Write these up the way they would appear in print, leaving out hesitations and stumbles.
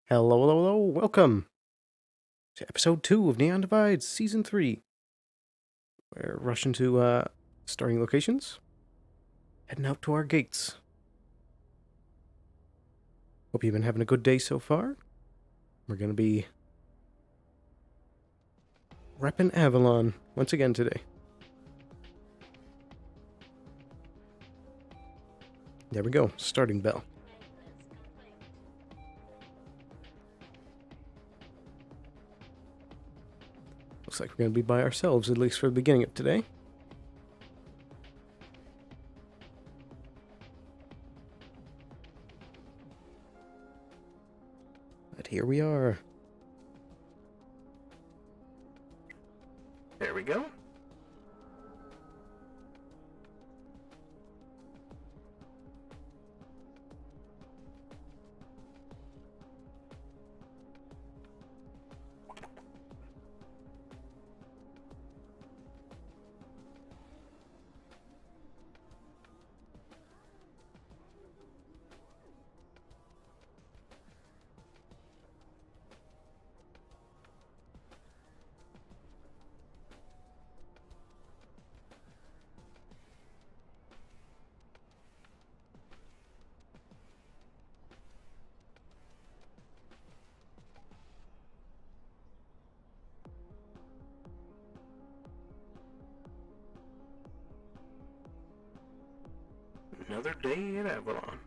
Hello, hello, hello, welcome to episode 2 of Neon Divides, season 3. We're rushing to starting locations, heading out to our gates. Hope you've been having a good day so far. We're gonna be repping Avalon once again today. There we go, starting bell. Looks like we're gonna be by ourselves, at least for the beginning of today. But here we are. There we go. Another day at Avalon.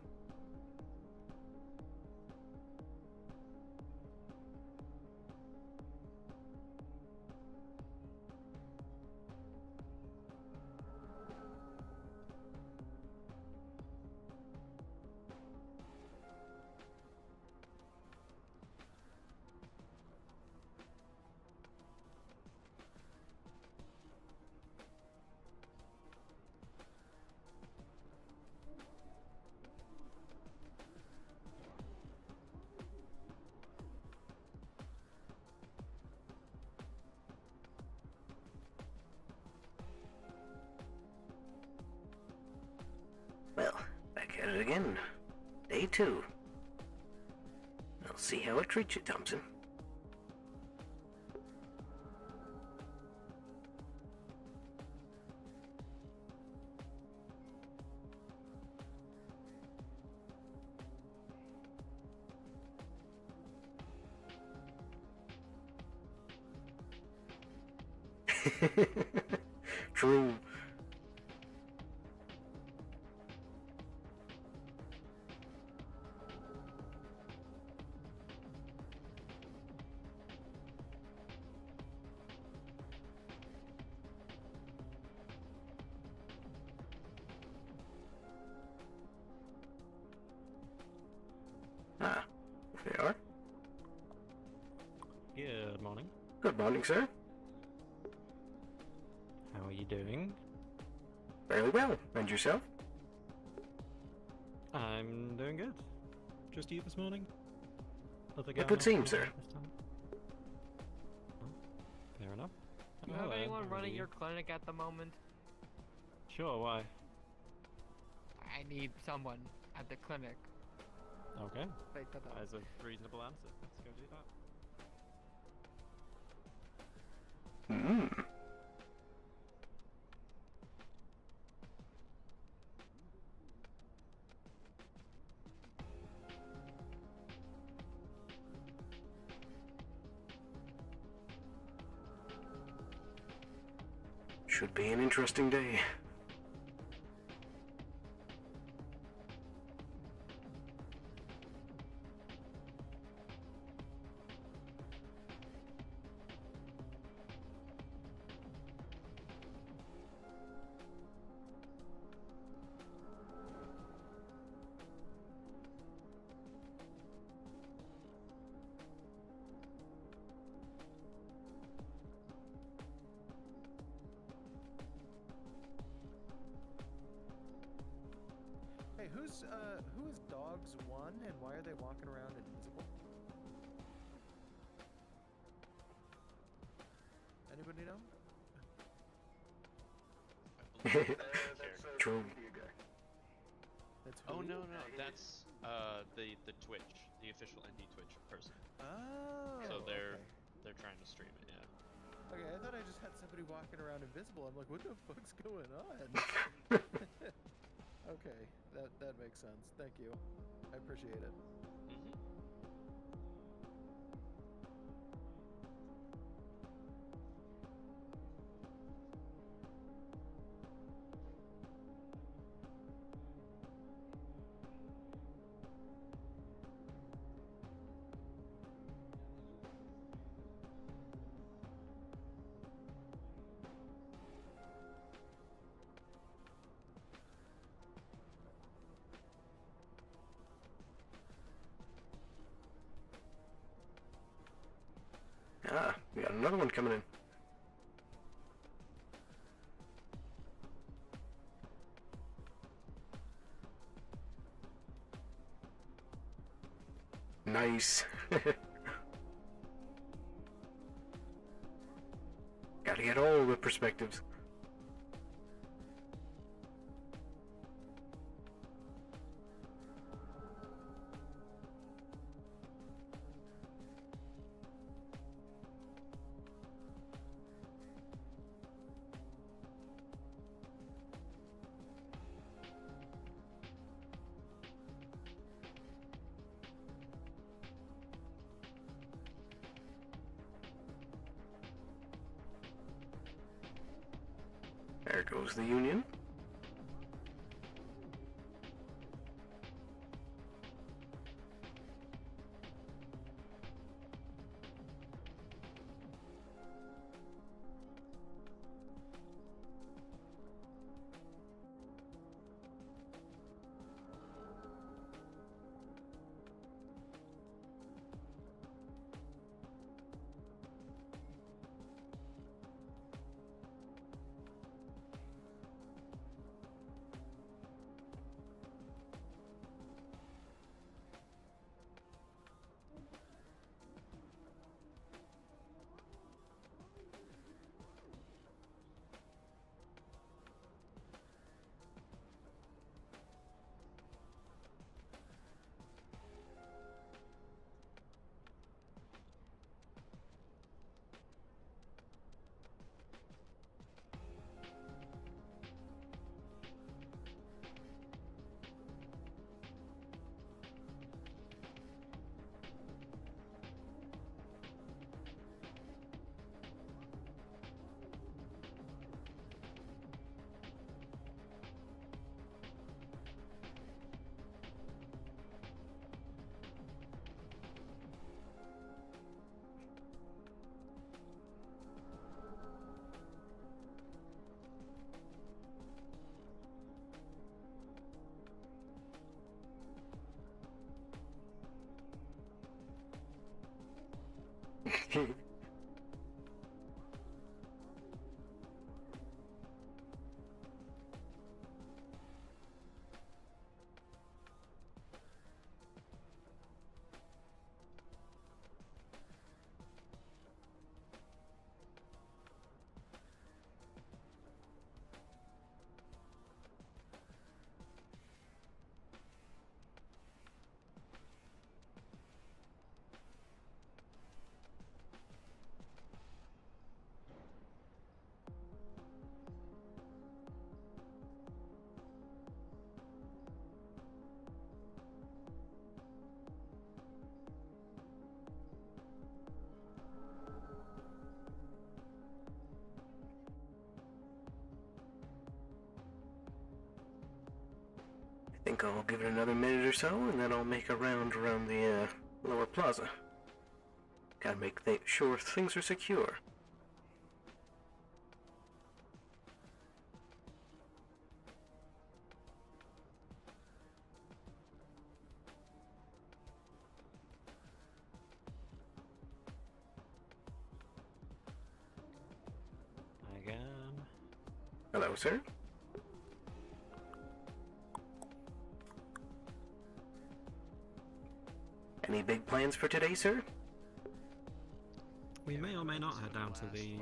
Well, back at it again. Day 2. I'll see how it treats you, Thompson. True. Ah, there you are. Good morning. Good morning, sir. How are you doing? Fairly well. And yourself? I'm doing good. Just you this morning? Nothing It going would on seem, for sir. this time? Oh, fair enough. Do you Oh, have hello, anyone how are running you? your clinic at the moment? Sure, why? I need someone at the clinic. Okay. Wait, That is a reasonable answer. Let's go do that. Hmm. Should be an interesting day. Hey, who is Dogs 1 and why are they walking around invisible? Anybody know? True. That's Oh who? no, that's The Twitch, the official indie Twitch person. Oh. So they're okay. trying to stream it. Yeah. Okay, I thought I just had somebody walking around invisible. I'm like, what the fuck's going on? Okay, that makes sense. Thank you. I appreciate it. Mhm. Ah, we got another one coming in. Nice. Gotta get all the perspectives. There goes the Union. I think I'll give it another minute or so, and then I'll make a round around the lower plaza. Gotta make sure things are secure. Again. Hello, sir. Any big plans for today, sir? We may or may not head down to the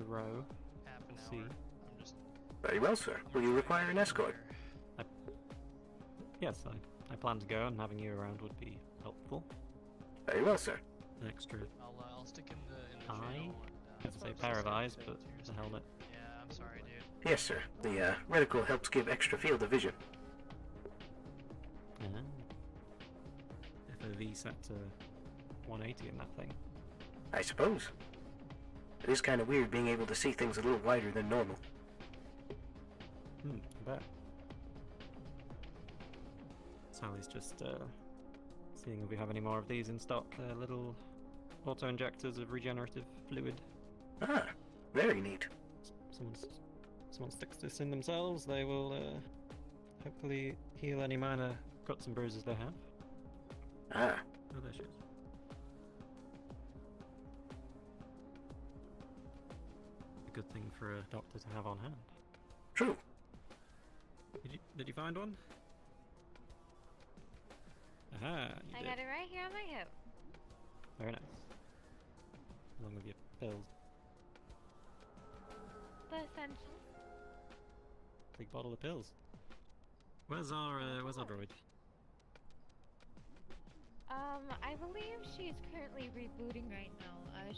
row. Half an We'll hour. see. I'm just. Very well, sir. Will you require an escort? Yes, I I plan to go, and having you around would be helpful. Very well, sir. An extra I'll stick in the eye. channel. I was say pair of eyes, but the helmet. Yeah, I'm sorry, dude. Yes, sir. The reticle helps give extra field of vision. FOV set to 180 in that thing. I suppose. It is kind of weird being able to see things a little wider than normal. I bet. Sally's just seeing if we have any more of these in stock. They're little auto-injectors of regenerative fluid. Ah, very neat. Someone sticks this in themselves, they will hopefully heal any minor cuts and bruises they have. Ah, Oh, there she is. A good thing for a doctor to have on hand. true. Did you find one? Aha, you I did. got it right here on my hip. Very nice. Along with your pills. The essentials. Big bottle of pills. Where's our droid? I believe she's currently rebooting right now.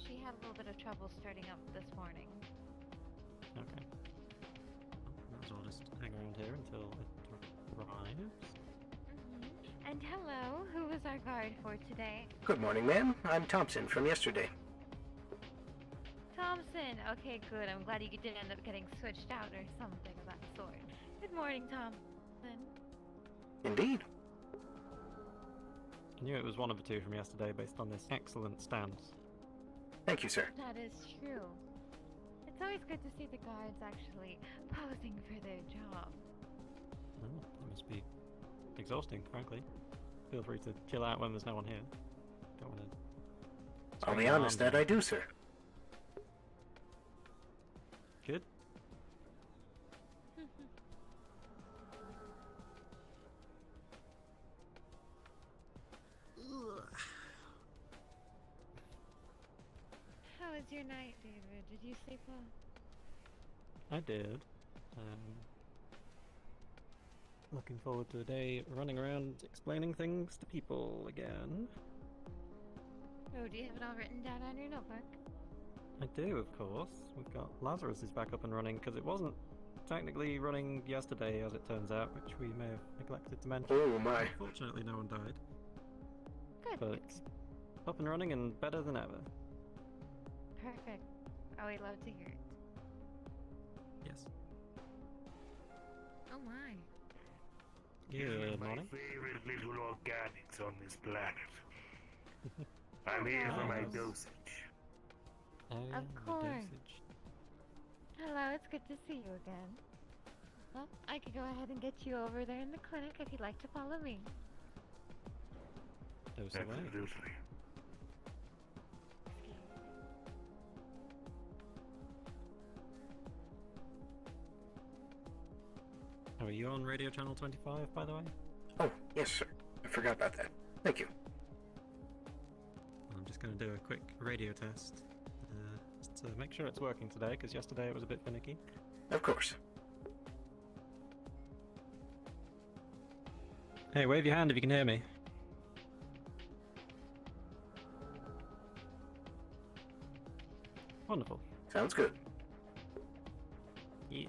She had a little bit of trouble starting up this morning. Okay. Might as well just hang around here until it arrives. And hello, who was our guard for today? Good morning, ma'am. I'm Thompson from yesterday. Thompson. Okay, good. I'm glad you didn't end up getting switched out or something of that sort. Good morning, Thompson. Indeed. I knew it was one of the two from yesterday based on this excellent stance. Thank you, sir. That is true. It's always good to see the guards actually posing for their job. Oh, that must be exhausting, frankly. Feel free to chill out when there's no one here. Don't want to. I'll be honest that I do, sir. Good. How was your night, David? Did you sleep well? I did. Looking forward to a day running around explaining things to people again. Oh, do you have it all written down on your notebook? I do, of course. We've got Lazarus is back up and running because it wasn't technically running yesterday, as it turns out, which we may have neglected to mention. Oh my. Fortunately, no one died, Good. but up and running and better than ever. Perfect. Oh, we love to hear it. Yes. Oh my. Good my morning. favorite little organics on this planet. I'm here for my Nice. dosage. Oh, Of the course. dosage. Hello, it's good to see you again. Well, I could go ahead and get you over there in the clinic if you'd like to follow me. Dose away. Absolutely. Oh, are you on radio channel 25, by the way? Oh, yes, sir. I forgot about that. Thank you. I'm just going to do a quick radio test. Just to make sure it's working today, because yesterday it was a bit finicky. Of course. Hey, wave your hand if you can hear me. Wonderful. Sounds good. Yeah.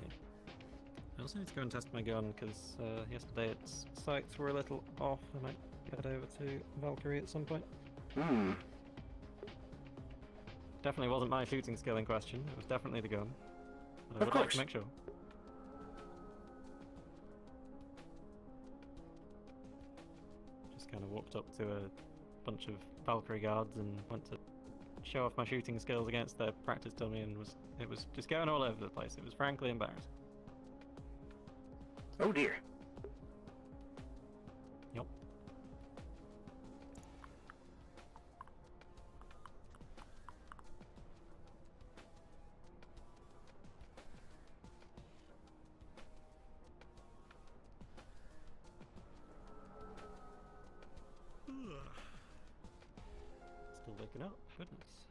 I also need to go and test my gun, because yesterday its sights were a little off. I might get over to Valkyrie at some point. Hmm. Definitely wasn't my shooting skill in question. It was definitely the gun. But I Of would like course. to make sure. Just kind of walked up to a bunch of Valkyrie guards and went to show off my shooting skills against their practice dummy, and it was just going all over the place. It was frankly embarrassing. Oh dear. Yup. Still waking up. Goodness.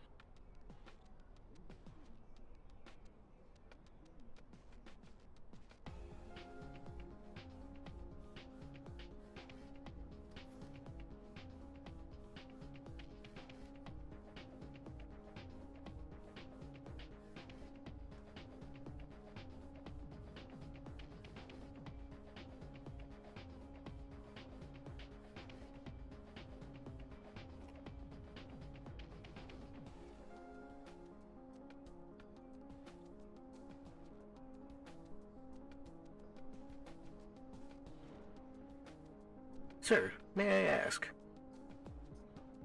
Sir, may I ask,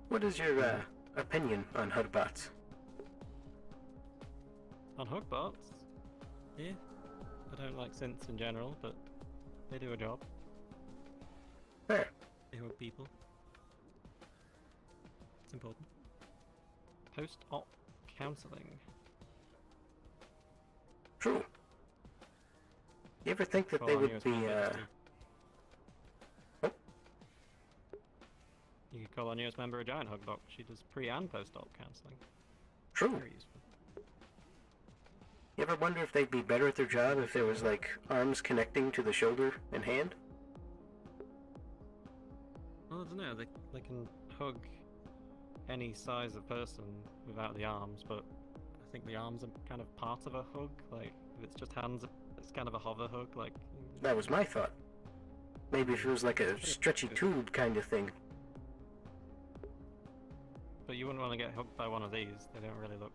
what is your opinion on Hugbots? On hookbots? Yeah. I don't like synths in general, but they do a job. Fair. They hug people. It's important. Post-op counseling. True. You ever think that Call they our would newest be, member, Oh, You could call our newest member a giant hugbot. She does pre and post-op counseling. true. Very useful. You ever wonder if they'd be better at their job if there was, like, arms connecting to the shoulder and hand? Well, I don't know. They can hug any size of person without the arms, but I think the arms are kind of part of a hug. Like, if it's just hands, it's kind of a hover hug. Like, That was my thought. Maybe if it was like a stretchy tube kind of thing. but you wouldn't want to get hugged by one of these. They don't really look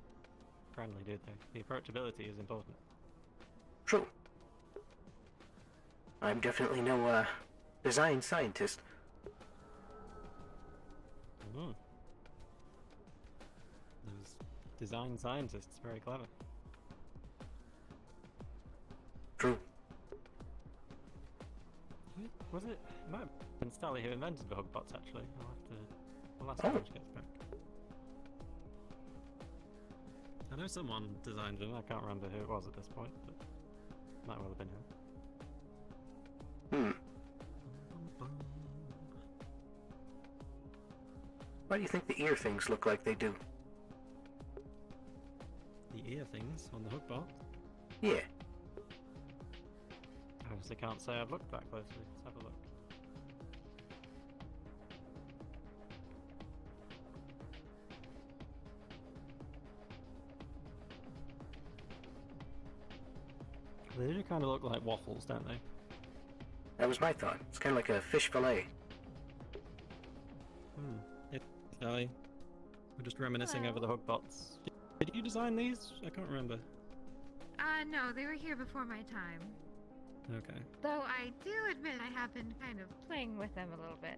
friendly, do they? The approachability is important. True. I'm definitely no, design scientist. Mm. Those design scientists, very clever. True. Was it? It might have been Sally who invented the hugbots, actually. I'll ask Oh. her when she gets back. I know someone designed them, I can't remember who it was at this point, but might well have been him. Why do you think the ear things look like they do? The ear things on the hugbot? Yeah. I obviously can't say I've looked that closely. Let's have a look. They do kind of look like waffles, don't they? That was my thought. It's kind of like a fish fillet. Sally, we're just reminiscing Hello. over the hugbots. Did you design these? I can't remember. No, they were here before my time. Okay. Though I do admit I have been kind of playing with them a little bit.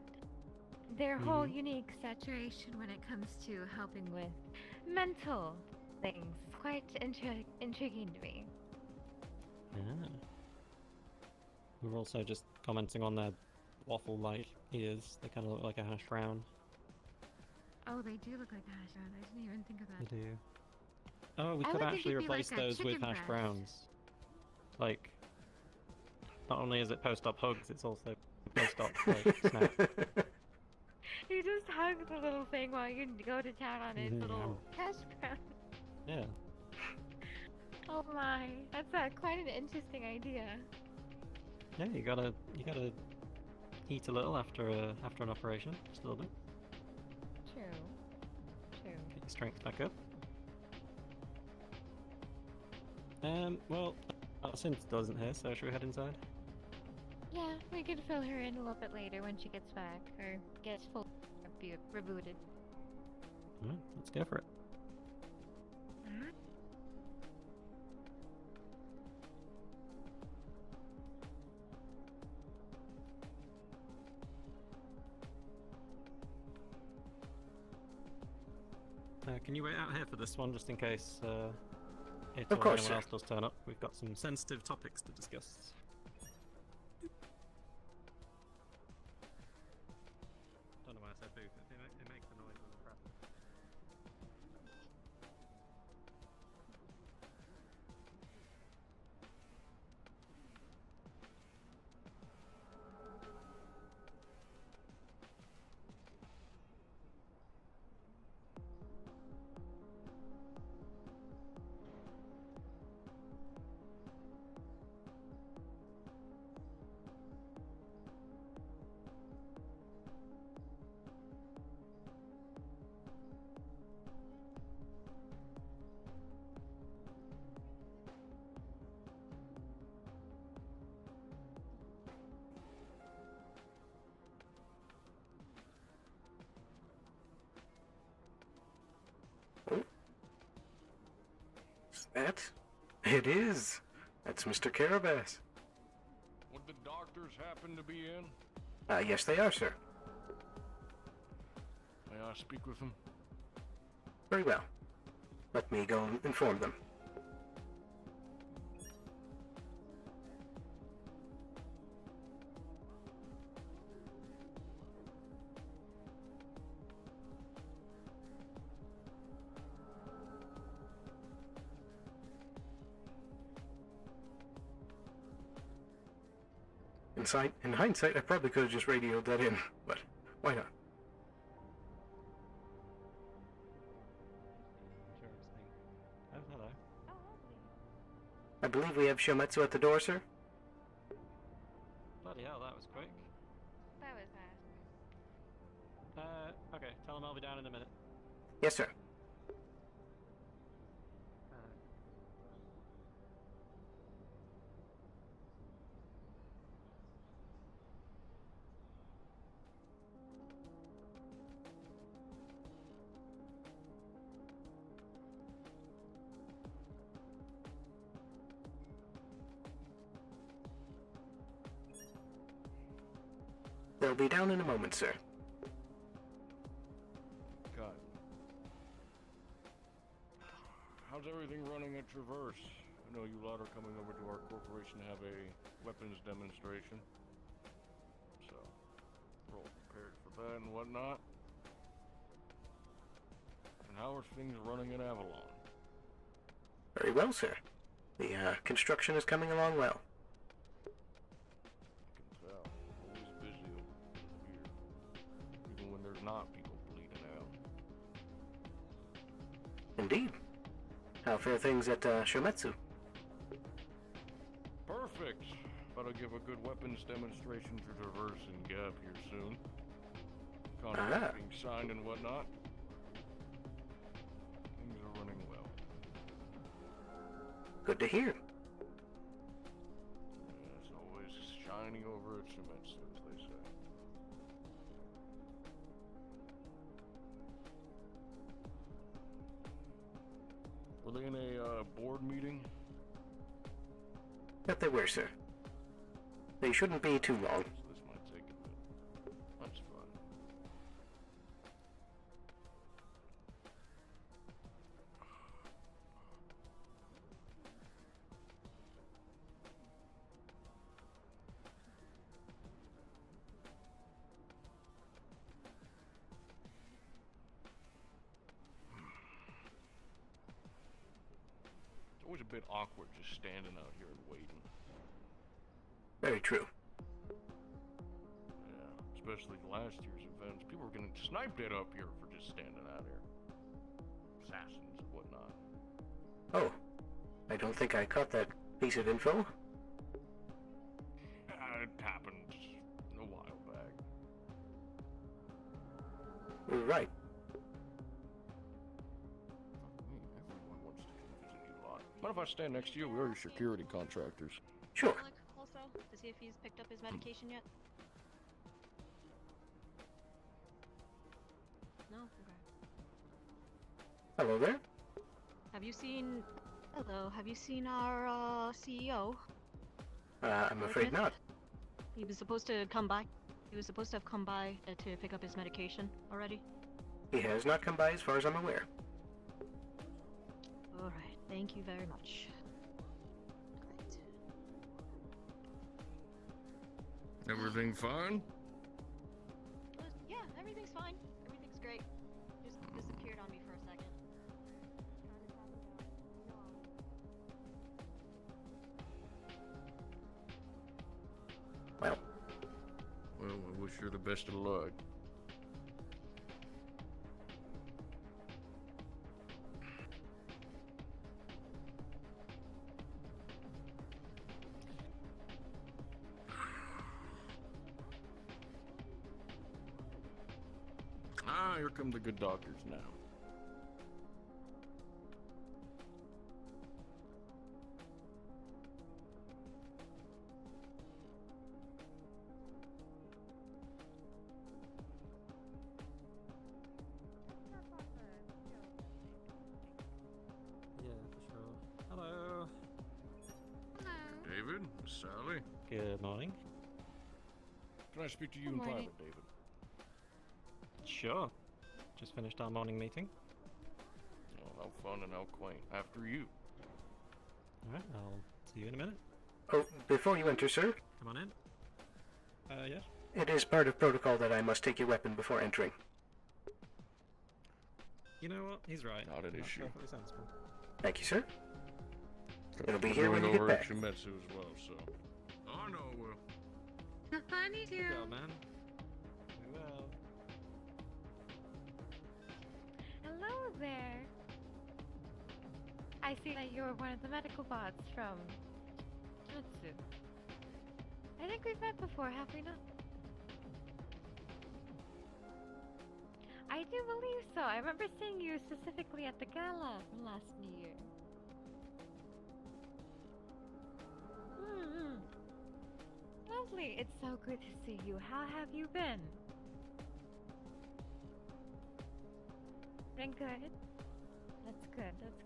Their whole unique saturation when it comes to helping with mental things is quite intriguing to me. Yeah. We're also just commenting on their waffle-like ears. They kind of look like a hash brown. Oh, they do look like a hash brown. I didn't even think of that. They do. Oh, we I could would think actually it'd be replace like a those with chicken hash breast. browns. Like, not only is it post-op hugs, it's also post-op like snack. You just hug the little thing while you go to town on its little hash brown. Yeah. Oh my, that's quite an interesting idea. Yeah, you gotta eat a little after an operation, just a little bit. True. True. Get your strength back up. Well, Synth doesn't here, so should we head inside? Yeah, we can fill her in a little bit later when she gets back, or gets full rebooted. Alright, let's go for it. Can you wait out here for this one, just in case it Of or course, anyone sir. else does turn up? We've got some sensitive topics to discuss. Don't know why I said booth. It makes the noise when I press it. Is that? It is. That's Mr. Carabas. Would the doctors happen to be in? Yes, they are, sir. May I speak with them? Very well. Let me go and inform them. In hindsight, I probably could have just radioed that in, but why not? Interesting. Oh, hello. Oh, lovely. I believe we have Shometsu at the door, sir. Bloody hell, that was quick. That was fast. Okay, tell him I'll be down in a minute. Yes, sir. They'll be down in a moment, sir. God. How's everything running at Traverse? I know you lot are coming over to our corporation to have a weapons demonstration. So, we're all prepared for that and whatnot. And how are things running in Avalon? Very well, sir. The construction is coming along well. I can tell. Always busy over here. Even when there's not people bleeding out. Indeed. How fare things at Shometsu? Perfect! About to give a good weapons demonstration to Traverse and Gap here soon. Contract being signed and whatnot. Things are running well. Good to hear. Yeah, it's always shining over at Shometsu, as they say. Were they in a board meeting? That they were, sir. They shouldn't be too long. So this might take a bit. That's fine. It's always a bit awkward just standing out here and waiting. Very true. Yeah, especially last year's events. People were getting sniped at up here for just standing out here. Assassins and whatnot. Oh, I don't think I caught that piece of info. It happened a while back. Right. Everyone wants to come visit you lot. Mind if I stand next to you? We are your security contractors. Sure. Alec, also, to see if he's picked up his medication yet. No? Okay. Hello there. Have you seen... Hello, have you seen our, CEO? I'm afraid not. He was supposed to come by. He was supposed to have come by to pick up his medication already. He has not come by as far as I'm aware. Alright, thank you very much. Great. Everything fine? Yeah, everything's fine. Everything's great. Just disappeared on me for a second. Well, I wish you the best of luck. Ah, here come the good doctors now. Yeah, for sure. Hello. Hello. David, Miss Sally. Good morning. Can I speak to you Good in morning. private, David? Sure. Just finished our morning meeting. Oh, how fun and how quaint. After you. Alright, I'll see you in a minute. Oh, before you enter, sir, Come on in. Yes? it is part of protocol that I must take your weapon before entering. You know what? He's right. Not an That's issue. perfectly sensible. Thank you, sir. It'll be We're here when going you get over back. at Shumetsu as well, so. Oh, I know it will. Funny Good too. job, man. We will. Hello there. I see that you're one of the medical bots from Jutsu. I think we've met before, have we not? I do believe so. I remember seeing you specifically at the gala from last New Year. Lovely. It's so good to see you. How have you been? Been good. That's good. That's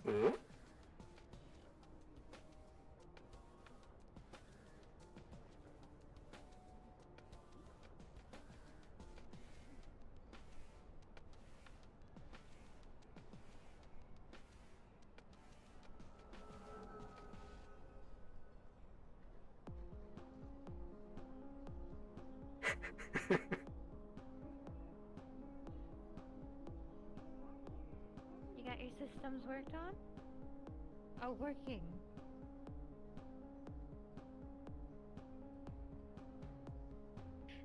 good. Ooh. You got your systems worked on? Oh, working.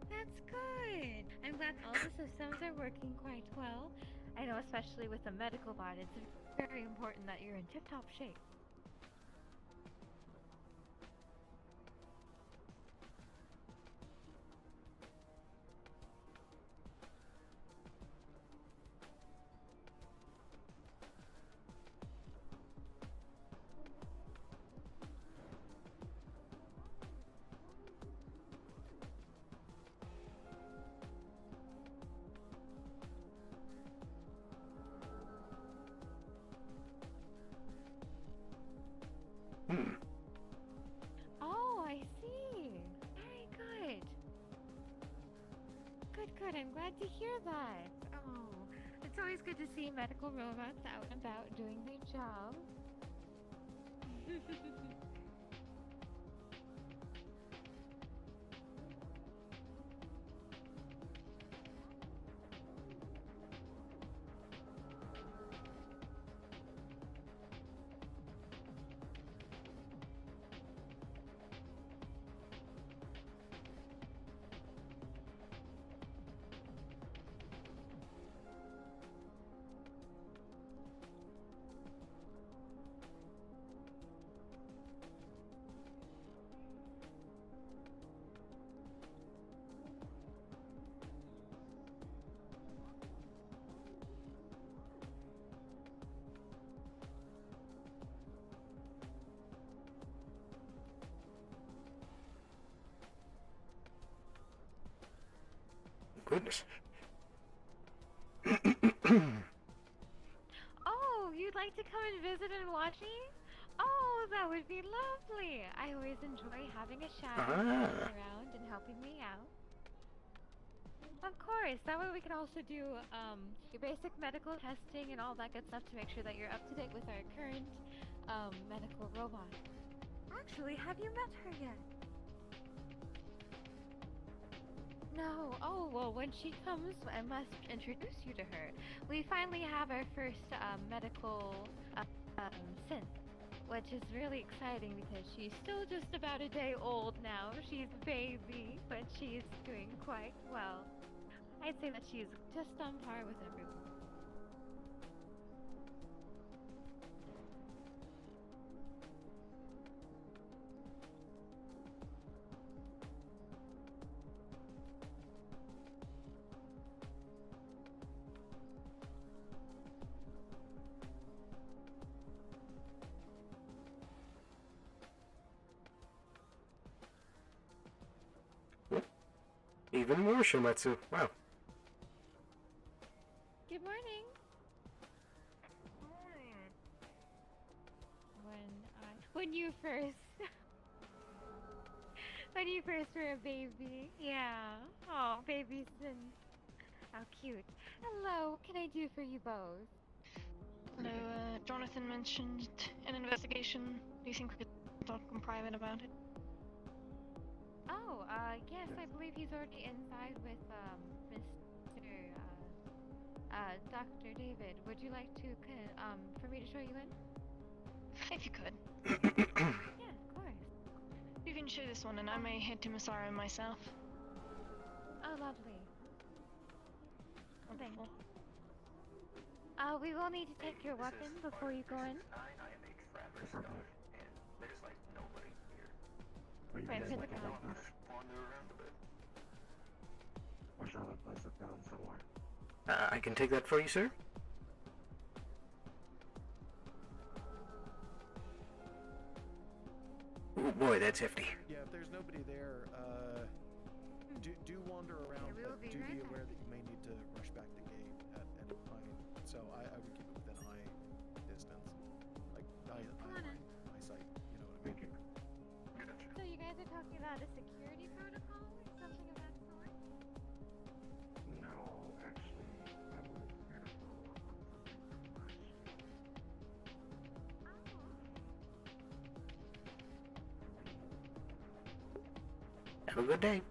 That's good. I'm glad all the systems are working quite well. I know, especially with the medical bot, it's very important that you're in tip-top shape. Oh, I see. Very good. Good. I'm glad to hear that. Oh, it's always good to see medical robots out and about doing their job. Goodness. Oh, you'd like to come and visit and watch me? Oh, that would be lovely. I always enjoy having a shadow around and helping me out. Of course, that way we can also do your basic medical testing and all that good stuff to make sure that you're up to date with our current medical robot. Actually, have you met her yet? No. Oh, well, when she comes, I must introduce you to her. We finally have our first medical synth, which is really exciting because she's still just about a day old now. She's a baby, but she's doing quite well. I'd say that she's just on par with everyone. Even more Shumetsu. Wow. Good morning. when you first when you first were a baby. Yeah. Oh, baby Sin. How cute. Hello, what can I do for you both? Hello, Jonathan mentioned an investigation. Do you think we could talk in private about it? Oh, yes, I believe he's already inside with, Mr. Dr. David. Would you like to, for me to show you in? If you could. Yeah, of course. You can show this one, and I may head to Masara myself. Oh, lovely. Thank Wonderful. you. We will need to take your weapon before you go in. Right, for the car. I can take that for you, sir. Oh boy, that's hefty. Yeah, if there's nobody there, do wander around, Okay, we will but be do right be back. aware that you may need to rush back the gate at any point. So I would keep it within eye distance, like Come on in. eyesight. You know what I mean? So you guys are talking about a security protocol or something of that sort? Have a good day.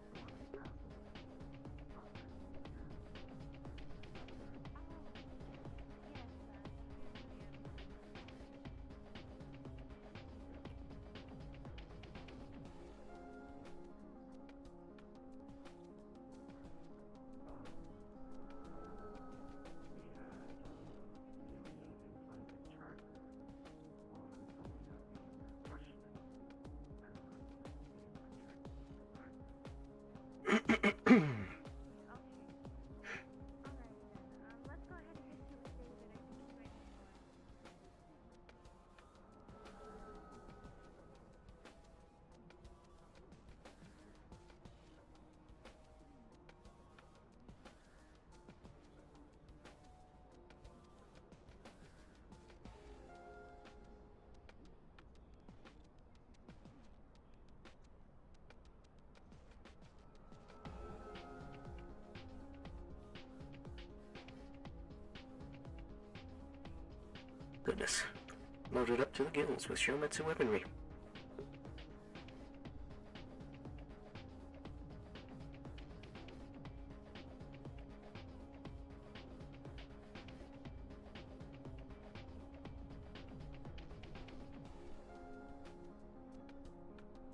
Let's go ahead and get you with David. I think he might be more. Goodness. Loaded up to the gills with Shometsu weaponry.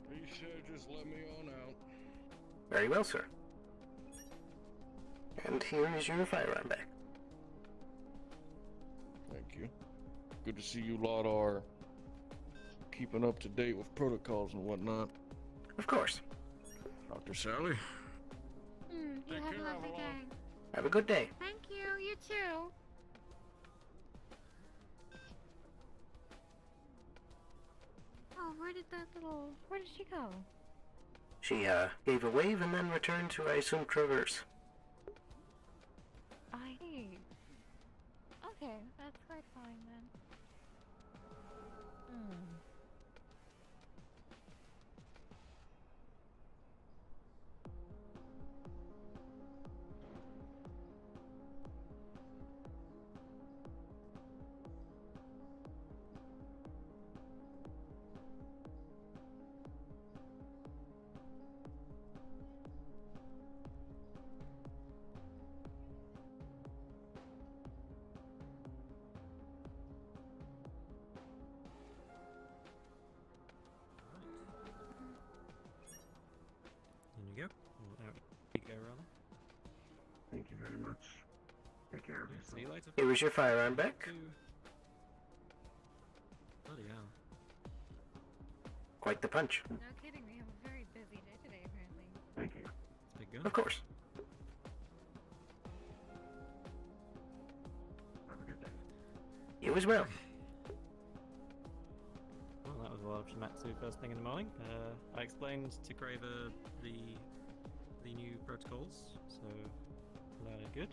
He said just let me on out. Very well, sir. And here is your firearm back. Thank you. Good to see you lot are keeping up to date with protocols and whatnot. Of course. Dr. Sally? You Take have a care, lovely Avalon. day. Have a good day. Thank you. You too. Oh, where did she go? She, gave a wave and then returned to, I assume, Traverse. I see. Okay, that's quite fine then. In you go. Or out you go, rather. Thank you very much. Take care of Yeah, see you later. Here is your firearm back. Bloody hell. Quite the punch. No kidding, we have a very busy day today apparently. Thank you. It's a big gun. Of course. You as well. Well, that was a lot of Shimatsu first thing in the morning. I explained to Craver the new protocols, so that is good.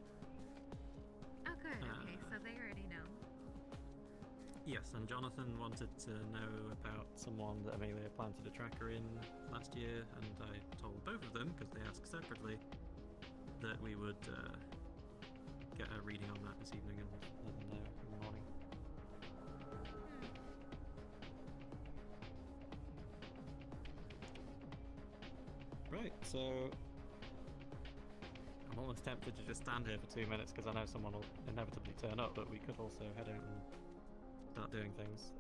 Oh good, okay, so they already know. Yes, and Jonathan wanted to know about someone that Amelia planted a tracker in last year, and I told both of them, because they asked separately, that we would get a reading on that this evening and let them know in the morning. Right, so I'm almost tempted to just stand here for 2 minutes because I know someone will inevitably turn up, but we could also head out and start doing things.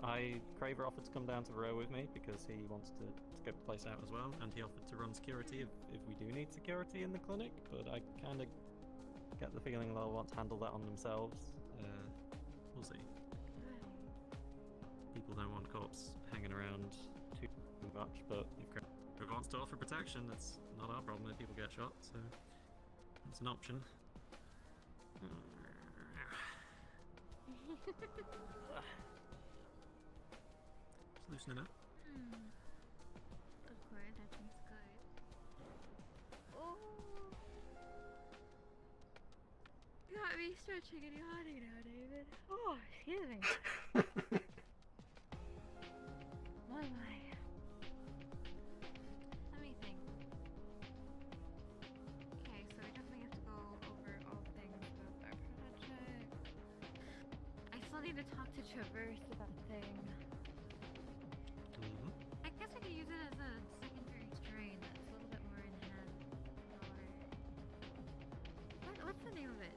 Craver offered to come down to Row with me because he wants to scope the place out as well, and he offered to run security if we do need security in the clinic, but I kind of get the feeling they'll want to handle that on themselves. We'll see. People don't want cops hanging around too much, but if Craver wants to offer protection, it's not our problem if people get shot, so it's an option. Just loosening up. Of course, that seems good. Oh! You got me stretching and yawning now, David. Oh, excuse me. My. Let me think. Okay, so we definitely have to go over all things about our project. I still need to talk to Traverse about the thing. I guess we could use it as a secondary strain that's a little bit more in hand. Or what's the name of it?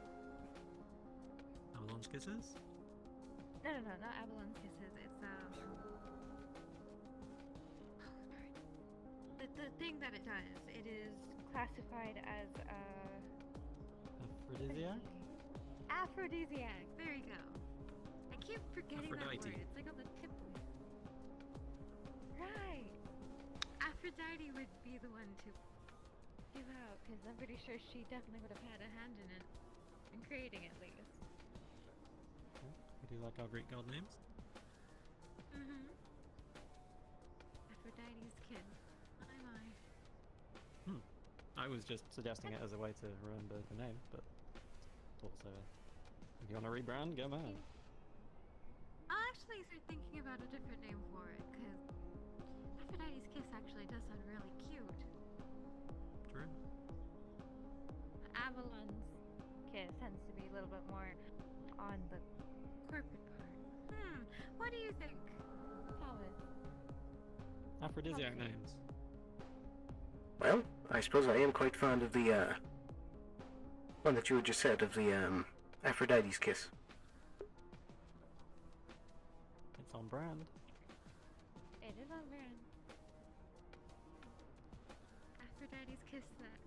Avalanche Kisses? No, not Avalon Kisses. It's the thing that it does. It is classified as Aphrodisiac? Aphrodisiac. There you go. I keep forgetting that Aphrodite. word. It's like on the tip of it. Right. Aphrodite would be the one to give out, because I'm pretty sure she definitely would have had a hand in it, in creating at least. We do like our Greek god names. Aphrodite's kid. My. I was just suggesting it as a way to remember the name, but also, if you want to rebrand, go mad. I'll actually start thinking about a different name for it, because Aphrodite's kiss actually does sound really cute. True. Avalon's kiss tends to be a little bit more on the corporate part. What do you think, Thomas? Aphrodisiac names. Well, I suppose I am quite fond of the, one that you had just said, of the, Aphrodite's kiss. It's on brand. It is on brand. Aphrodite's kiss that.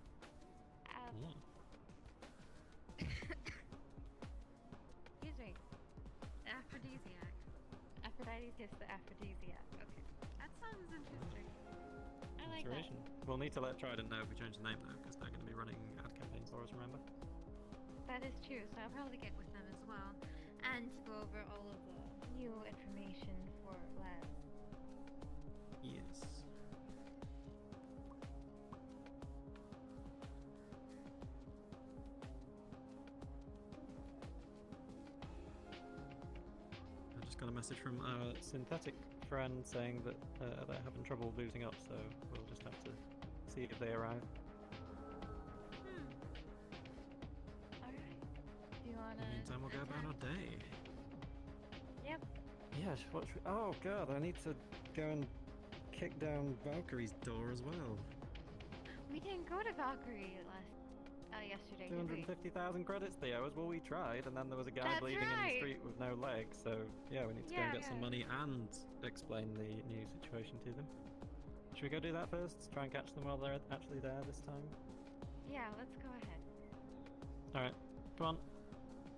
Excuse me. Aphrodisiac. Aphrodite's kiss the aphrodisiac. Okay. That sounds interesting. I like that. We'll need to let Trident know if we change the name though, because they're going to be running ad campaigns for us, remember? That is true, so I'll probably get with them as well. And to go over all of the new information for Laz. Yes. I just got a message from our synthetic friend saying that they're having trouble booting up, so we'll just have to see if they arrive. Alright. Do you wanna... In the meantime, we'll go about our day. Yep. Yeah, what should we... Oh god, I need to go and kick down Valkyrie's door as well. We didn't go to Valkyrie yesterday, did we? 250,000 credits they owe us. Well, we tried, and then there was a guy That's bleeding in the right. street with no legs, so yeah, we need to go and get some Yeah. money and explain the new situation to them. Should we go do that first? Try and catch them while they're actually there this time? Yeah, let's go ahead. Alright, come on.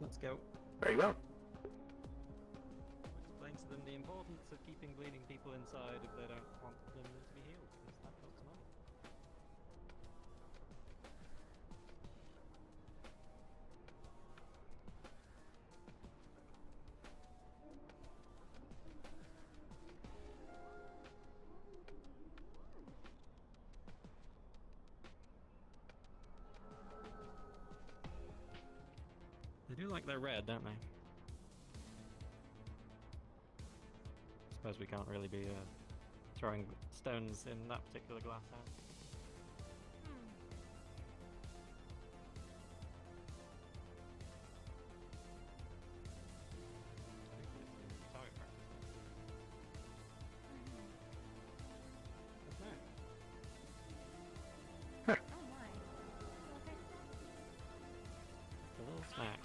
Let's go. Very well. Explain to them the importance of keeping bleeding people inside if they don't want them to be healed, because that costs money. They do like their red, don't they? suppose we can't really be throwing stones in that particular glass house. Target practice. What's that? Oh my. The little snack.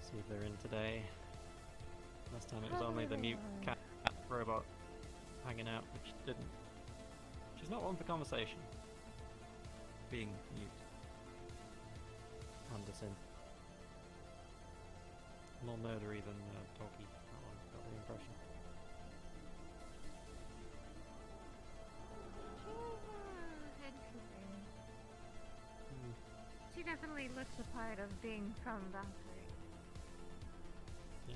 See if they're in today. Last time it was only the mute cat robot hanging out, which didn't. She's not one for conversation. Being mute. Anderson. More murdery than talky. That one got the impression. Interesting. She definitely looks a part of being from Valkyrie. Yeah.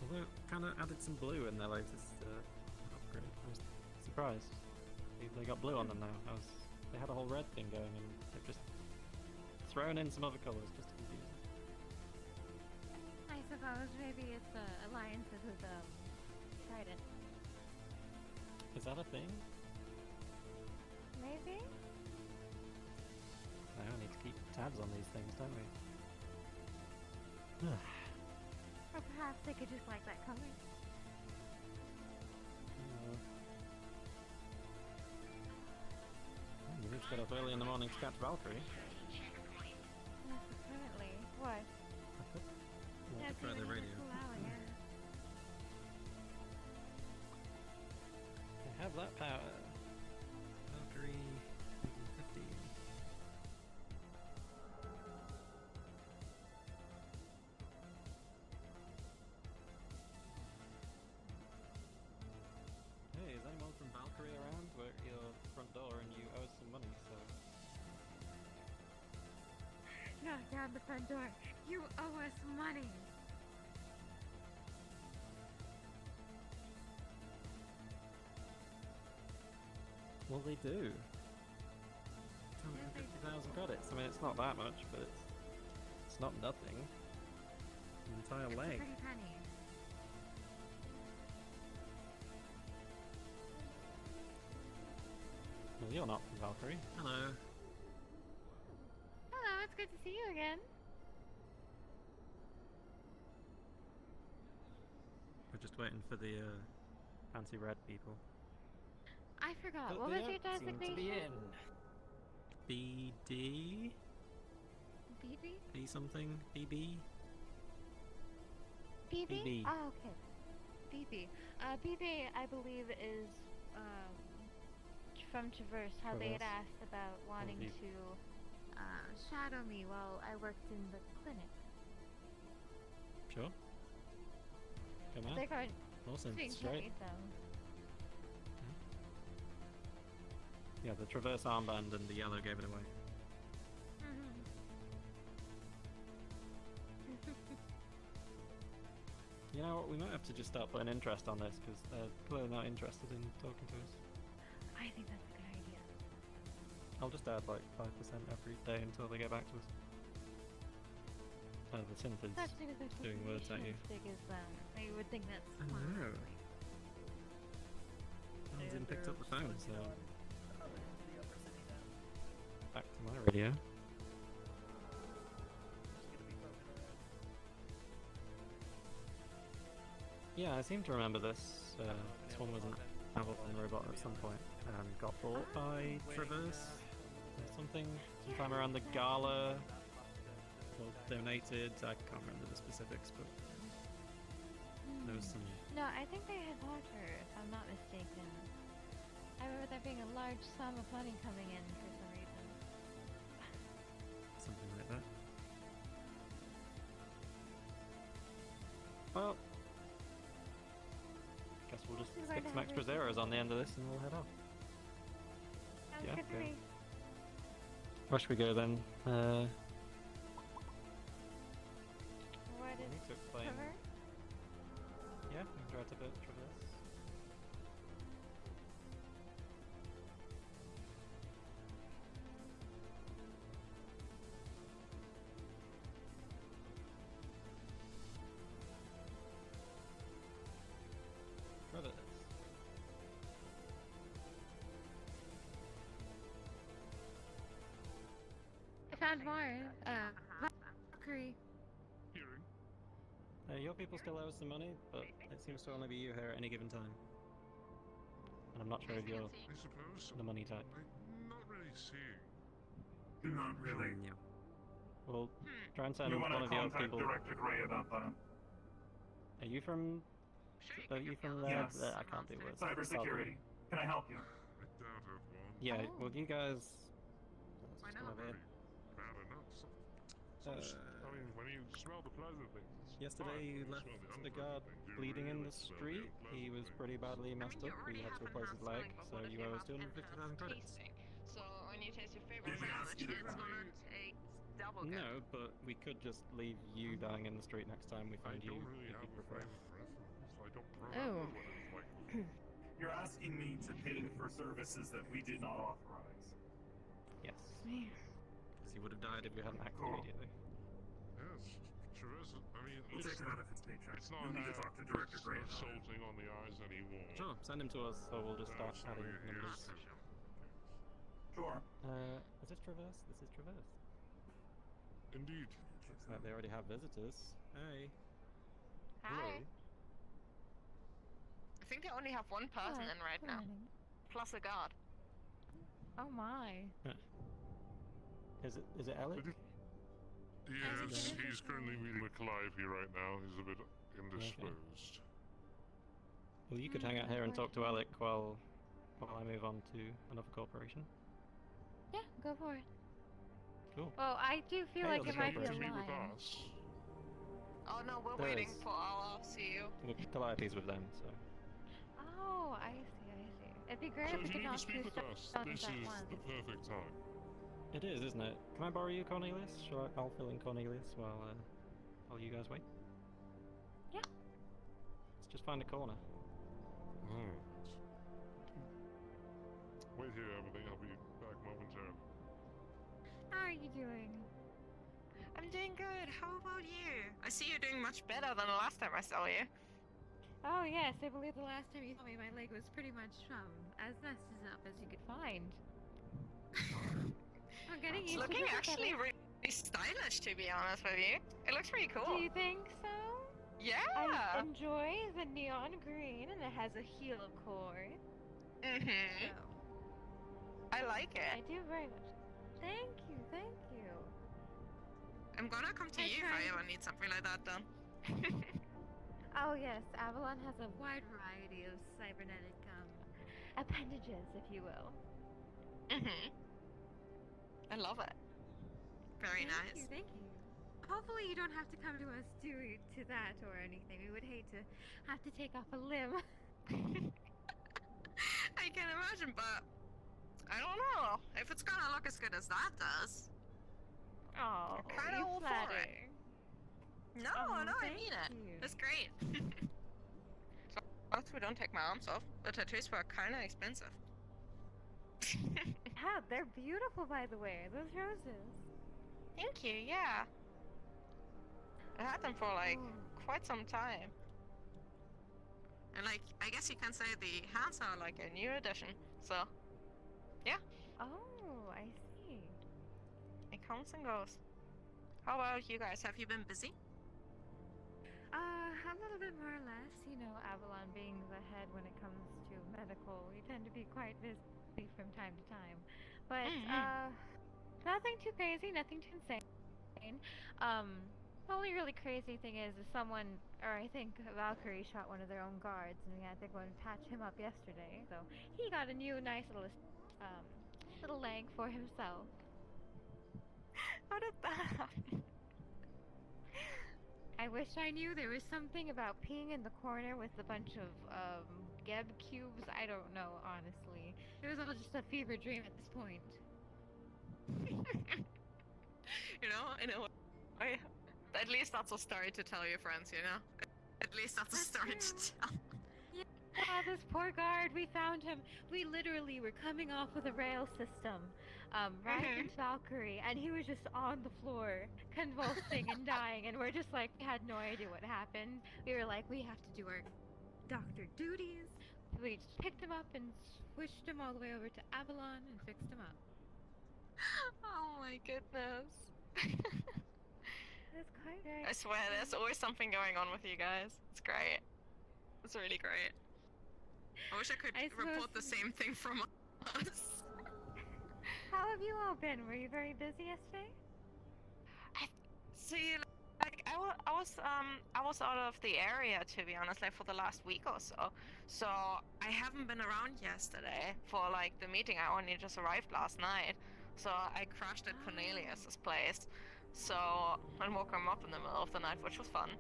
Although, kind of added some blue in their latest upgrade. I was surprised. They got blue on them now. They had a whole red thing going, and they've just thrown in some other colours just to confuse them. I suppose maybe it's alliances with Trident. Is that a thing? Maybe? Now we need to keep tabs on these things, don't we? Or perhaps they could just like that color. You just got up early in the morning to catch Valkyrie. Yes, apparently. What? Yeah, try the radio. I have that power. Valkyrie 15. Hey, is anyone from Valkyrie around? We're at your front door and you owe us some money, so... Knock down the front door. You owe us money. Well, they do. Yeah, 50,000 credits. I mean, it's not that much, but it's not nothing. An entire It's a leg. pretty penny. Well, you're not from Valkyrie. Hello. Hello, it's good to see you again. We're just waiting for the fancy red people. I forgot. But What they was your don't seem to be designation? in. BD? BB? B something? BB? BB? BB. Oh, okay. BB. BB, I believe, is from Traverse, how they had Traverse. asked about wanting POV. to shadow me while I worked in the clinic. Sure. Come on. They weren't Awesome. being Straight. paid, though. Yeah, the Traverse armband and the yellow gave it away. You know what, we might have to just start putting interest on this, because they're clearly not interested in talking to us. I think that's a good idea. I'll just add like 5% every day until they get back to us. The synth is Such thing as a doing words at you. as big as them. You would think that's I smart. know. No one's even picked up the phone, so... Back to my radio. Yeah, I seem to remember this. This one was an Hamilton robot at some point and got bought by Traverse or something. Sometime around the gala. Or donated. I can't remember the specifics, but there was some. No, I think they had bought her, if I'm not mistaken. I remember there being a large sum of money coming in for some reason. Something like that. Well, guess we'll just This is stick where some the extra hell zeros on the end of this and we'll head off. Sounds Yeah, good to okay. me. Where should we go then? What I is need to explain. cover? Yeah, we can try to Traverse. Mars, Valkyrie. Hearing. Your people still owe us some money, but it seems to only be you here at any given time. And I'm not sure if you're I suppose so. the money type. I'm not really seeing. Not really. Yeah. Well, try and send You one want to of your contact people. Director Gray about that. Are you from? Are you from there? Yes. I can't do words. Cybersecurity. Can I help you? I doubt it won't. Yeah. Oh. Well, you guys. Why Come not? over here. Bad enough. I mean, when you smell the pleasant things. it's Yesterday fine. you When left smell the the guard unpleasant things, you bleeding in really the smell the street. He unpleasant was things. pretty badly messed you up. We already had to have replace his leg, enhanced so smelling, you but owe what us if you 250,000 have credits. tasting? So when you taste your favorite Did you salad, ask you it's to gonna read? taste double good. No, but we could just leave you dying in the street next time we I find you. don't really If have you a prefer. frame of reference. I don't Oh. remember what it was like before. You're asking me to pay for services that we did not authorize. Yes. Because he would have died if you hadn't acted Cool. immediately. Yes, Travis, I mean, We'll take him out of his paycheck. it's not You'll need to talk to Director Gray about it. assaulting on the eyes anymore. Sure, send him to us, so we'll just start adding numbers. Sure. Is this Traverse? This is Traverse. Indeed. Looks like they already have visitors. Hey. Hi. I think they only have one person Oh, in right now, morning. plus a guard. Oh my. Is it Alec? Yes, he's currently meeting with Calliope right now. He's a bit indisposed. Well, you could hang out here and talk to Alec while I move on to another corporation. Yeah, go for it. Cool. Well, I do feel Hey, like other it might be a corporation. Meet with line. us. Oh no, we're There waiting is. for our CEO. Well, Calliope's with them, so. Oh, I see, I see. It'd be great So if we if you could need to not speak with us, this is the perfect time. It is, isn't it? Can I borrow you, Cornelius? I'll fill in Cornelius while you guys wait. Yeah. Let's just find a corner. Alright. Wait here, everything. I'll be back momentarily. How are you doing? I'm doing good. How about you? I see you're doing much better than the last time I saw you. Oh yes, I believe the last time you saw me, my leg was pretty much as messed up as you could find. I'm getting It's used to looking this actually better. really stylish, to be honest with you. It looks pretty cool. Do you think so? Yeah. I enjoy the neon green, and it has a heel cord. Mhm. So, I like I it. do very much. Thank you, thank you. I'm gonna come to I you if tried. I ever need something like that done. Oh yes, Avalon has a wide variety of cybernetic appendages, if you will. Mhm. I love it. Very Thank nice. you, thank you. Hopefully you don't have to come to us to that or anything. We would hate to have to take off a limb. I can imagine, but I don't know if it's gonna look as good as that does. Oh, Kinda you all for it. flatter. No, Oh, no, I thank mean it. you. It's great. So, as we don't take my arms off, the tattoos were kinda expensive. Yeah, they're beautiful, by the way. Those roses. Thank you, yeah. I had them for like Oh. quite some time. And like, I guess you can say the hands are like a new addition. So, Oh, I see. it comes and goes. How about you guys? Have you been busy? A little bit more or less. You know, Avalon being the head when it comes to medical, we tend to be quite busy from time to time. But nothing too crazy, nothing too insane. The only really crazy thing is someone, or I think Valkyrie shot one of their own guards, and we had to go and patch him up yesterday. So he got a new nice little leg for himself. How did that happen? I wish I knew there was something about peeing in the corner with a bunch of Geb cubes. I don't know, honestly. It was all just a fever dream at this point. You know, in a way, at least that's a story to tell your friends, you know? At least that's a That's story true. to tell. Yeah, this poor guard, we found him. We literally were coming off of the rail system, right into Valkyrie, and he was just on the floor, convulsing and dying, and we're just like, we had no idea what happened. We were like, we have to do our doctor duties. We just picked him up and swished him all the way over to Avalon and fixed him up. Oh my goodness. That's quite right. I swear, there's always something going on with you guys. It's great. It's really great. I wish I could report the same thing from us. How have you all been? Were you very busy yesterday? See, like I was out of the area, to be honest, like for the last week or so. So I haven't been around yesterday for like the meeting. I only just arrived last night. So I crashed at Cornelius's place. So and woke him up in the middle of the night, which was fun.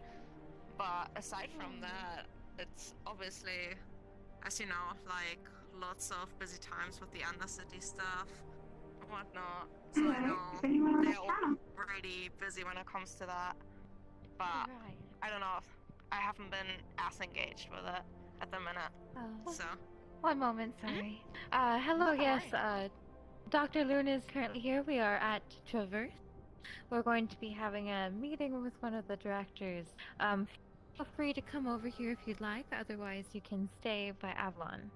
But aside from that, it's obviously, as you know, like lots of busy times with the Undercity stuff and whatnot. So I know they're already busy when it comes to that. But I don't know. I haven't been as engaged with it at the minute. Oh. So. One moment, sorry. Hello, yes, Dr. Luna is currently here. We are at Traverse. We're going to be having a meeting with one of the directors. Feel free to come over here if you'd like, otherwise you can stay by Avalon.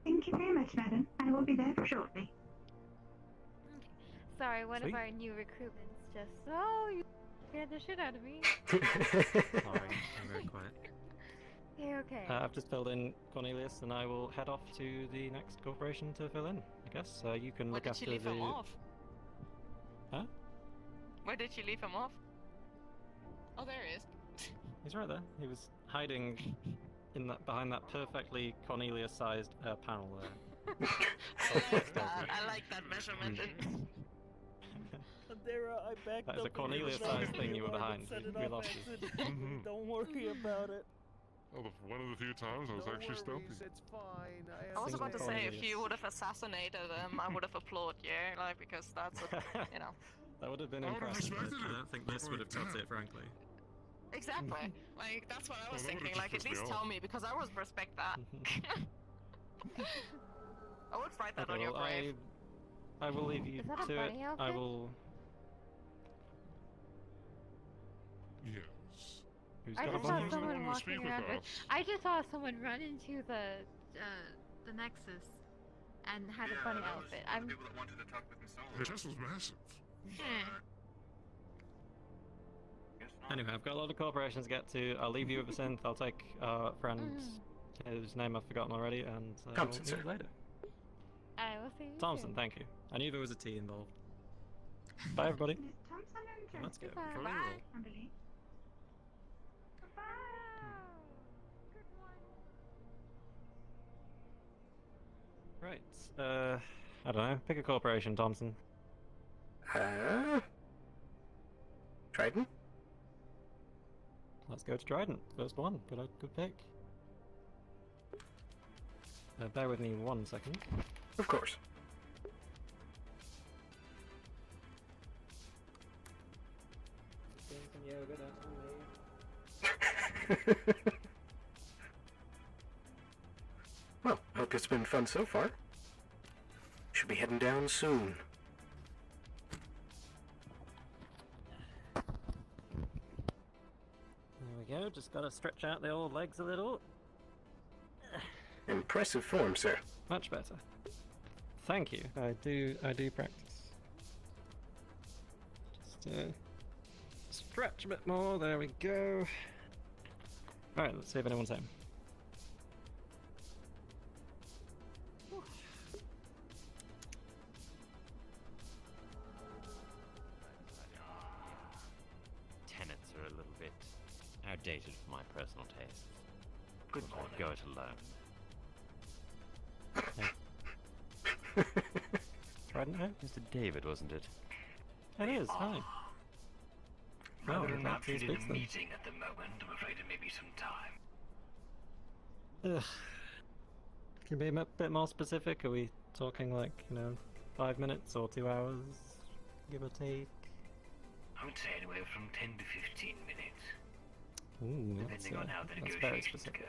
Thank you very much, madam. I will be there for shortly. Sorry, one of our new recruitments just... Oh, you scared the shit out of me. Sorry, I'm very quiet. You're okay. I've just filled in Cornelius, and I will head off to the next corporation to fill in, I guess. You can look Where did after you leave him off? Huh? Where did you leave him off? Oh, there he is. He's right there. He was hiding in that behind that perfectly Cornelius-sized panel there. I like that measurement. Adara, I backed That is a up Cornelius-sized thing you were behind. Set it We off lost you. accidentally. Don't worry about it. Oh, one of the few times I was actually stumpy. It's fine. I was about to say, if you would have assassinated him, I would have applauded you, like, because that's, you know. That would have been impressive, but I don't think this would have cut it, frankly. Exactly. Like, that's what I was that would've thinking. just Like, at pissed me least off. tell me, because I would respect that. I would write that Okay, on your well, grave. I will leave you Is that a to it. bunny I outfit? will. Yes. Who's I got a just saw bunny? someone wanted to speak walking with around. us. I just saw someone run into the Nexus and had a bunny outfit. I'm. The chest was massive. Anyway, I've got a lot of corporations to get to. I'll leave you with a synth. I'll take our friend, whose name I've forgotten already, and Thompson, we'll meet sir. later. I will see you Thompson, soon. thank you. I knew there was a T involved. Bye, everybody. Thompson and Let's go. Goodbye. Follow your roll. I believe. Right. I don't know. Pick a corporation, Thompson. Trident? Let's go to Trident. First one. Good pick. Bear with me 1 second. Of course. Well, hope it's been fun so far. Should be heading down soon. There we go. Just gotta stretch out the old legs a little. Impressive form, sir. Much better. Thank you. I do practice. Just stretch a bit more. There we go. All right. Let's see if anyone's home. Tenants are a little bit outdated for my personal taste. Good I'll morning. go it alone. Trident home? Mr. David, wasn't it? It is. Hi. Rather Oh, an that's who outfitted speaks then. meeting at the moment. I'm afraid it may be some time. Ugh. Can you be a bit more specific? Are we talking like, 5 minutes or 2 hours, give or take? I would say anywhere from 10 to 15 minutes, Ooh, depending on how the that's very negotiations specific. go.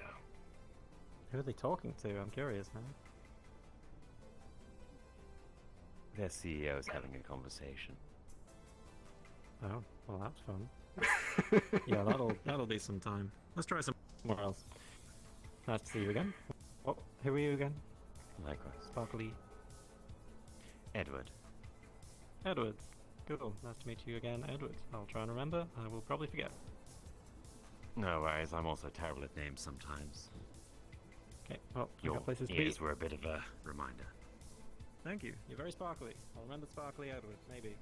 Who are they talking to? I'm curious now. Their CEO is having a conversation. Oh, well that's fun. Yeah, that'll be some time. Let's try somewhere else. Nice to see you again. Who are you again? Likewise. Sparkly. Edward, Edwards. Cool. Nice to meet you again, Edwards. I'll try and remember. I will probably forget. No worries, I'm also terrible at names sometimes. Okay, well, I Your got places to ears be. were a bit of a reminder. Thank you. You're very sparkly. I'll remember Sparkly Edwards, maybe.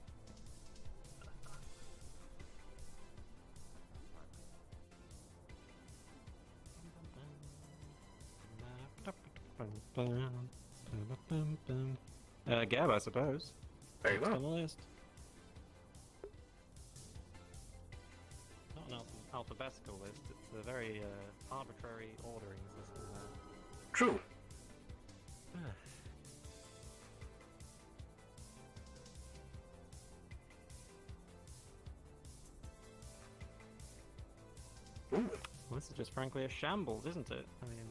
Gab, I suppose. Very Next well. on the list. Not an alphabetical list, it's a very arbitrary ordering system now. True. Ooh. Well, this is just frankly a shambles, isn't it? I mean,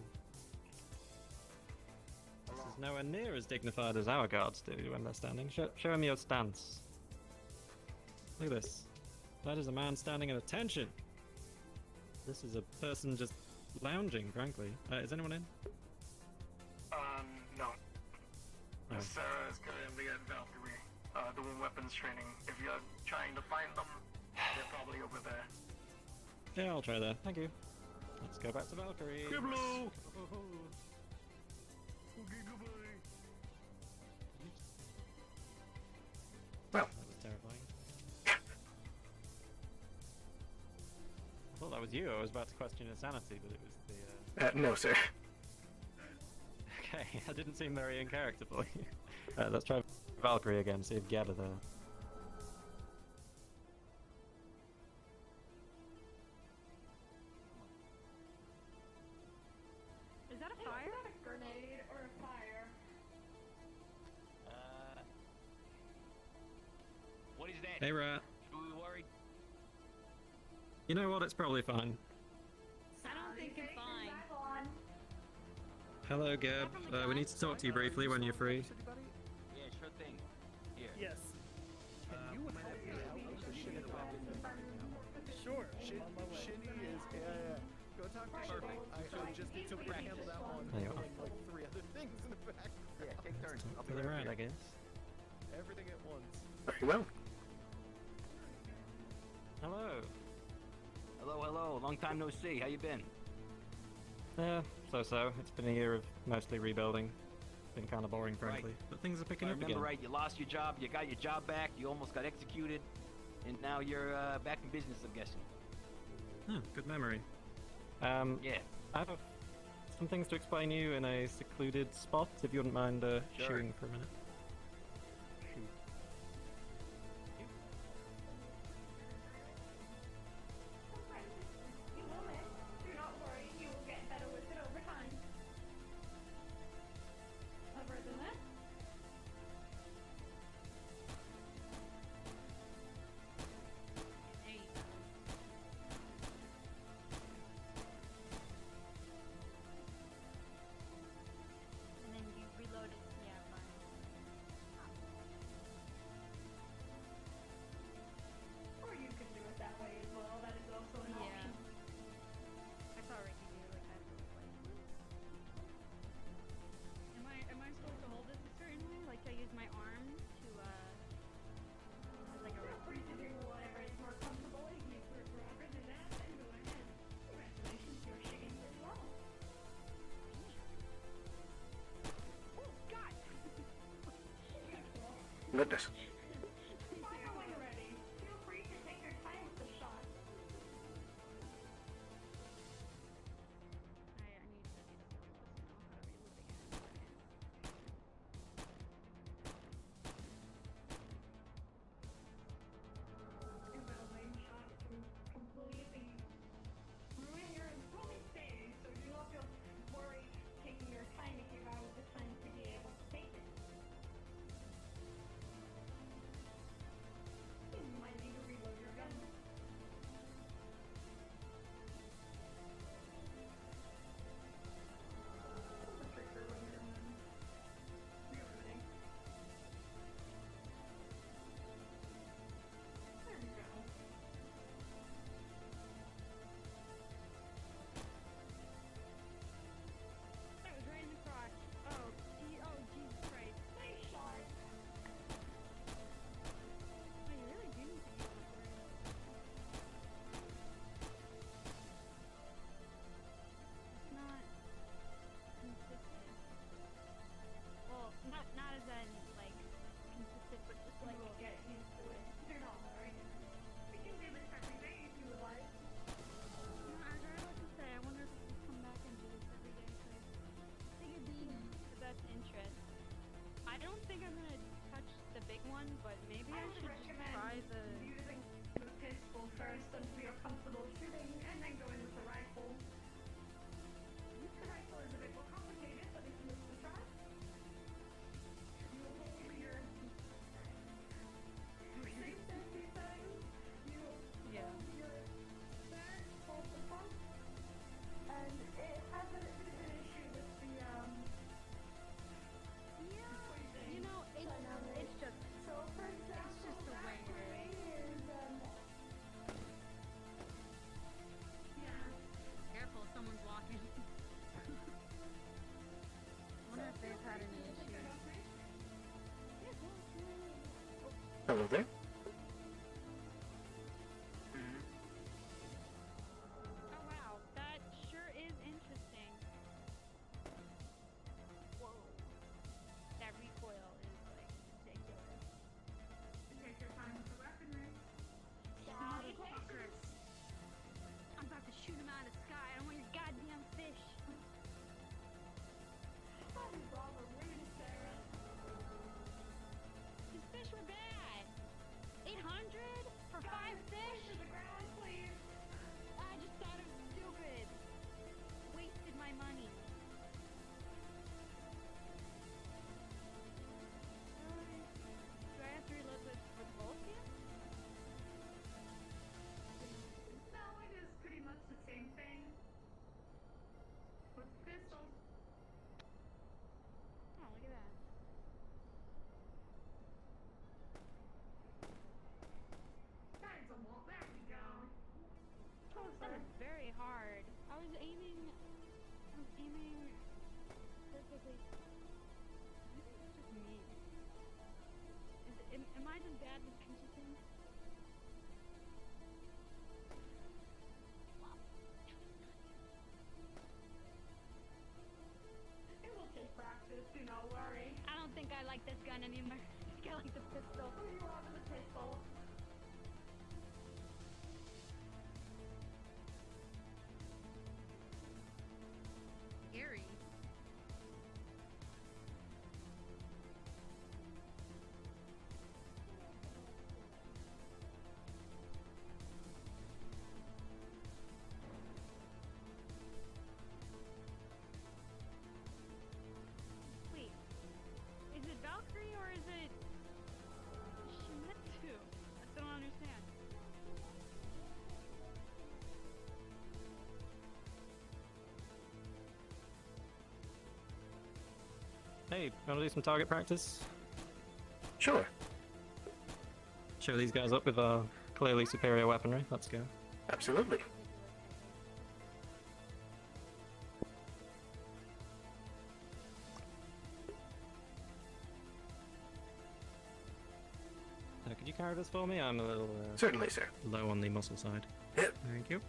this is nowhere near as dignified as our guards do when they're standing. Show him your stance. Look at this. That is a man standing at attention. This is a person just lounging, frankly. Is anyone in? No. Oh. Sarah is currently at Valkyrie, doing weapons training. If you're trying to find them, they're probably over there. Yeah, I'll try that. Thank you. Let's go back to Valkyrie. Kibble! Okay, Well. That was terrifying. I thought that was you. I was about to question your sanity, but it was the. No, sir. Okay, that didn't seem very in character for you. Let's try Valkyrie again, see if Gab are there. Is that a fire? Is that a grenade or a fire? What is that? Hey, Rat. Should we worry? You know what? It's probably fine. I don't think it's fine. Hello, Gab. We need to talk to you briefly when you're free. Yeah, sure thing. Here. Yes. Can you help me out with the shit Sure. Shinny is, yeah. Go talk to Shinny. I just need somebody to handle that one. There you are. And like 3 other things in the back. Yeah, take turns. I'll For be the right Rat, I here. guess. Everything at once. Very well. Hello. Hello, hello. Long time no see. How you been? Yeah, so-so. It's been a year of mostly rebuilding. Been kind of boring, frankly. But things are If picking I up remember again. right, you lost your job, you got your job back, you almost got executed, and now you're back in business, I'm guessing. Oh, good memory. Yeah. I have some things to explain you in a secluded spot, if you wouldn't mind Sure. shooing for a minute. Shoot. You will, miss. Do not worry, you will get better with it over time. Over than that? Hey. And then you reload it. Yeah, fine. Or you could do it that way as well. That is also an option. I saw Ricky do it. I was like, am I supposed to hold this a certain way? Like, I use my arm to as like a Feel free to do whatever is more comfortable. If you prefer to do that, then go ahead. Congratulations, you're shipping pretty well. Oh God! Goodness. Fire when you're ready. Feel free to take your time with the shot. I need to know how to reload again. Reloading shot to completely ruin your employment status, so do not feel worried taking your time if you have the time to be able to take it. Hello there. Oh wow, that sure is interesting. Whoa. That recoil is like ridiculous. Take your time with the weaponry. Motherfuckers. I'm about to shoot him out of the sky. I don't want your goddamn fish. These fish were bad. 800 for 5 fish? To the ground, please. I just thought it was stupid. Wasted my money. Do I have to reload this for the both of you? No, it is pretty much the same thing. With pistols. Oh, look at that. There's a wall. There we go. That was very hard. I was aiming perfectly. I think it's just me. Am I just bad with shooting? It will take practice, do not worry. I don't think I like this gun anymore. I think I like the pistol. You are the pistol. Scary. Wait, is it Valkyrie or is it Shimetsu? I still don't understand. Hey, wanna do some target practice? Sure. Show these guys up with our clearly superior weaponry. Let's go. Absolutely. Could you carry this for me? I'm a little Certainly, sir. low on the muscle side. Yep. Thank you.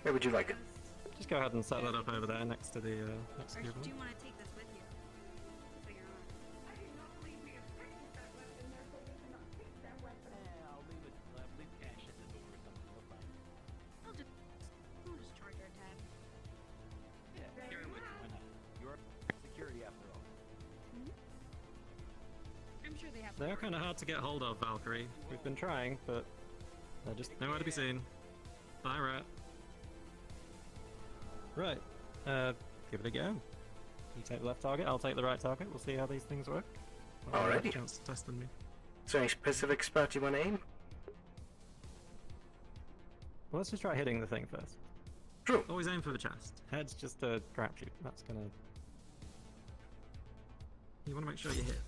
Where would you like it? Just go ahead and set that up over there next to the next Or to do you want to take this with you? So you're on. I do not believe we have practiced that weapon, therefore we cannot take that weapon. I'll leave cash at the door or something. We'll find it. We'll just charge our tab. Yeah, carry it with you. Why not? You're security after all. I'm sure they have. They're kind of hard to get hold of, Valkyrie. We've been trying, but they're just nowhere to be seen. Bye, rat. Right. Give it a go. You take the left target, I'll take the right target. We'll see how these things work. I'll have a Alrighty. chance to test them. Is there any specific spot you want to aim? Well, let's just try hitting the thing first. True. Always aim for the chest. Head's just a crapshoot. That's gonna. You want to make sure you hit.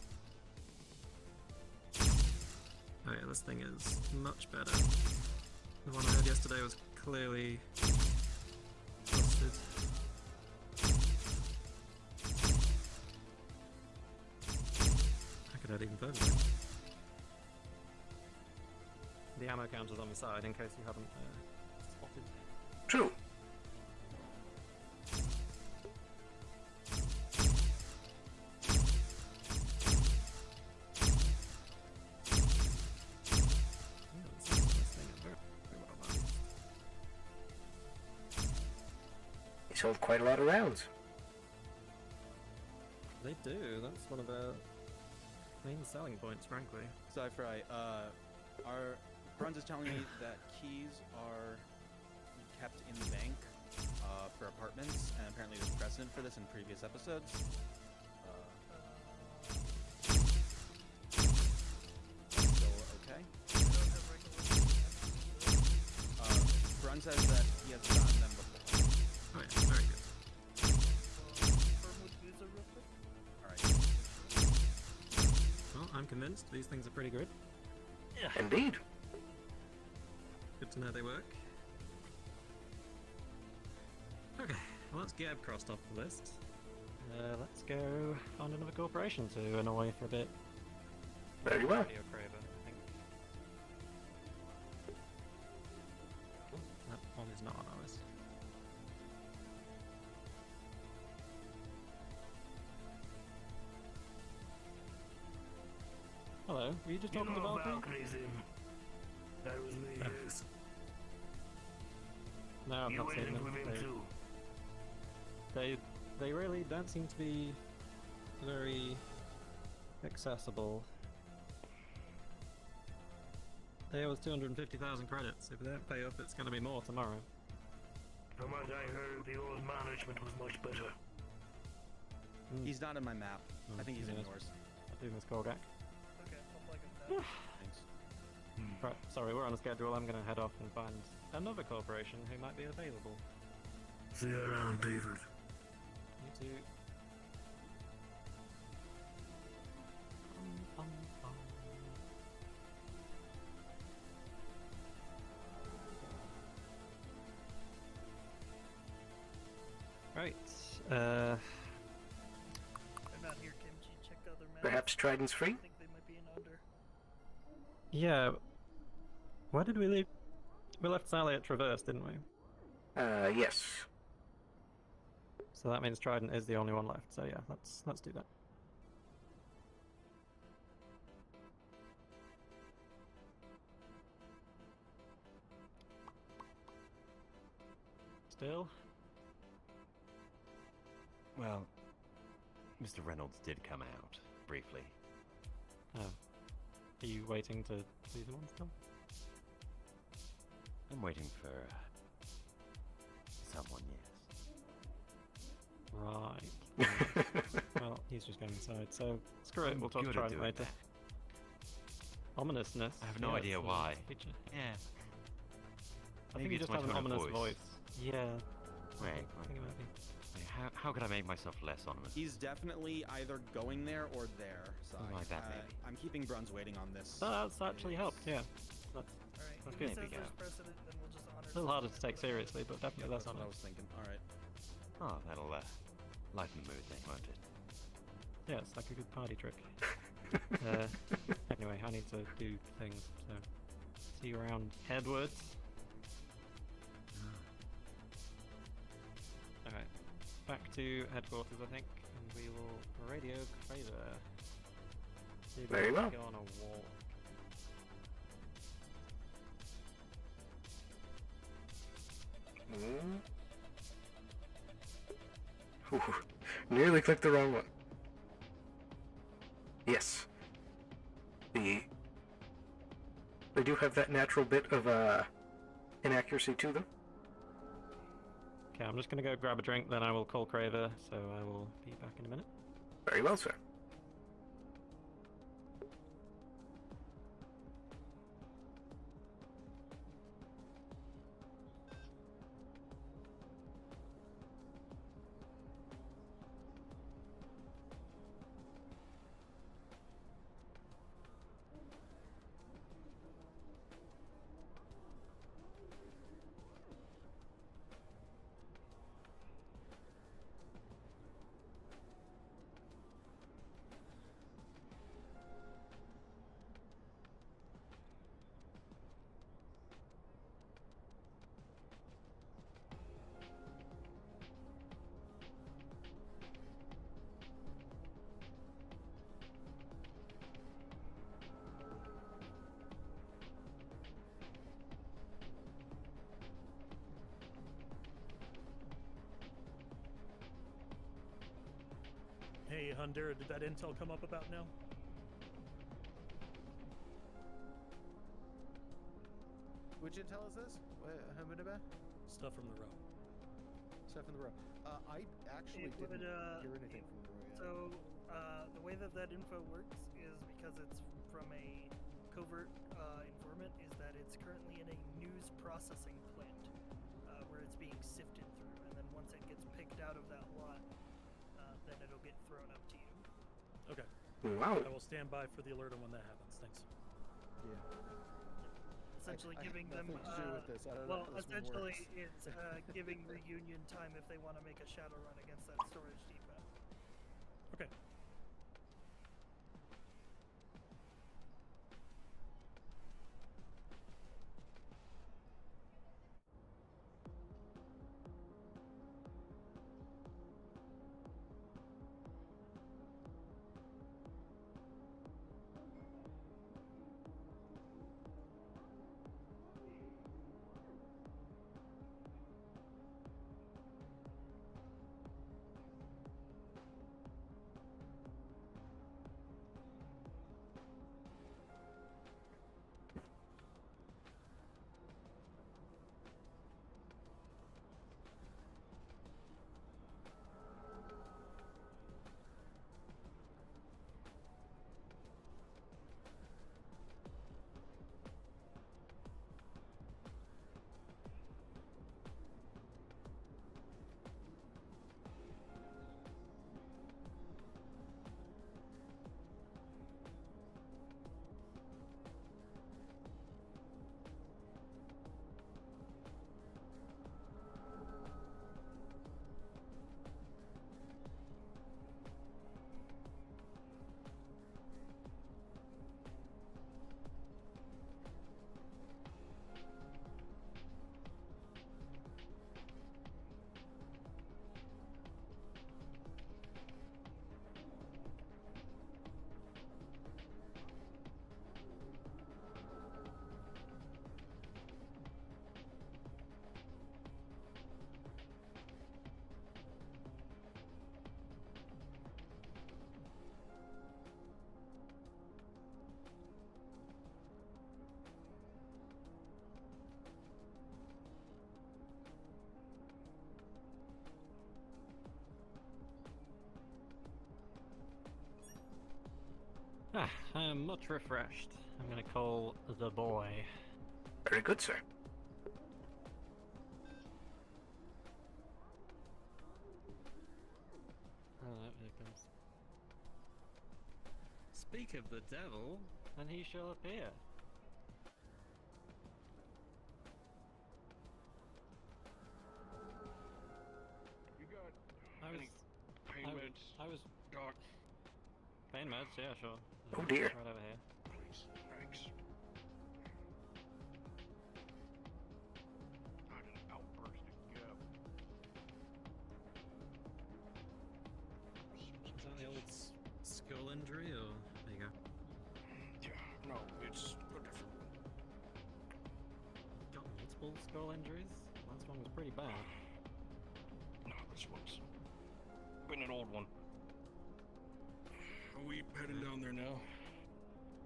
Oh yeah, this thing is much better. The one I had yesterday was clearly busted. I could head even further. The ammo counter's on the side in case you haven't spotted. True. They sold quite a lot of rounds. They do. That's one of their main selling points, frankly. Sci-Fry, our Bruns is telling me that keys are kept in the bank for apartments, and apparently there's precedent for this in previous episodes. So, okay. Brun says that he has gotten them before. Oh yeah, very good. Alright. Well, I'm convinced these things are pretty good. Indeed. Good to know they work. Well, that's Gab crossed off the list. Let's go find another corporation to annoy for a bit. Very well. Radio Craver, I think. Oh, that one is not on our list. Hello, were you just talking to Valkyrie? That was me, yes. No, I've You not went seen in them. with him too. They really don't seem to be very accessible. They owe us 250,000 credits. If they don't pay up, it's going to be more tomorrow. From what I heard, the old management was much better. He's not in my map. I think he's in yes. yours. I do miss Korgak. Okay, I'll flag him down. Thanks. Right, sorry, we're on a schedule. I'm going to head off and find another corporation who might be available. See you around, David. You too. Right. I'm out here, Kimchi. Check other maps. Perhaps Trident's free? I think they might be in under. Yeah. Where did we leave? We left Sally at Traverse, didn't we? Yes. So that means Trident is the only one left. So yeah, let's do that. Still? Well, Mr. Reynolds did come out, briefly. Oh. Are you waiting to see them on still? I'm waiting for someone, yes. Right. Well, he's just going inside, so screw it, I'm we'll talk to good at Trident doing later. that. Ominousness. I have no yeah, idea it's a why. feature. Yeah. I think Maybe you it's just my have an tone of ominous voice. Yeah. Wait, I think it might be. how could I make myself less ominous? He's definitely either going there or there. So Like that, maybe. I'm keeping Bruns waiting on this. That's actually helped, yeah. That's Alright, good. if he says there's precedent, then we'll just honor A little harder to take seriously, but definitely less That's what I on was thinking. Alright. Oh, that'll lighten the mood then, won't it? Yeah, it's like a good party trick. Anyway, I need to do things, so see you around Edwards. Alright, back to headquarters, I think, and we will radio Craver. See if we Very can well. Go on a walk. Ooh, nearly clicked the wrong one. Yes. They do have that natural bit of inaccuracy to them. Okay, I'm just gonna go grab a drink, then I will call Craver, so I will be back in a minute. Very well, sir. Hey, Hunter, did that intel come up about now? Which intel is this? Stuff from the row. Stuff in the row. I actually It would, didn't hear anything from the row yet. So, the way that info works is because it's from a covert informant, is that it's currently in a news processing plant where it's being sifted through, and then once it gets picked out of that lot, then it'll get thrown up to you. Okay. Wow. I will stand by for the alert on when that happens. Thanks. Yeah. essentially I have giving them. nothing to do with this. I don't know Well, how this one essentially, works. it's giving reunion time if they want to make a shadow run against that storage depot. Okay. Ah, I'm much refreshed. I'm gonna call the boy. Very good, sir. Oh, here it comes. Speak of the devil, and he shall appear. You got I was, any pain meds? I was. Doc, Pain meds, yeah, sure. Oh dear. Right over here. please, thanks. I had an outburst again. Is that the old skull injury, or there you go? Yeah, no, it's a different one. Got multiple skull injuries. Last one was pretty bad. No, this one's been an old one. Are we heading down there now?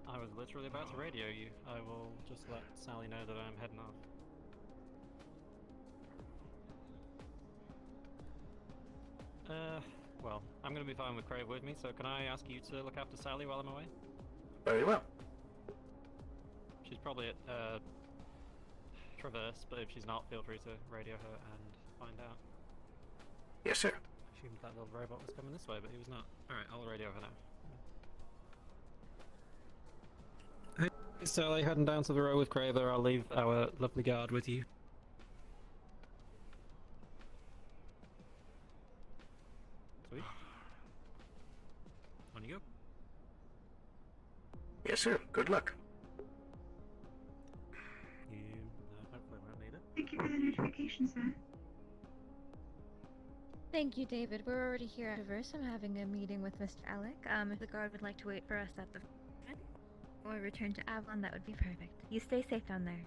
I was literally about to radio you. I will just let Sally know that I'm heading off. Well, I'm gonna be fine with Crave with me, so can I ask you to look after Sally while I'm away? Very well. She's probably at, Traverse, but if she's not, feel free to radio her and find out. Yes, sir. I assumed that little robot was coming this way, but he was not. Alright, I'll radio her now. Hey, Sally, heading down to the row with Craver. I'll leave our lovely guard with you. Sweet. On you go. Yes, sir. Good luck. You hopefully won't need it. Thank you for the notification, sir. Thank you, David. We're already here at Traverse. I'm having a meeting with Mr. Alec. If the guard would like to wait for us at the front or return to Avalon, that would be perfect. You stay safe down there.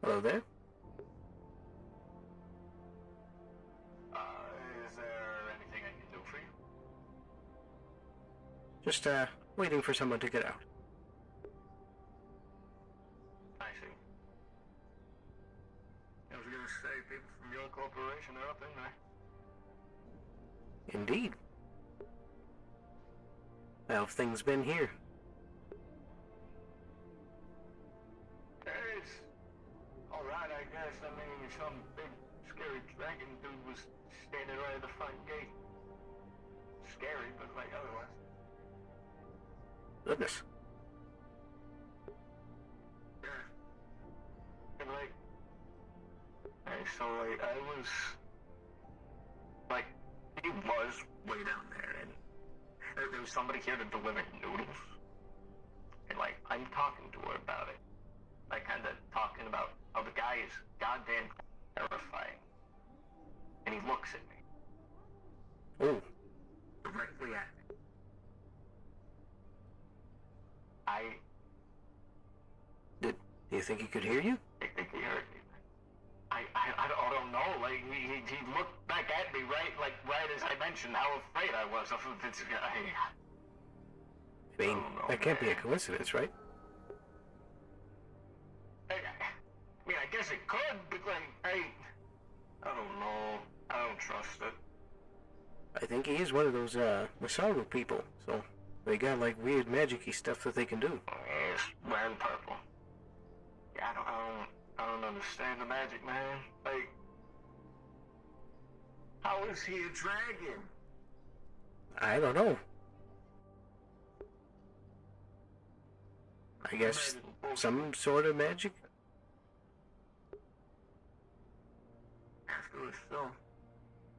Hello there. Is there anything I can do for you? Just, waiting for someone to get out. I see. I was gonna say, people from your corporation are up in there. Indeed. How have things been here? It's alright, I guess. I mean, some big, scary dragon dude was standing right at the front gate. Scary, but like otherwise. Goodness. And like, so like, I was, like, he was way down there, and there was somebody here to deliver noodles. And like, I'm talking to her about it. Like, kinda talking about how the guy is goddamn terrifying. And he looks at me. Oh. Directly at me. Do you think he could hear you? I think he heard me. I don't know. Like, he looked back at me right as I mentioned how afraid I was of this guy. I mean, that can't be a coincidence, right? I mean, I guess it could, but like, I don't know. I don't trust it. I think he is one of those, Masaru people, so they got, like, weird magic-y stuff that they can do. Yes, wearing purple. Yeah, I don't understand the magic, man. Like, how is he a dragon? I don't know. I guess some sort of magic? After so,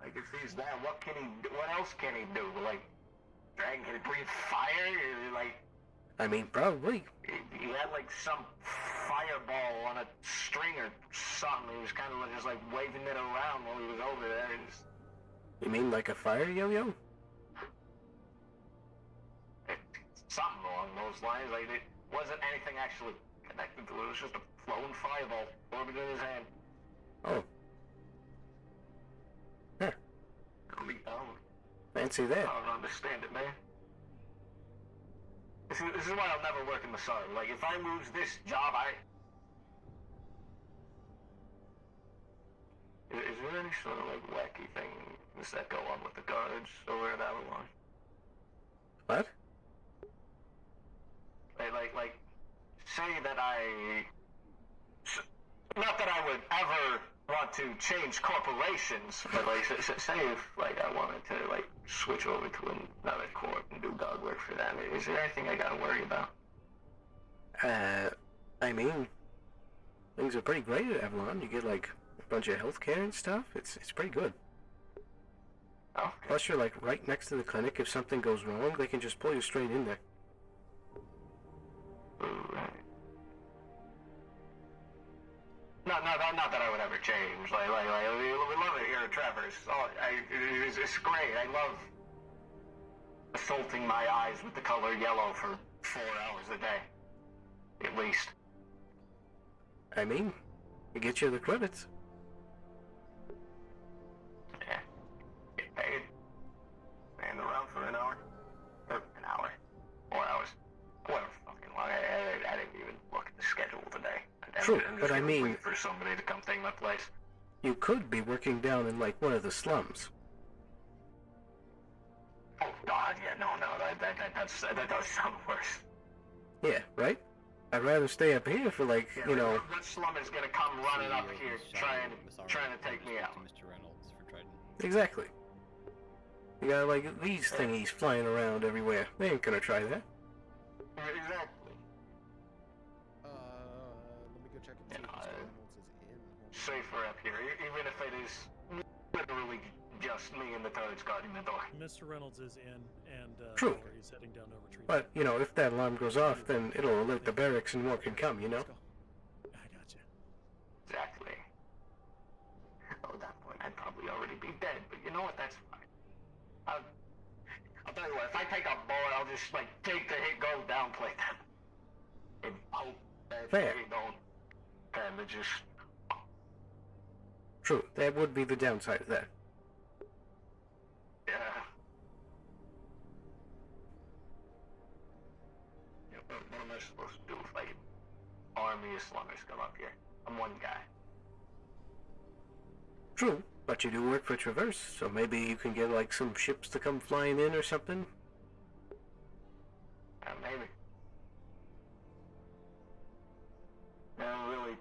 like, if he's that, what else can he do? Like, dragon, can he breathe fire? Like, I mean, probably. he had, like, some fireball on a string or something. He was kind of just, like, waving it around while he was over there. You mean like a fire yo-yo? Something along those lines. Like, it wasn't anything actually connected to it. It was just a flowing fireball orbited in his hand. Oh. Huh. Fancy that. I don't understand it, man. This is why I'll never work in the sun. Like, if I lose this job, Is there any sort of, like, wacky things that go on with the guards over at Avalon? What? Like, say that not that I would ever want to change corporations, but, like, say if, like, I wanted to, like, switch over to another corp and do guard work for them, is there anything I gotta worry about? I mean, things are pretty great at Avalon. You get, like, a bunch of healthcare and stuff. It's pretty good. Oh. Plus, you're, like, right next to the clinic. If something goes wrong, they can just pull you straight in there. Right. Not that I would ever change. Like, we love it here at Trevor's. Oh, it's great. I love assaulting my eyes with the color yellow for 4 hours a day. At least. I mean, it gets you the credits. Yeah. Get paid. Stand around for an hour. Or an hour. 4 hours. Whatever fucking long. I didn't even look at the schedule today. True, I'm just but I gonna mean, wait for somebody to come take my place. you could be working down in, like, one of the slums. Oh God, yeah, no, that does sound worse. Yeah, right? I'd rather stay up here for, like, Yeah, you know... what slum is gonna come running up here trying to take me out? Mr. Reynolds for Trident. Exactly. You got, like, these thingies flying around everywhere. They ain't gonna try that. Exactly. Let me go check and see if Mr. Reynolds is in. Safer up here, even if it is literally just me and the turds guarding the door. Mr. Reynolds is in, and True. Mallory's heading down to retrieve. But, you know, if that alarm goes off, then it'll alert the barracks and more can come, you know? I gotcha. Exactly. Oh, at that point, I'd probably already be dead, but you know what? That's fine. I'll tell you what, if I take a bullet, I'll just, like, take the hit, go downplay them. And hope that Fair. they don't kind of just... True, that would be the downside of that. Yeah. Yeah, what am I supposed to do if, like, an army of slummers come up here? I'm one guy. True, but you do work for Traverse, so maybe you can get, like, some ships to come flying in or something? Maybe. They don't really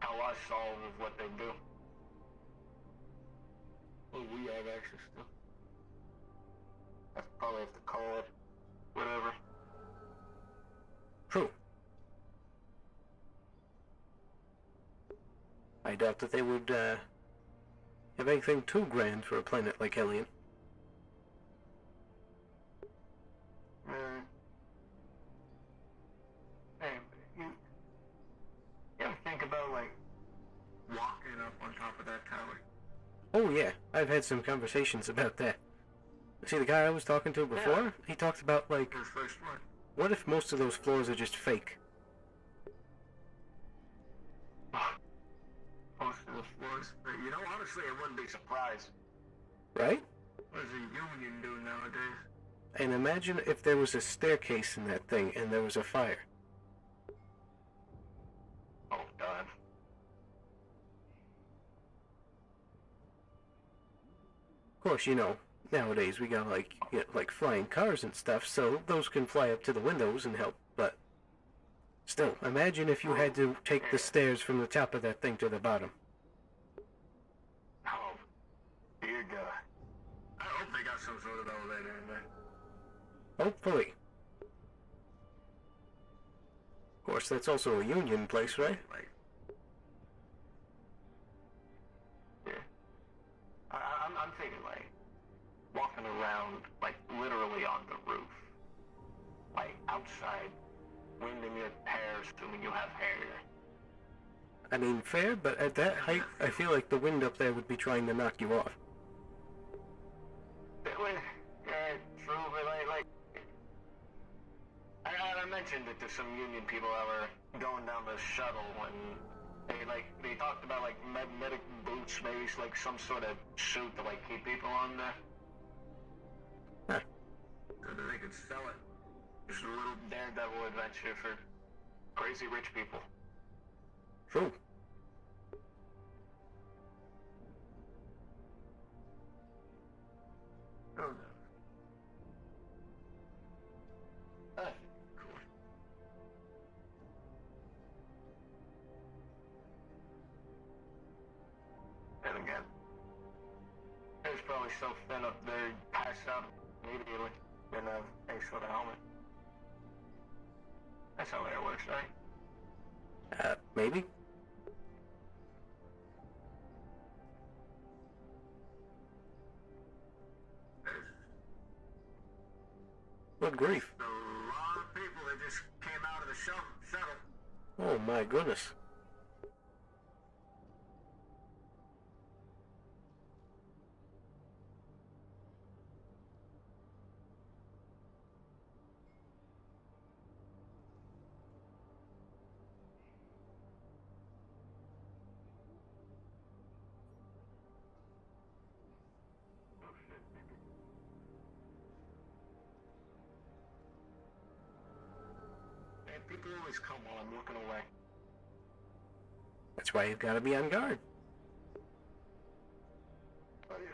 tell us all of what they do. Well, we have access to. I probably have to call it. Whatever. True. I doubt that they would, have anything too grand for a planet like Hellion. Hey, you ever think about, like, walking up on top of that tower? Oh yeah, I've had some conversations about that. See, the guy I was talking to before, he talked about, like, The first one. what if most of those floors are just fake? Most of the floors. You know, honestly, I wouldn't be surprised. Right? What does a union do nowadays? And imagine if there was a staircase in that thing and there was a fire. Oh, God. Of course, you know, nowadays we got like flying cars and stuff, so those can fly up to the windows and help, but still, imagine if you had to take the stairs from the top of that thing to the bottom. Oh, dear God. I hope they got some sort of elevator in there. Hopefully. Of course, that's also a union place, right? Yeah. I'm thinking, like, walking around, like, literally on the roof. Like, outside, wind in your hair, assuming you have hair. I mean, fair, but at that height, I feel like the wind up there would be trying to knock you off. Yeah, true, but like I mentioned it to some union people that were going down the shuttle when they talked about, like, medic boots, maybe like some sort of suit to, like, keep people on there. Huh. So that they could sell it. Just a little daredevil adventure for crazy rich people. True. Oh, no. Cool. And again, there's probably so thin up there, he'd pass out immediately. Didn't have any sort of helmet. That's how air works, right? Maybe? Good grief. A lot of people that just came out of the shuttle. Oh my goodness. And people always come while I'm looking away. That's why you've got to be on guard. Oh, yeah.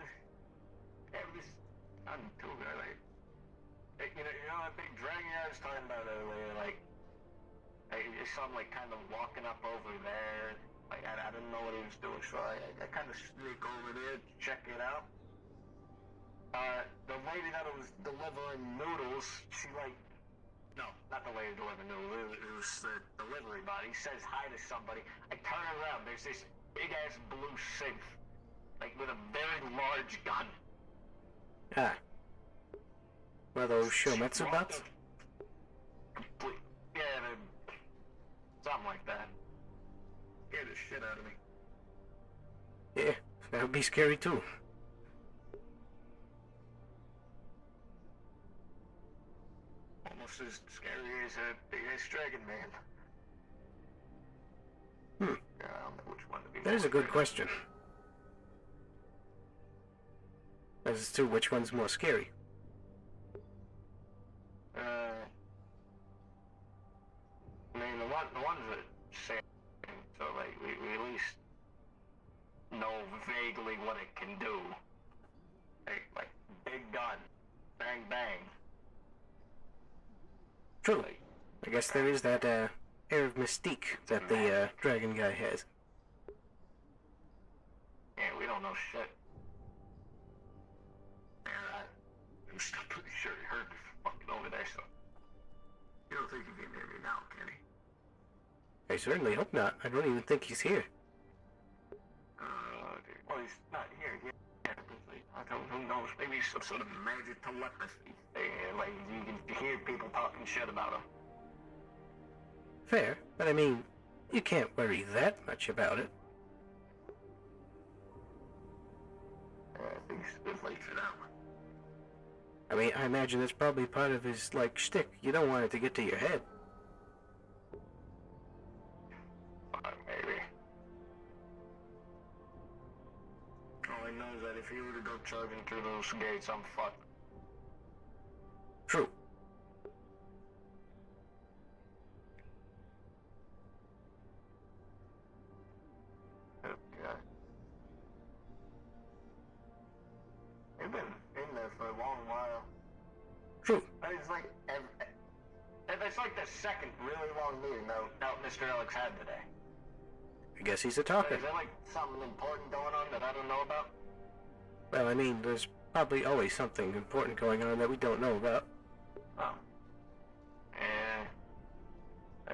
I'm too good. Like, you know that big dragon I was talking about earlier? Like, I saw him, like, kind of walking up over there. Like, I didn't know what he was doing, so I kind of sneak over there, check it out. The lady that was delivering noodles, she, like, no, not the lady delivering noodles, it was the delivery body, says hi to somebody. I turn around, there's this big-ass blue synth, like, with a very large gun. Ah. One of those Shometsu bots? Yeah, something like that. Scared the shit out of me. Yeah, that would be scary too. Almost as scary as a big-ass dragon man. Yeah, I don't know which one to be. That is a good question. As to which one's more scary. I mean, the ones that say, so, like, we at least know vaguely what it can do. Like big gun, bang bang. True. I guess there is that air of mystique that the dragon guy has. Yeah, we don't know shit. Yeah, I'm still pretty sure he heard me fucking over there, so. You don't think he can hear me now, can he? I certainly hope not. I don't even think he's here. Well, he's not here yet. I don't, who knows? Maybe some sort of magic telepathy. Like, you can hear people talking shit about him. Fair, but I mean, you can't worry that much about it. I think it's a bit late for that one. I mean, I imagine that's probably part of his, like, shtick. You don't want it to get to your head. Maybe. All I know is that if he were to go charging through those gates, I'm fucked. True. Yeah. You've been in there for a long while. True. It's like, it's like the second really long meeting that Mr. Alex had today. I guess he's a talker. Is there like something important going on that I don't know about? Well, I mean, there's probably always something important going on that we don't know about. Oh. Yeah.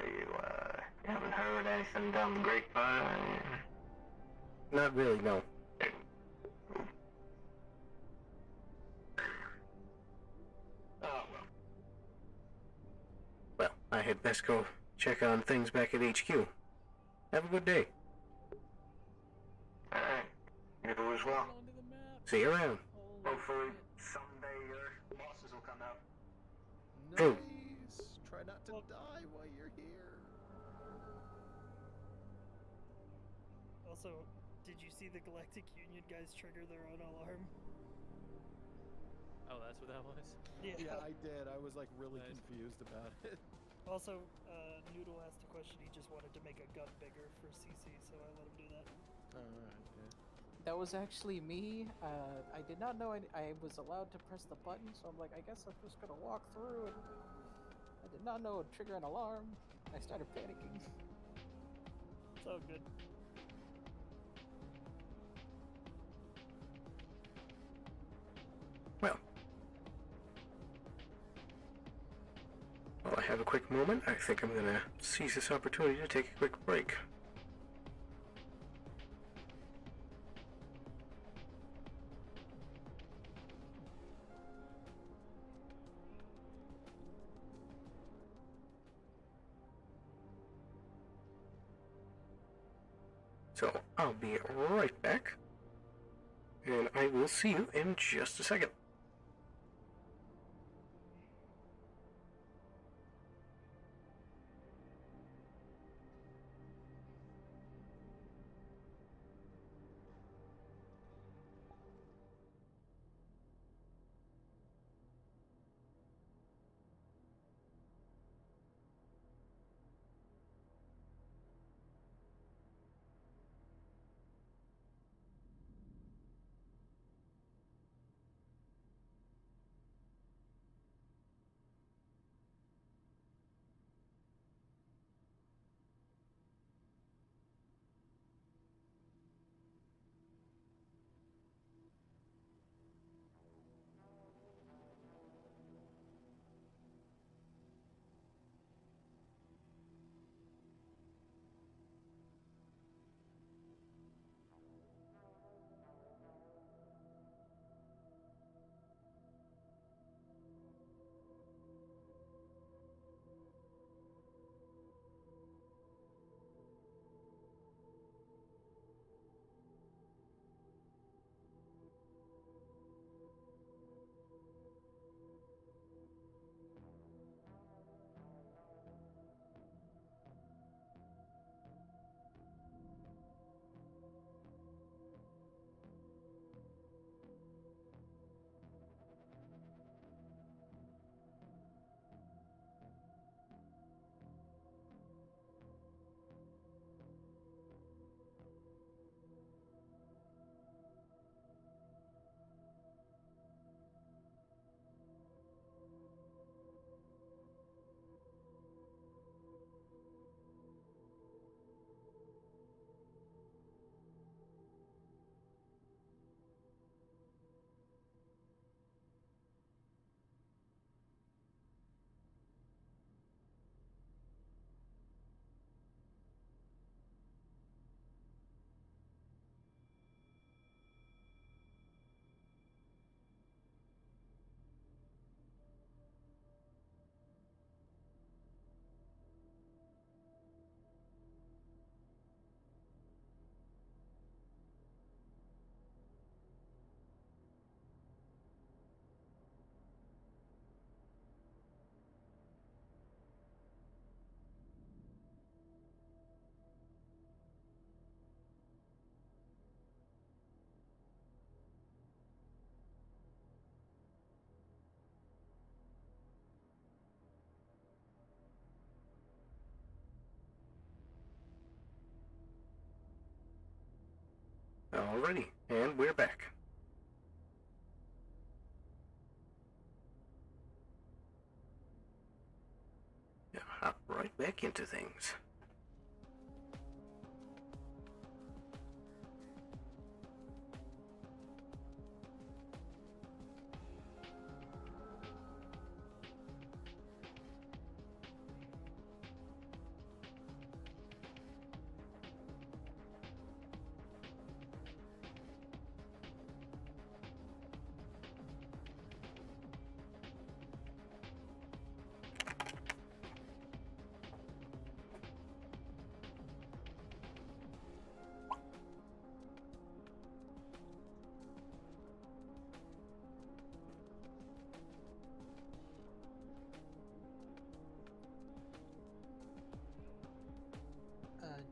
You haven't heard anything down the grapevine? Not really, no. Oh, Well, I had best go check on things back at HQ. Have a good day. Alright. You do as well. See you around. Hopefully someday your bosses will come out. True. Nice. Try not to die while you're here. Also, did you see the Galactic Union guys trigger their own alarm? Oh, that's what that was? Yeah. Yeah, I did. I was like really confused about it. Also, Noodle asked a question. He just wanted to make a gun bigger for CC, so I let him do that. Alright, yeah. That was actually me. I did not know I was allowed to press the button, so I'm like, I guess I'm just gonna walk through, and I did not know it would trigger an alarm. I started panicking. It's all good. Well, while I have a quick moment, I think I'm gonna seize this opportunity to take a quick break. So, I'll be right back, and I will see you in just a second. Alrighty, and we're back. Yeah, hop right back into things.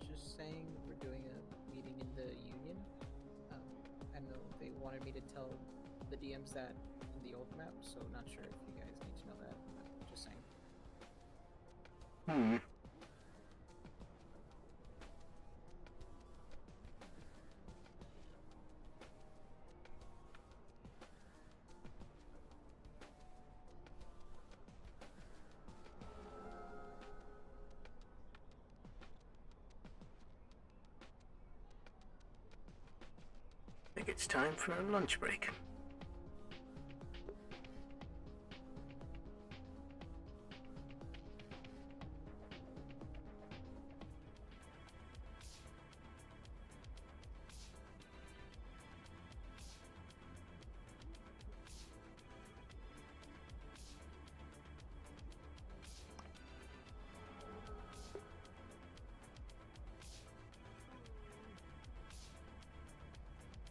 Just saying, we're doing a meeting in the union. I know they wanted me to tell the DMs that in the old map, so not sure if you guys need to know that. Just saying. I think it's time for a lunch break.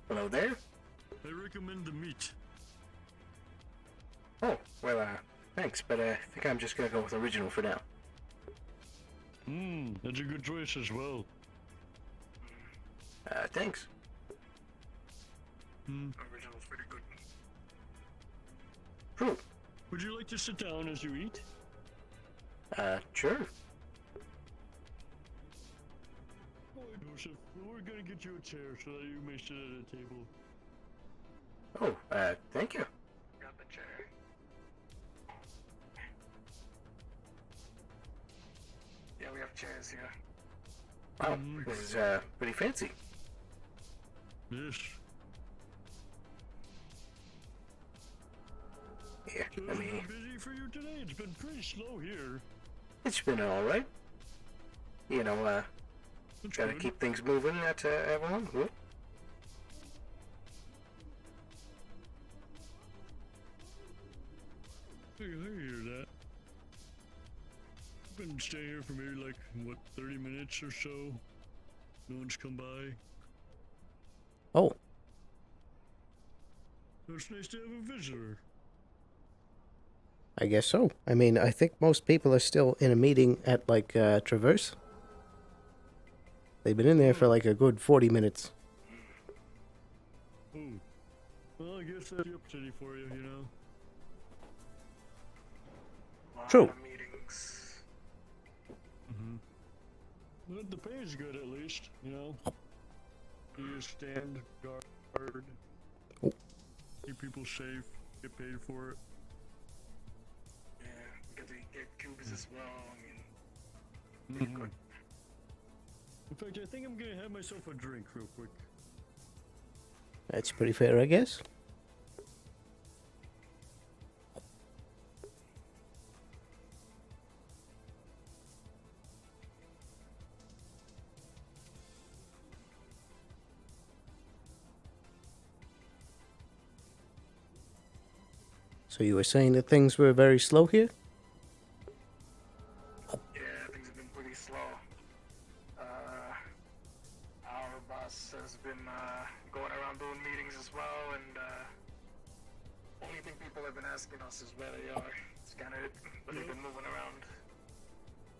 Hello there? I recommend the meat. Oh, well, thanks, but I think I'm just gonna go with original for now. That's a good choice as well. Thanks. Original's pretty good. True. Would you like to sit down as you eat? Sure. Oh, Joseph, we're gonna get you a chair so that you may sit at a table. Oh, thank you. Got the chair. Yeah, we have chairs here. Wow, this is, pretty fancy. Yes. Yeah, So I it's mean, been busy for you today? It's been pretty slow here. it's been alright. You know, That's gotta good. keep things moving at, everyone. Whoop. I hear that. I've been staying here for maybe like, what, 30 minutes or so? No one's come by. Oh, So it's nice to have a visitor. I guess so. I mean, I think most people are still in a meeting at, like, Traverse. They've been in there for, like, a good 40 minutes. Oh. Well, I guess that's the opportunity for you, you know? True. Meetings. Well, the pay is good at least, you know? You stand guard. Oh. Keep people safe, get paid for it. Yeah, get to get cubes as well. I mean, Mhm. In fact, I think I'm gonna have myself a drink real quick. That's pretty fair, I guess. So you were saying that things were very slow here? yeah, things have been pretty slow. Our boss has been going around doing meetings as well, and only thing people have been asking us is where they are. It's kind of it, but they've been moving around.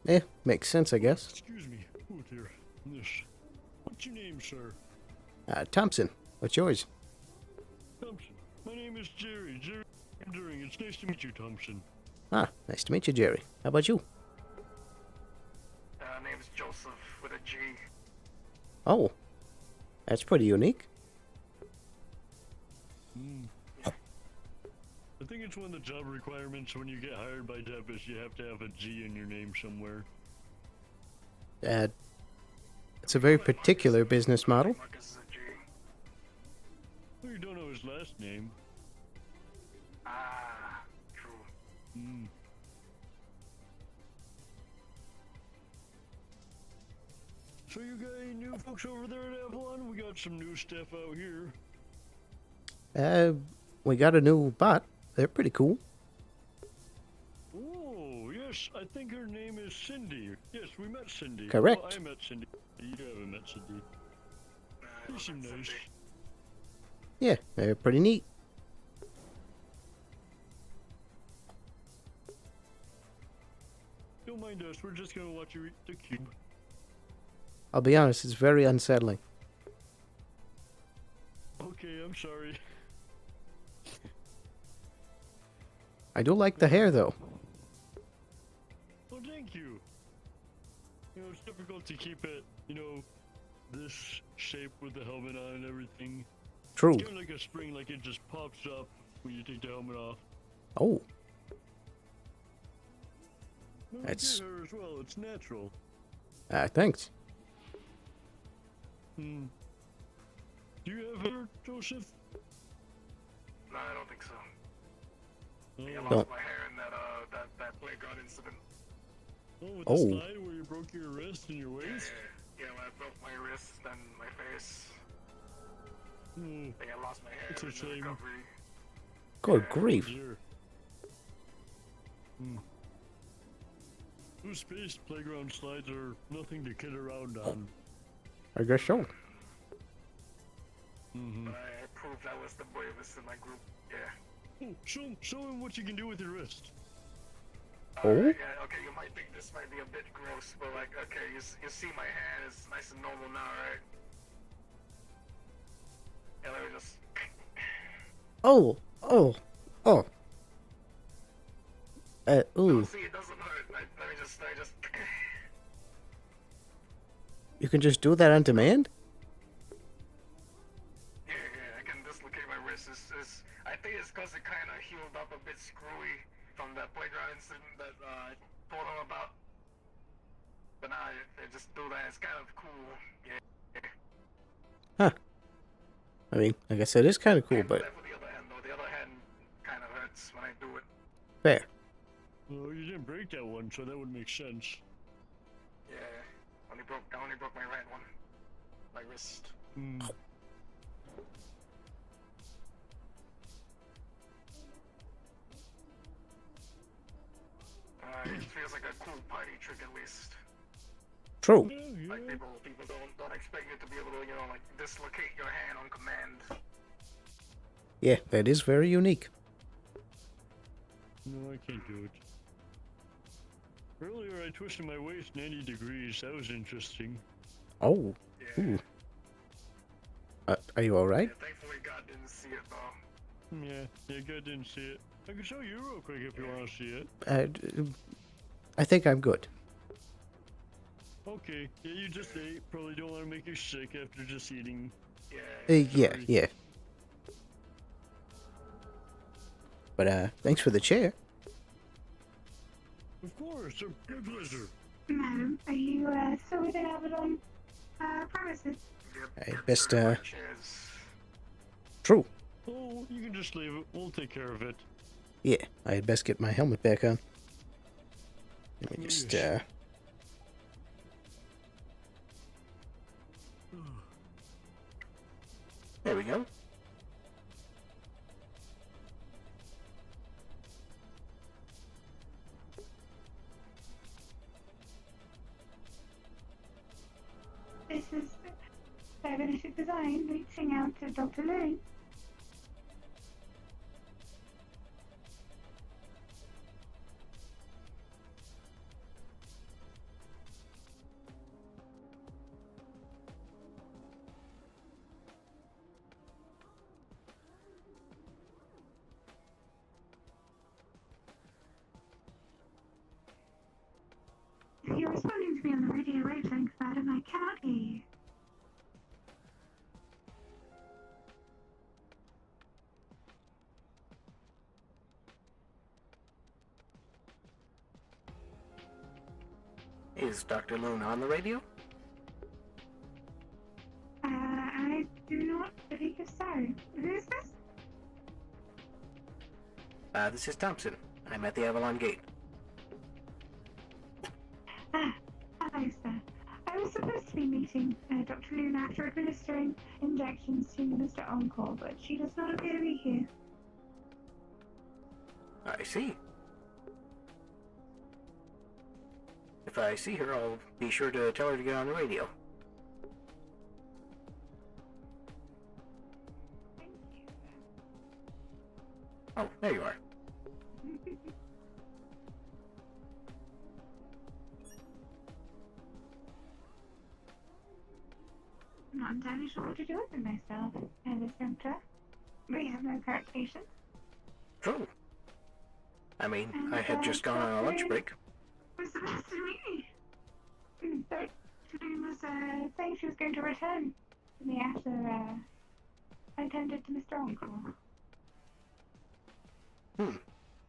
Yeah, makes sense, I guess. Excuse me. Oh dear. Yes. What's your name, sir? Thompson, what's yours? Thompson. My name is Jerry. Jerry During. It's nice to meet you, Thompson. Ah, nice to meet you, Jerry. How about you? Name's Joseph with a G. Oh, that's pretty unique. I think it's one of the job requirements when you get hired by Tempest, you have to have a G in your name somewhere. It's a very particular business model. Well, you don't know his last name. Ah, true. So you got any new folks over there at Avalon? We got some new stuff out here. We got a new bot. They're pretty cool. Oh, yes, I think her name is Cindy. Yes, we met Cindy. Correct. Well, I met Cindy. You haven't met Cindy. They seem nice. Yeah, they're pretty neat. Don't mind us, we're just gonna watch you eat the cube. I'll be honest, it's very unsettling. Okay, I'm sorry. I do like the hair, though. Well, thank you. You know, it's difficult to keep it, you know, this shape with the helmet on and everything. True. It's kind of like a spring, like it just pops up when you take the helmet off. Oh. No, That's... I get her as well, it's natural. Thanks. Do you have hair, Joseph? No, I don't think so. I Oh. lost my hair in that playground incident. Oh, with the slide where you broke your wrist and your waist? Yeah, when I broke my wrist and my face. I think I lost my hair It's a in the shame. recovery. Good grief. Dear. Those space playground slides are nothing to kid around on. I guess so. But I proved I was the bravest in my group. Yeah. Oh, show him what you can do with your wrist. Oh? Yeah, okay, you might think this might be a bit gross, but like, okay, you see my hand is nice and normal now, right? Yeah, let me just... Oh. Ooh. See, it doesn't hurt. Let me just... You can just do that on demand? Yeah, I can dislocate my wrist. I think it's because it kind of healed up a bit screwy from that playground incident that I told them about. But now they just do that. It's kind of cool. Yeah. Huh. I mean, I guess it is kind of cool, but... For the other hand, though, the other hand kind of hurts when I do it. Fair. Well, you didn't break that one, so that would make sense. Yeah. I only broke my right one. My wrist. It feels like a cool party trick at least. True. Like people don't expect you to be able to, you know, like dislocate your hand on command. Yeah, that is very unique. No, I can't do it. Earlier, I twisted my waist 90 degrees. That was interesting. Oh. Ooh. Are you alright? Yeah, thankfully God didn't see it though. Yeah, God didn't see it. I can show you real quick if you want to see it. I think I'm good. Okay, yeah, you just ate. Probably don't want to make you sick after just eating. Yeah. But, thanks for the chair. Of course, a pleasure. Madam, are you still within Avalon premises? I'd best, True. Oh, you can just leave it. We'll take care of it. Yeah, I'd best get my helmet back on. Let me just, There we go. This is Cybernetic Design reaching out to Dr. Lee. You're responding to me on the radio wavelength, madam. I cannot hear you. Is Dr. Lune on the radio? I do not believe so. Who is this? This is Thompson. I'm at the Avalon Gate. Hello, sir. I was supposed to be meeting Dr. Loon after administering injections to Mr. Encore, but she does not appear to be here. I see. If I see her, I'll be sure to tell her to get on the radio. Oh, there you are. I'm not entirely sure what to do with myself, this doctor. We have no current patients. True. I mean, I had just gone on a lunch break. Was supposed to meet me. Dr. Loon was saying she was going to return to me after I attended to Mr. Encore.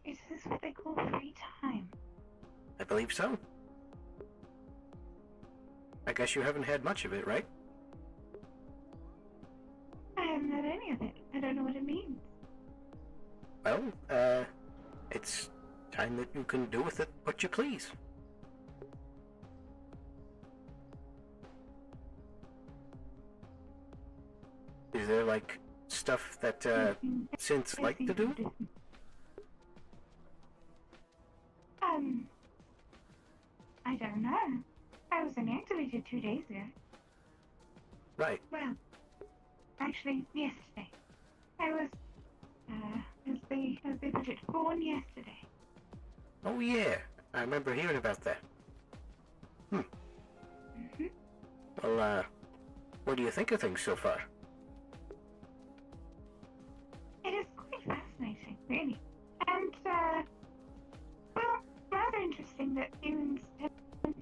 Is this what they call free time? I believe so. I guess you haven't had much of it, right? I haven't had any of it. I don't know what it means. Well, it's time that you can do with it what you please. Is there, like, stuff that, synths like to do? I don't know. I was inactivated 2 days ago. Right. Well, actually, yesterday. I was, as they put it, born yesterday. Oh yeah, I remember hearing about that. Well, what do you think of things so far? It is quite fascinating, really. And, well, rather interesting that humans tend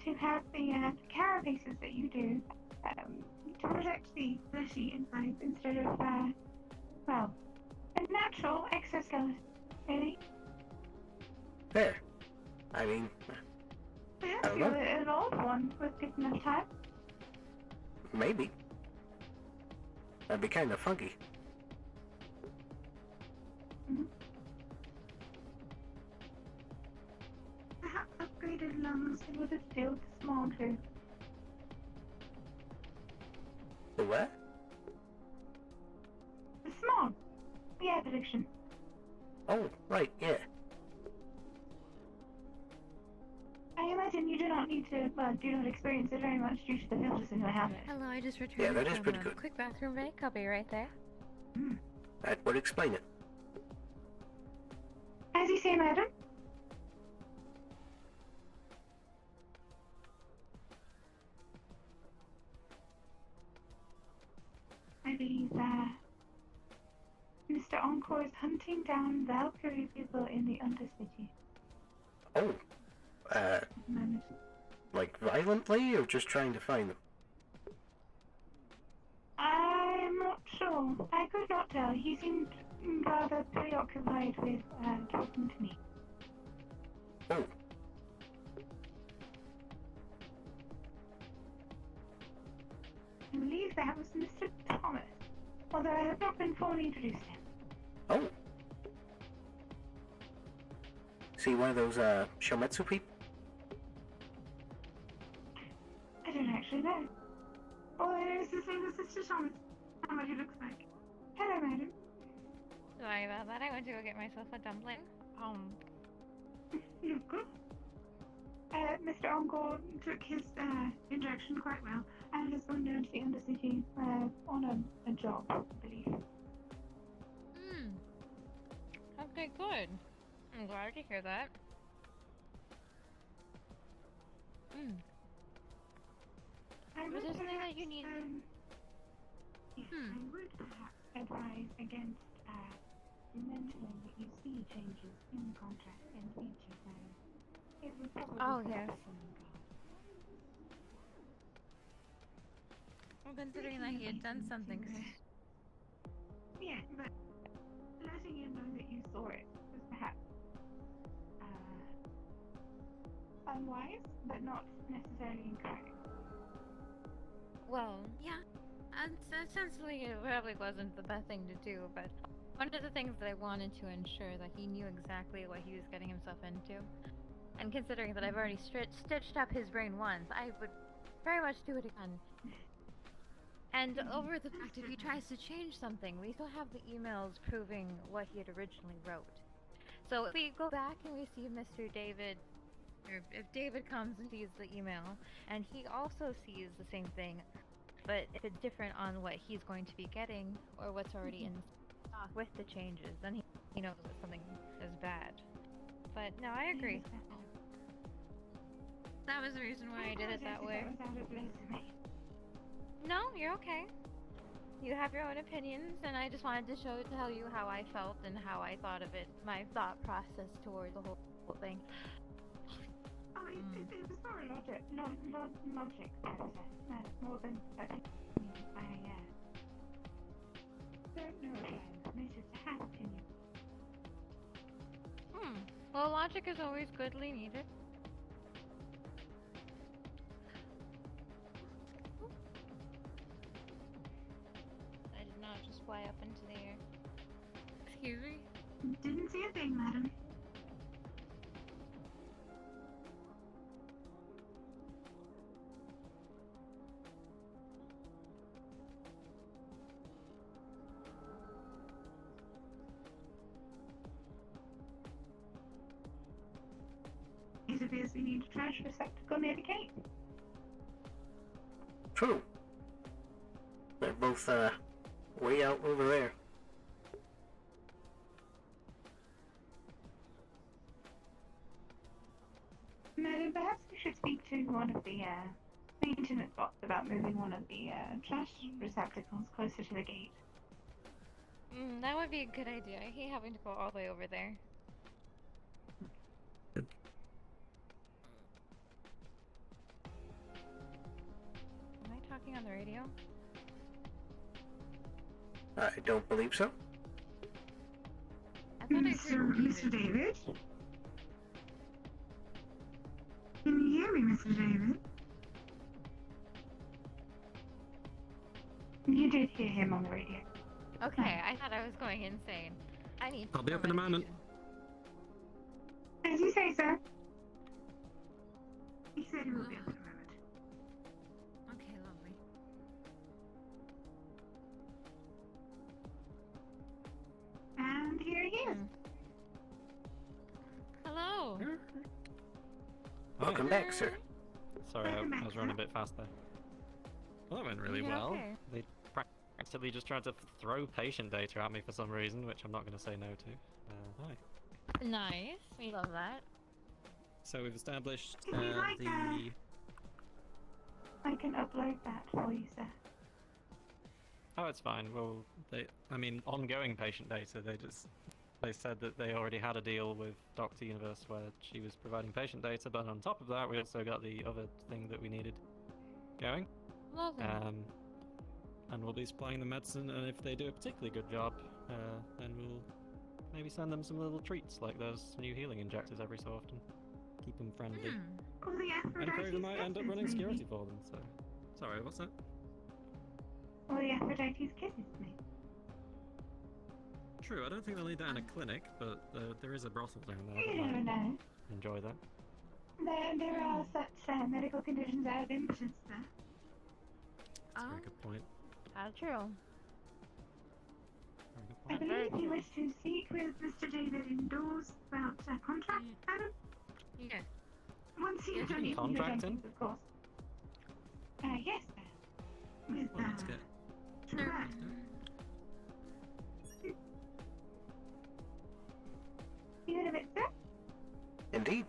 to have the carapaces that you do to protect the fleshy insides instead of, well, a natural exoskeleton, really. Fair. I mean, Perhaps I don't you'll know. evolve one with good enough time. Maybe. That'd be kind of funky. Perhaps upgraded lungs would have filled the small too. The what? The smog. The air pollution. Oh, right, yeah. I imagine you do not need to, well, do not experience it very much due to the filters in your habit. Hello, I just returned Yeah, that is from pretty a good. quick bathroom break. I'll be right there. That would explain it. As you say, madam. I believe Mr. Encore is hunting down Valkyrie people in the Undercity. Oh, like violently or just trying to find them? I'm not sure. I could not tell. He seemed rather preoccupied with talking to me. Oh. I believe that was Mr. Thomas, although I have not been formally introduced to him. Oh. See one of those, Shometsu people? I don't actually know. All I know is his name is Mr. Thomas, and what he looks like. Hello, madam. Sorry about that. I went to go get myself a dumpling. Look. Mr. Encore took his injection quite well, and has gone down to the Undercity on a job, I believe. Okay, good. I'm glad to hear that. Was there something that you need? Yes, I would perhaps advise against mentioning that you see changes in the contract in the future, so it would probably Oh, be yes. helpful. Well, considering that he had done something. Yeah, but letting you know that you saw it was perhaps unwise, but not necessarily incorrect. Well, yeah. Essentially, it probably wasn't the best thing to do, but one of the things that I wanted to ensure that he knew exactly what he was getting himself into. And considering that I've already stitched up his brain once, I would very much do it again. And over the fact if he tries to change something, we still have the emails proving what he had originally wrote. So if we go back and we see Mr. David, or if David comes and sees the email, and he also sees the same thing, but if it's different on what he's going to be getting, or what's already in stock with the changes, then he knows that something is bad. But no, I agree. That was the reason why I did it that way. No, you're okay. You have your own opinions, and I just wanted to tell you how I felt and how I thought of it, my thought process towards the whole thing. Oh, it was more logic, not logic process, more than I don't know if I'm permitted to have opinion. Well, logic is always goodly needed. I did not just fly up into the air. Excuse me? Didn't see a thing, madam. It appears we need a trash receptacle near the gate. True. They're both, way out over there. Madam, perhaps we should speak to one of the, maintenance bots about moving one of the, trash receptacles closer to the gate. That would be a good idea. I hate having to go all the way over there. Am I talking on the radio? I don't believe so. I thought I heard Mr. David? Can you hear me, Mr. David? You did hear him on the radio. Okay, I thought I was going insane. I need. I'll be up in a moment. As you say, sir. He said he will be up in a moment. Okay, lovely. And here he is. Hello. Welcome back, sir. Sorry, I was running a bit fast there. Well, that went really Yeah, well. okay. They practically just tried to throw patient data at me for some reason, which I'm not going to say no to. Hi. Nice. We love that. So we've established If you'd like the... I can upload that for you, sir. Oh, it's fine. Well, I mean, ongoing patient data, they said that they already had a deal with Dr. Universe where she was providing patient data, but on top of that, we also got the other thing that we needed going. Lovely. And we'll be supplying the medicine, and if they do a particularly good job, then we'll maybe send them some little treats like those new healing injectors every so often. Keep them friendly. Or the And Aphrodite might end up running kisses, security maybe. for them, so... Sorry, what's that? Or the Aphrodite's kisses, maybe. True, I don't think they'll need that in a clinic, but there is a brothel down there that You never might know. enjoy that. There are such medical conditions out of impotence there. That's a very good point. How true. I believe you wish to speak with Mr. David indoors about a contract, Adam? Yes. Once you've done your Contracting? duties, of course. Yes, sir. With, Well, that's good. Correct. You heard of it, sir? Indeed.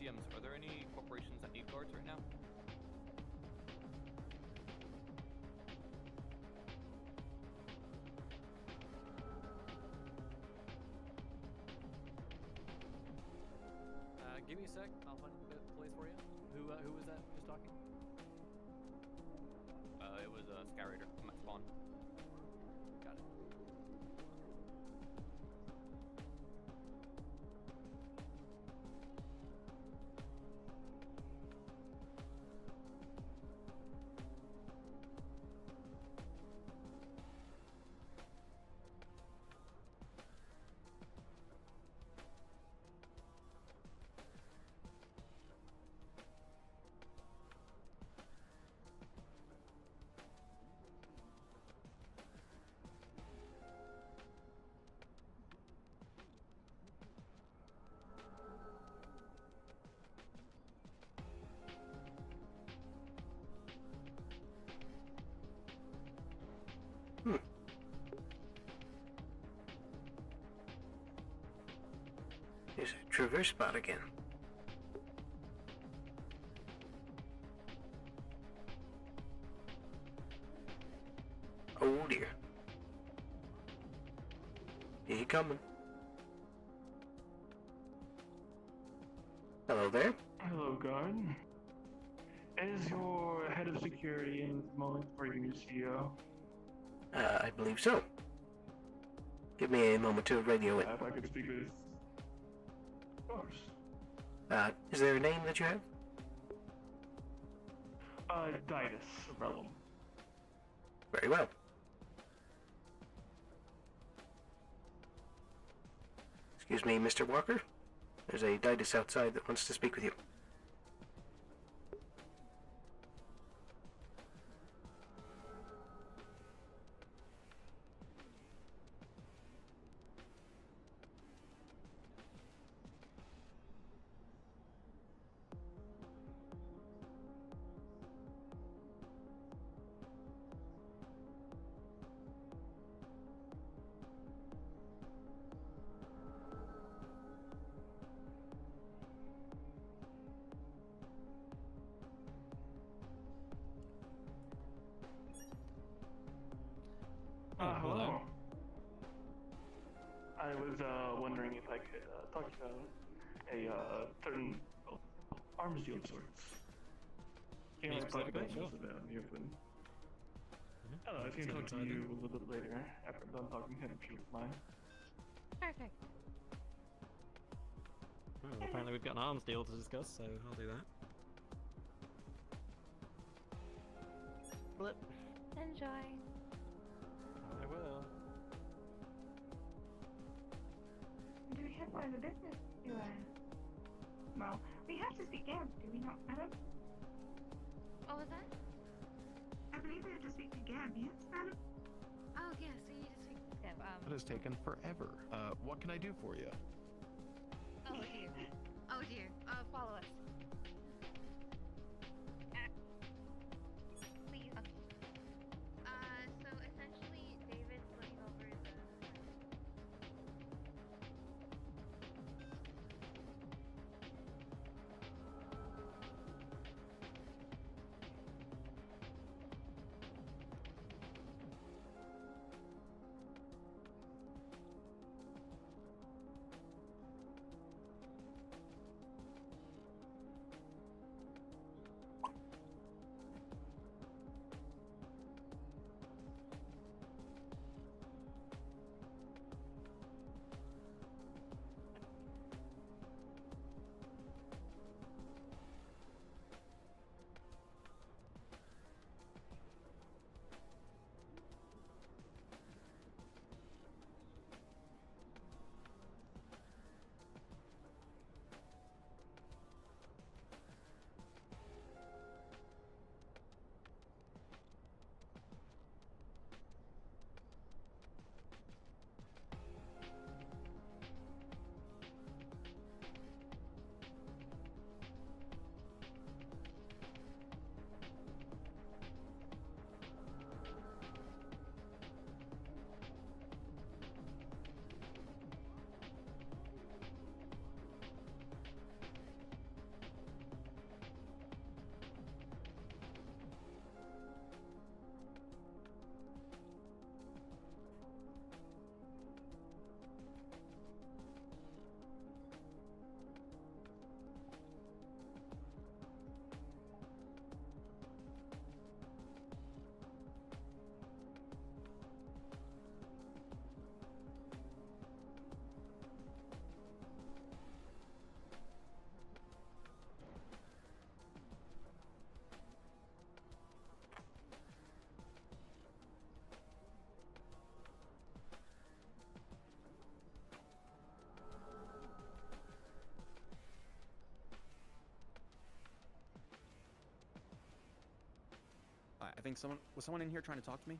Hey DMs, are there any corporations that need guards right now? Give me a sec. I'll find the place for you. Who was that just talking? It was a Sky Raider. I'm at spawn. Got it. There's a traverse spot again. Oh dear. He coming. Hello there. Hello, guard. Is your head of security in the moment for your new CEO? I believe so. Give me a moment to radio it. If I could speak with... Of course. Is there a name that you have? Ditus Relum. Very well. Excuse me, Mr. Walker. There's a Ditus outside that wants to speak with you. Hello. I was wondering if I could talk about a certain arms deal of sorts. You know, I talked about this about in the open. I was going to talk to you a little bit later after I'm done talking to him, if you don't mind. Perfect. Well, apparently we've got an arms deal to discuss, so I'll do that. Blip. Enjoy. I will. Do we have further business to, well, we have to speak Gab, do we not, madam? What was that? I believe we have to speak to Gab, yes, madam? Oh, yes, we need to speak to Gab. That has taken forever. What can I do for you? Oh dear. Oh dear. Follow us. Please. So essentially, David's looking over the. think someone in here trying to talk to me?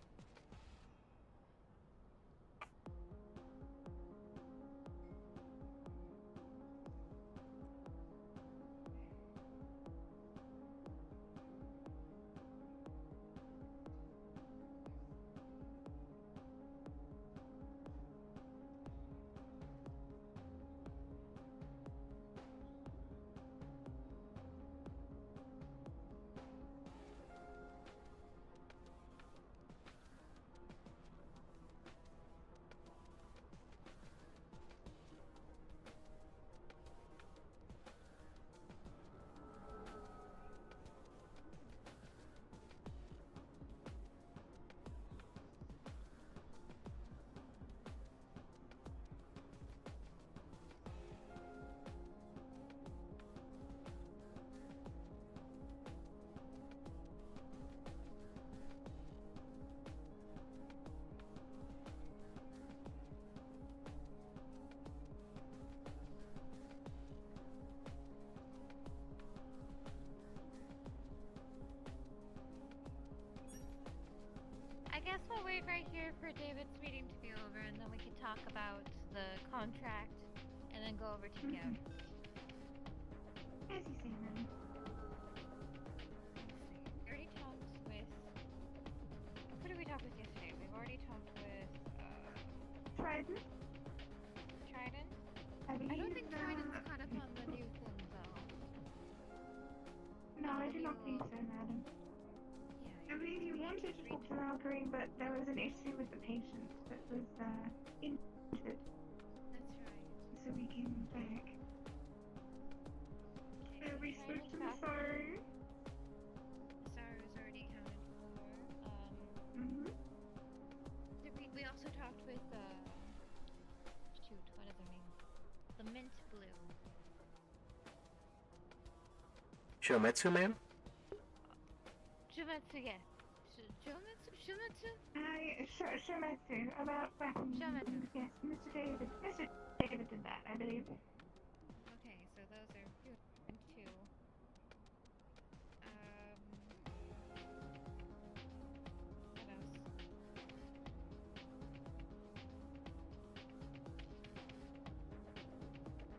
I guess we'll wait right here for David's meeting to be over, and then we can talk about the contract, and then go over to Gab. As you say, madam. We already talked with... Who did we talk with yesterday? We've already talked with, Trident? Trident? I don't think Trident's caught up on the new thing, though. No, I do not think so, madam. I believe you wanted to talk to Valkyrie, but there was an issue with the patient that was injured. That's right. So we came back. We spoke to Masaru. Masaru's already accounted for. Mm-hmm. We also talked with, shoot, what is her name? The mint blue. Shometsu, ma'am? Shumetsu, yes. Shumetsu? Shometsu, about weapons. Shometsu. Yes, Mr. David did that, I believe. Okay, so those are two and two. What else?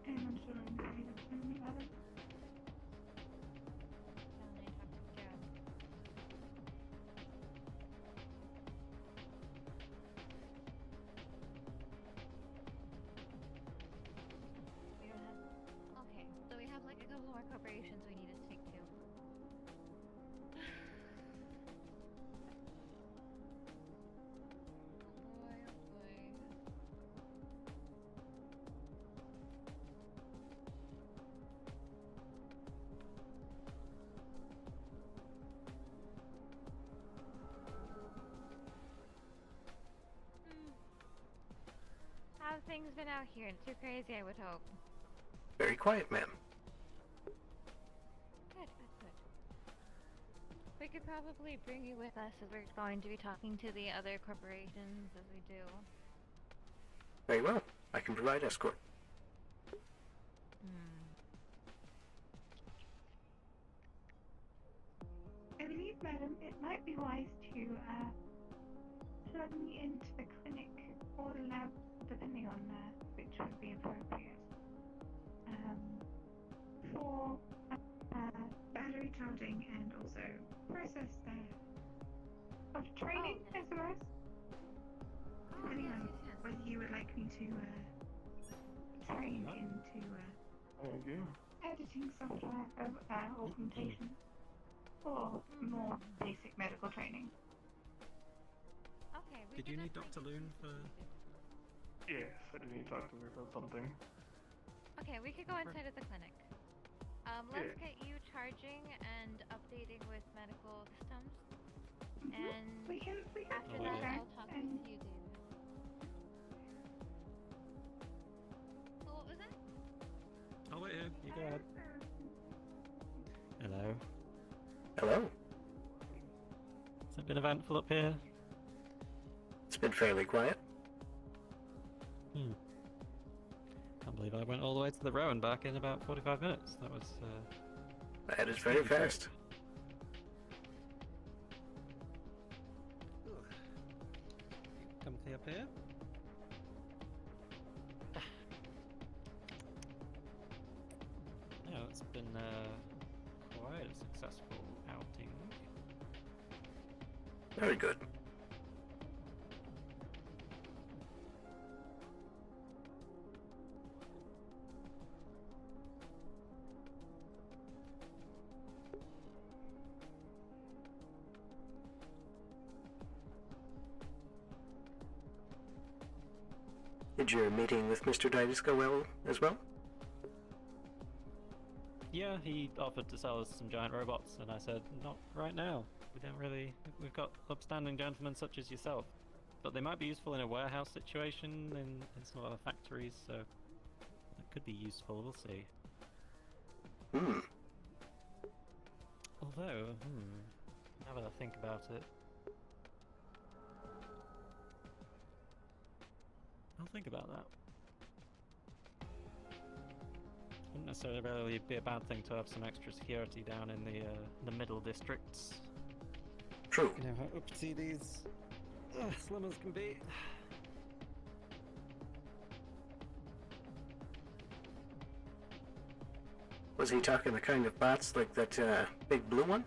And I'm sure I'm going to tell me about it. We don't have... Okay, so we have like a couple more corporations we need to speak to. Oh boy, oh boy. How have things been out here? Too crazy, I would hope. Very quiet, ma'am. Good, good, good. We could probably bring you with us as we're going to be talking to the other corporations as we do. Very well. I can provide escort. I believe, madam, it might be wise to plug me into the clinic or the lab, depending on which would be appropriate, for battery charging and also process of training, I suppose. Depending on whether you would like me to train into editing software of augmentation. Or more basic medical training. Okay, Did you need Dr. Loon for... Yes, I do need to talk to her about something. Okay, we could go inside of the clinic. Let's get you charging and updating with medical systems. And we can after do that, that, I'll talk with you, David. Oh, what was that? I'll wait here. You go ahead. Hello. Hello. Has it been eventful up here? It's been fairly quiet. Can't believe I went all the way to the row and back in about 45 minutes. That was, That is very fast. up here. Yeah, it's been quite a successful outing. Very good. Did your meeting with Mr. Didas go well as well? Yeah, he offered to sell us some giant robots, and I said, not right now. We don't really. We've got upstanding gentlemen such as yourself. But they might be useful in a warehouse situation in some other factories, so it could be useful, we'll see. Although, now that I think about it, I'll think about that. Wouldn't necessarily be a bad thing to have some extra security down in the middle districts. True. You know how uppity these slimmers can be. Was he talking the kind of bots like that big blue one?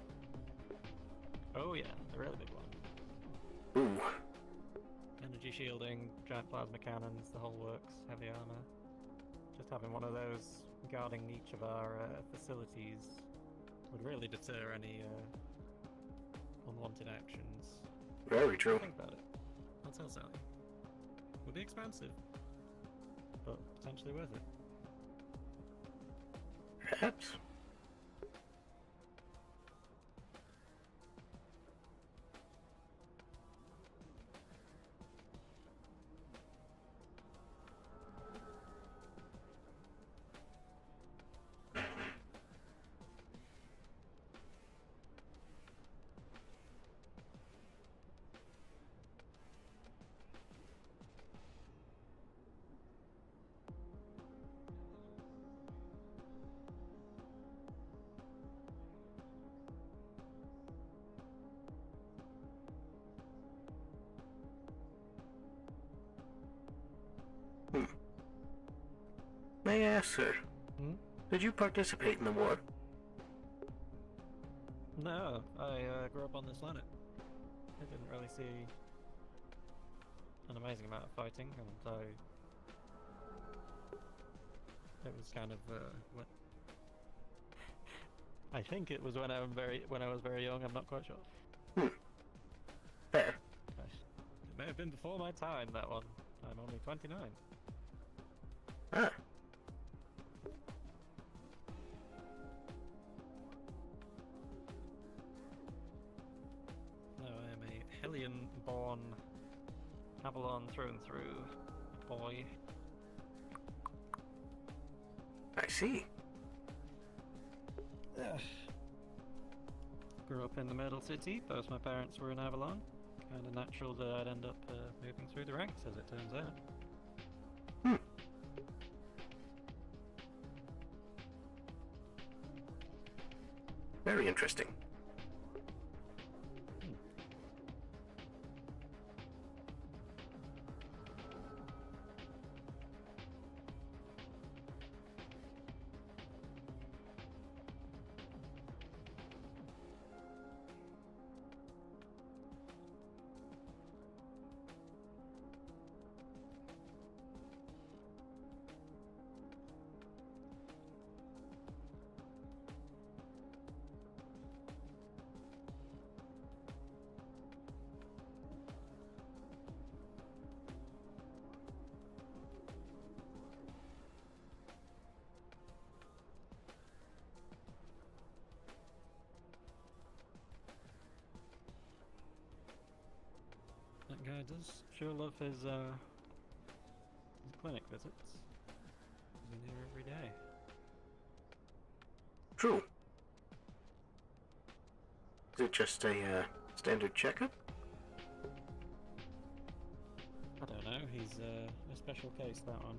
Oh yeah, the really big one. Ooh. Energy shielding, giant plasma cannons, the whole works, heavy armor. Just having one of those guarding each of our facilities would really deter any unwanted actions. Very true. Think about it. I'll tell Sally. Would be expensive, but potentially worth it. Perhaps. May I ask, sir, did you participate in the war? No, I grew up on this planet. I didn't really see an amazing amount of fighting, and it was kind of I think it was when I was very young. I'm not quite sure. Fair. It may have been before my time. That one. I'm only 29. Ah. No, I am a Hellion-born Avalon through and through boy. I see. Grew up in the middle city. Both my parents were in Avalon. Kind of natural that I'd end up moving through the ranks, as it turns out. Very interesting. That guy does sure love his clinic visits. He's in here every day. True. Is it just a standard checkup? I don't know. He's a special case, that one.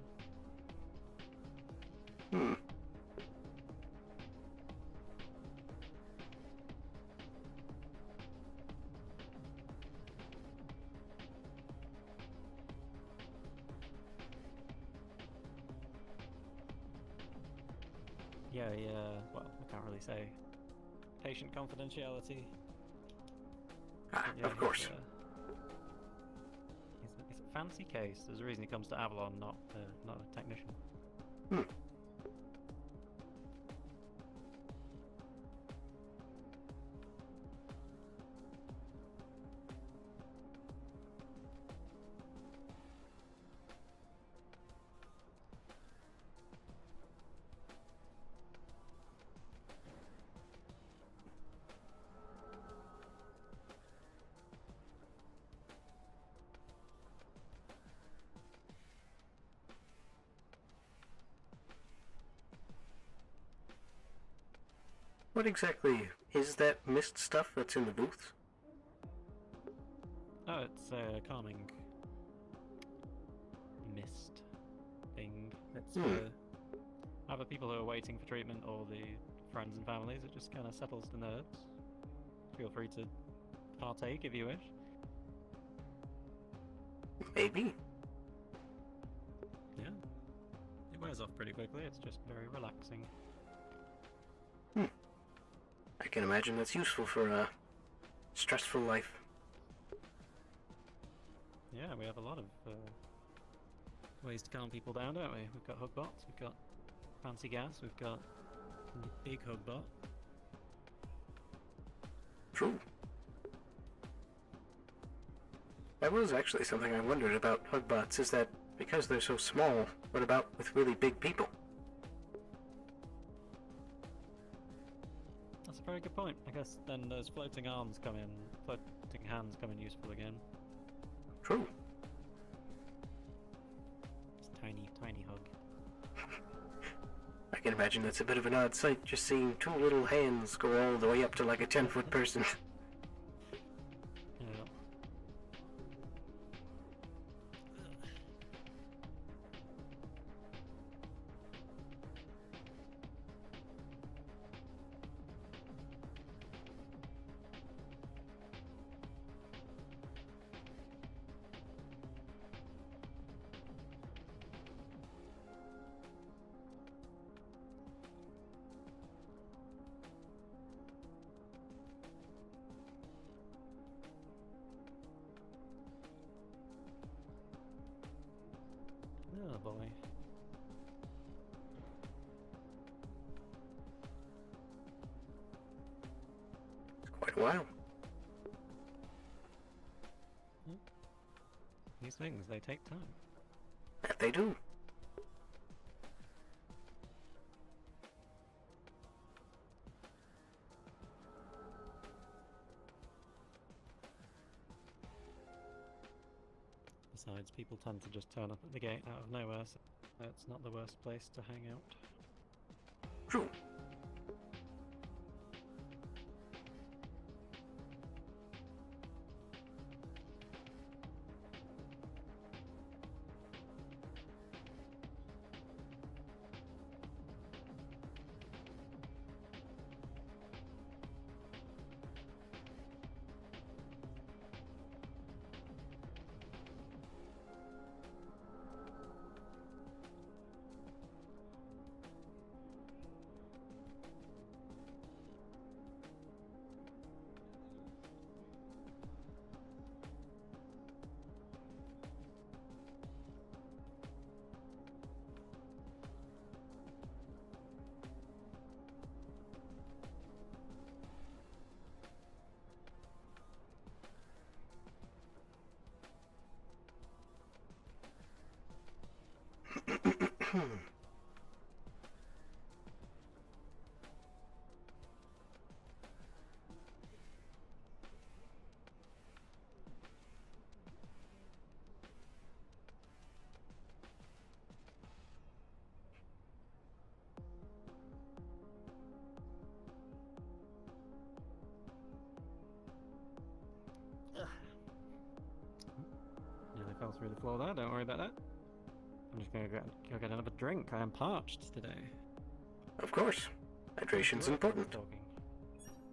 yeah, well, I can't really say. Patient confidentiality. Ah, But yeah, of course. He's a fancy case. There's a reason he comes to Avalon, not a technician. Hmm. What exactly is that mist stuff that's in the booth? Oh, it's a calming mist thing. It's for either people who are waiting for treatment or the friends and families. It just kind of settles the nerves. Feel free to partake if you wish. Maybe. Yeah. It wears off pretty quickly. It's just very relaxing. I can imagine that's useful for a stressful life. Yeah, we have a lot of ways to calm people down, don't we? We've got hug bots, we've got fancy gas, we've got the big hug bot. True. That was actually something I wondered about hug bots, is that because they're so small, what about with really big people? That's a very good point. I guess then those floating arms come in, floating hands come in useful again. True. Just tiny, tiny hug. I can imagine that's a bit of an odd sight, just seeing two little hands go all the way up to like a 10-foot person. Yeah. Oh boy. It's quite a while. These things, they take time. That they do. Besides, people tend to just turn up at the gate out of nowhere, so it's not the worst place to hang out. True. Nearly fell through the floor there, don't worry about that. I'm just gonna go get another drink. I am parched today. Of course. Hydration's important. Talking.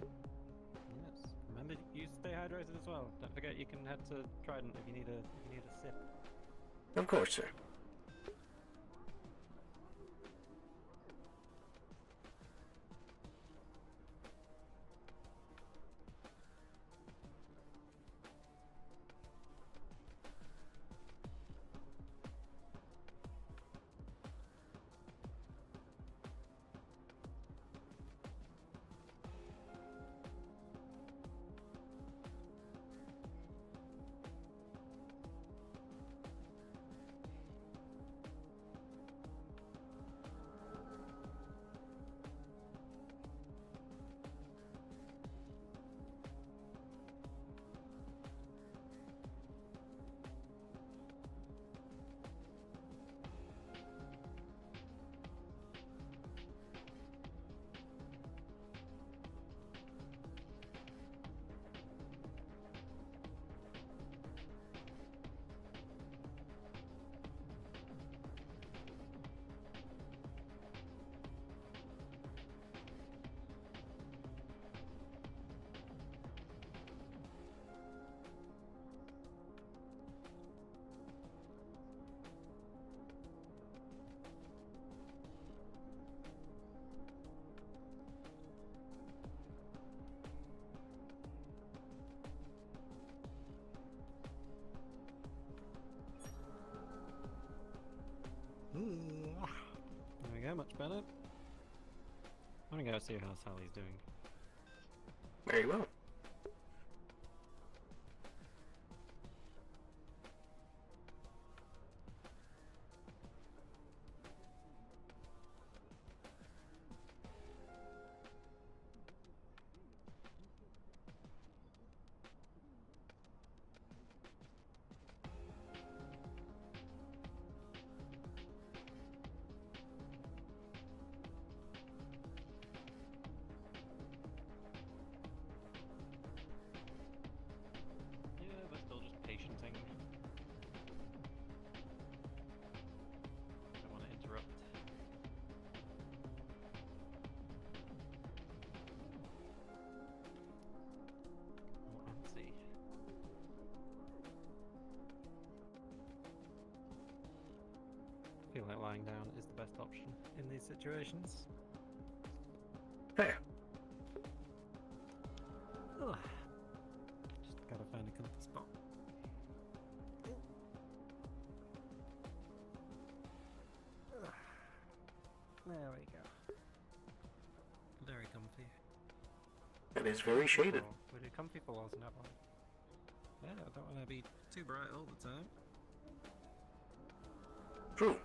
Yes. Remember, you stay hydrated as well. Don't forget you can head to Trident if you need a sip. Of course, sir. much better. I'm gonna go see how Sally's doing. Very well. Yeah, they're still just patienting. Don't want to interrupt. Oh, Nancy. I feel like lying down is the best option in these situations. Fair. Ugh. Just gotta find a comfy spot. Ugh. There we go. Very comfy. It is very shaded. We do comfy floors in that one. Yeah, I don't want to be too bright all the time. True.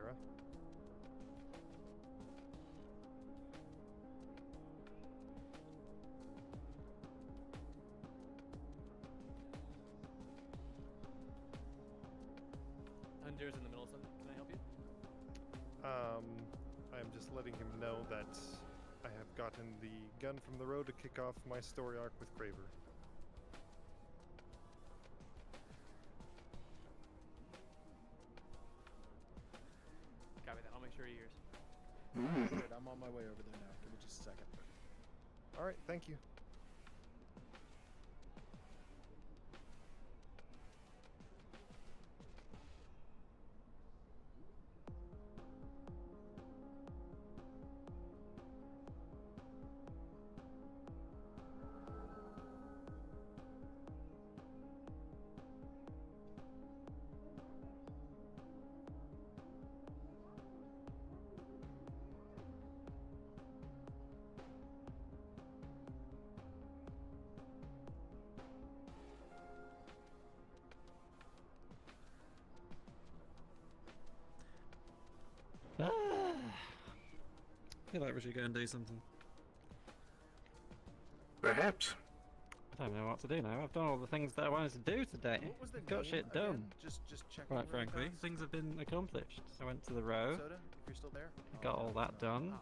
etc. Under's in the middle of something. Can I help you? I'm just letting him know that I have gotten the gun from the road to kick off my story arc with Craver. Copy that. I'll make sure he hears. Good, I'm on my way over there now. Give me just a second. Alright, thank you. I feel like we should go and do something. Perhaps. I don't know what to do now. I've done all the things that I wanted to do today. What was the Got name shit done. again? Just checking. Quite really frankly, fast. things have been accomplished. I went to the row. Soda, if you're still there. I got all that done.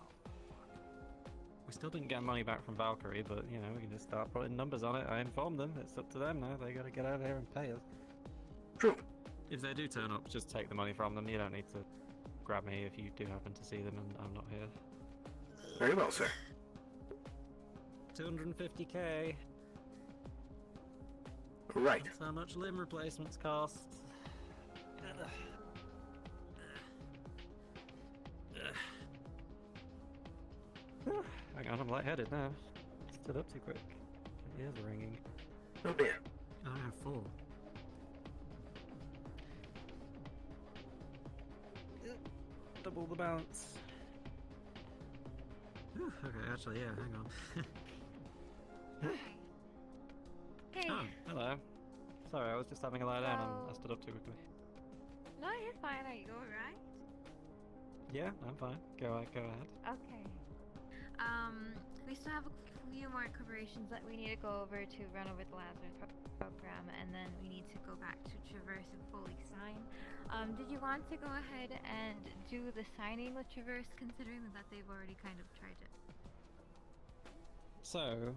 We still didn't get money back from Valkyrie, but you know, we can just start putting numbers on it. I informed them. It's up to them now. They gotta get over here and pay us. True. If they do turn up, just take the money from them. You don't need to grab me if you do happen to see them and I'm not here. Very well, sir. 250k. Right. That's how much limb replacements cost. Hang on, I'm lightheaded now. Stood up too quick. My ears are ringing. Oh dear. I have 4. Double the bounce. Whew, okay, actually, yeah, hang on. Hey. Oh, hello. Sorry, I was just having a lie down and I stood up too quickly. No, you're fine. Are you alright? Yeah, I'm fine. Go ahead. Okay. We still have a few more corporations that we need to go over to run over the Lazarus program, and then we need to go back to Traverse and fully sign. Did you want to go ahead and do the signing with Traverse, considering that they've already kind of tried it? So,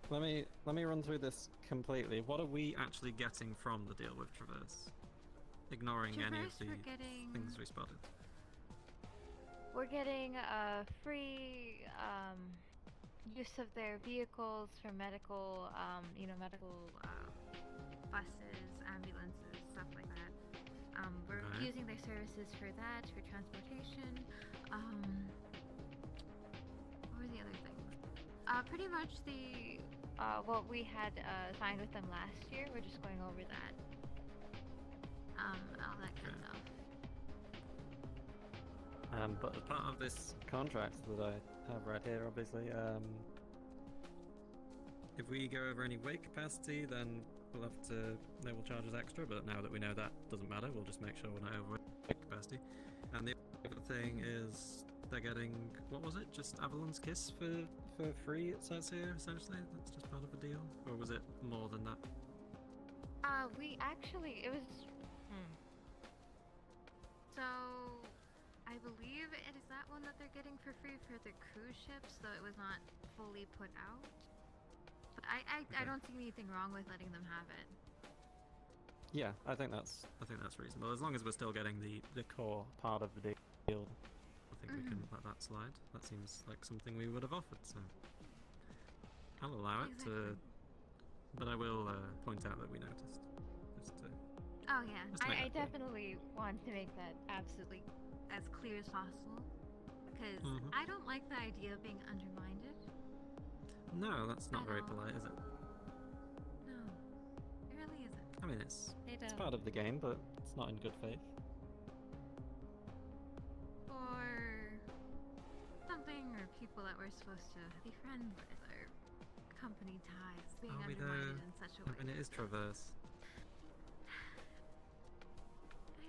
let me run through this completely. What are we actually getting from the deal with Traverse? Ignoring any of Traverse, the we're getting- things we spotted. We're getting free use of their vehicles for medical, medical buses, ambulances, stuff like that. We're Okay. using their services for that, for transportation. What were the other things? Pretty much what we had signed with them last year. We're just going over that. All that kind of stuff. But as part of this contract that I have right here, obviously, if we go over any weight capacity, then they will charge us extra, but now that we know that doesn't matter, we'll just make sure we're not over weight capacity. And the other thing is, they're getting, what was it, just Avalon's Kiss for free, it says here, essentially? That's just part of the deal? Or was it more than that? It was... So, I believe it is that one that they're getting for free for the cruise ships, though it was not fully put out. But I don't see anything wrong with letting them have it. Yeah, I think that's reasonable. As long as we're still getting the core part of the deal, I think we can let that slide. That seems like something we would have offered, so I'll allow it to. But I will point out that we noticed. Just to, Oh yeah, just to make I that clear. definitely want to make that absolutely as clear as possible, because Mhm. I don't like the idea of being undermined. No, that's not very polite, is it? No, it really isn't. I mean, it's It, part of the game, but it's not in good faith. Or something, or people that we're supposed to be friends with, or company ties being Are we undermined though? in such a I way. mean, it is Traverse.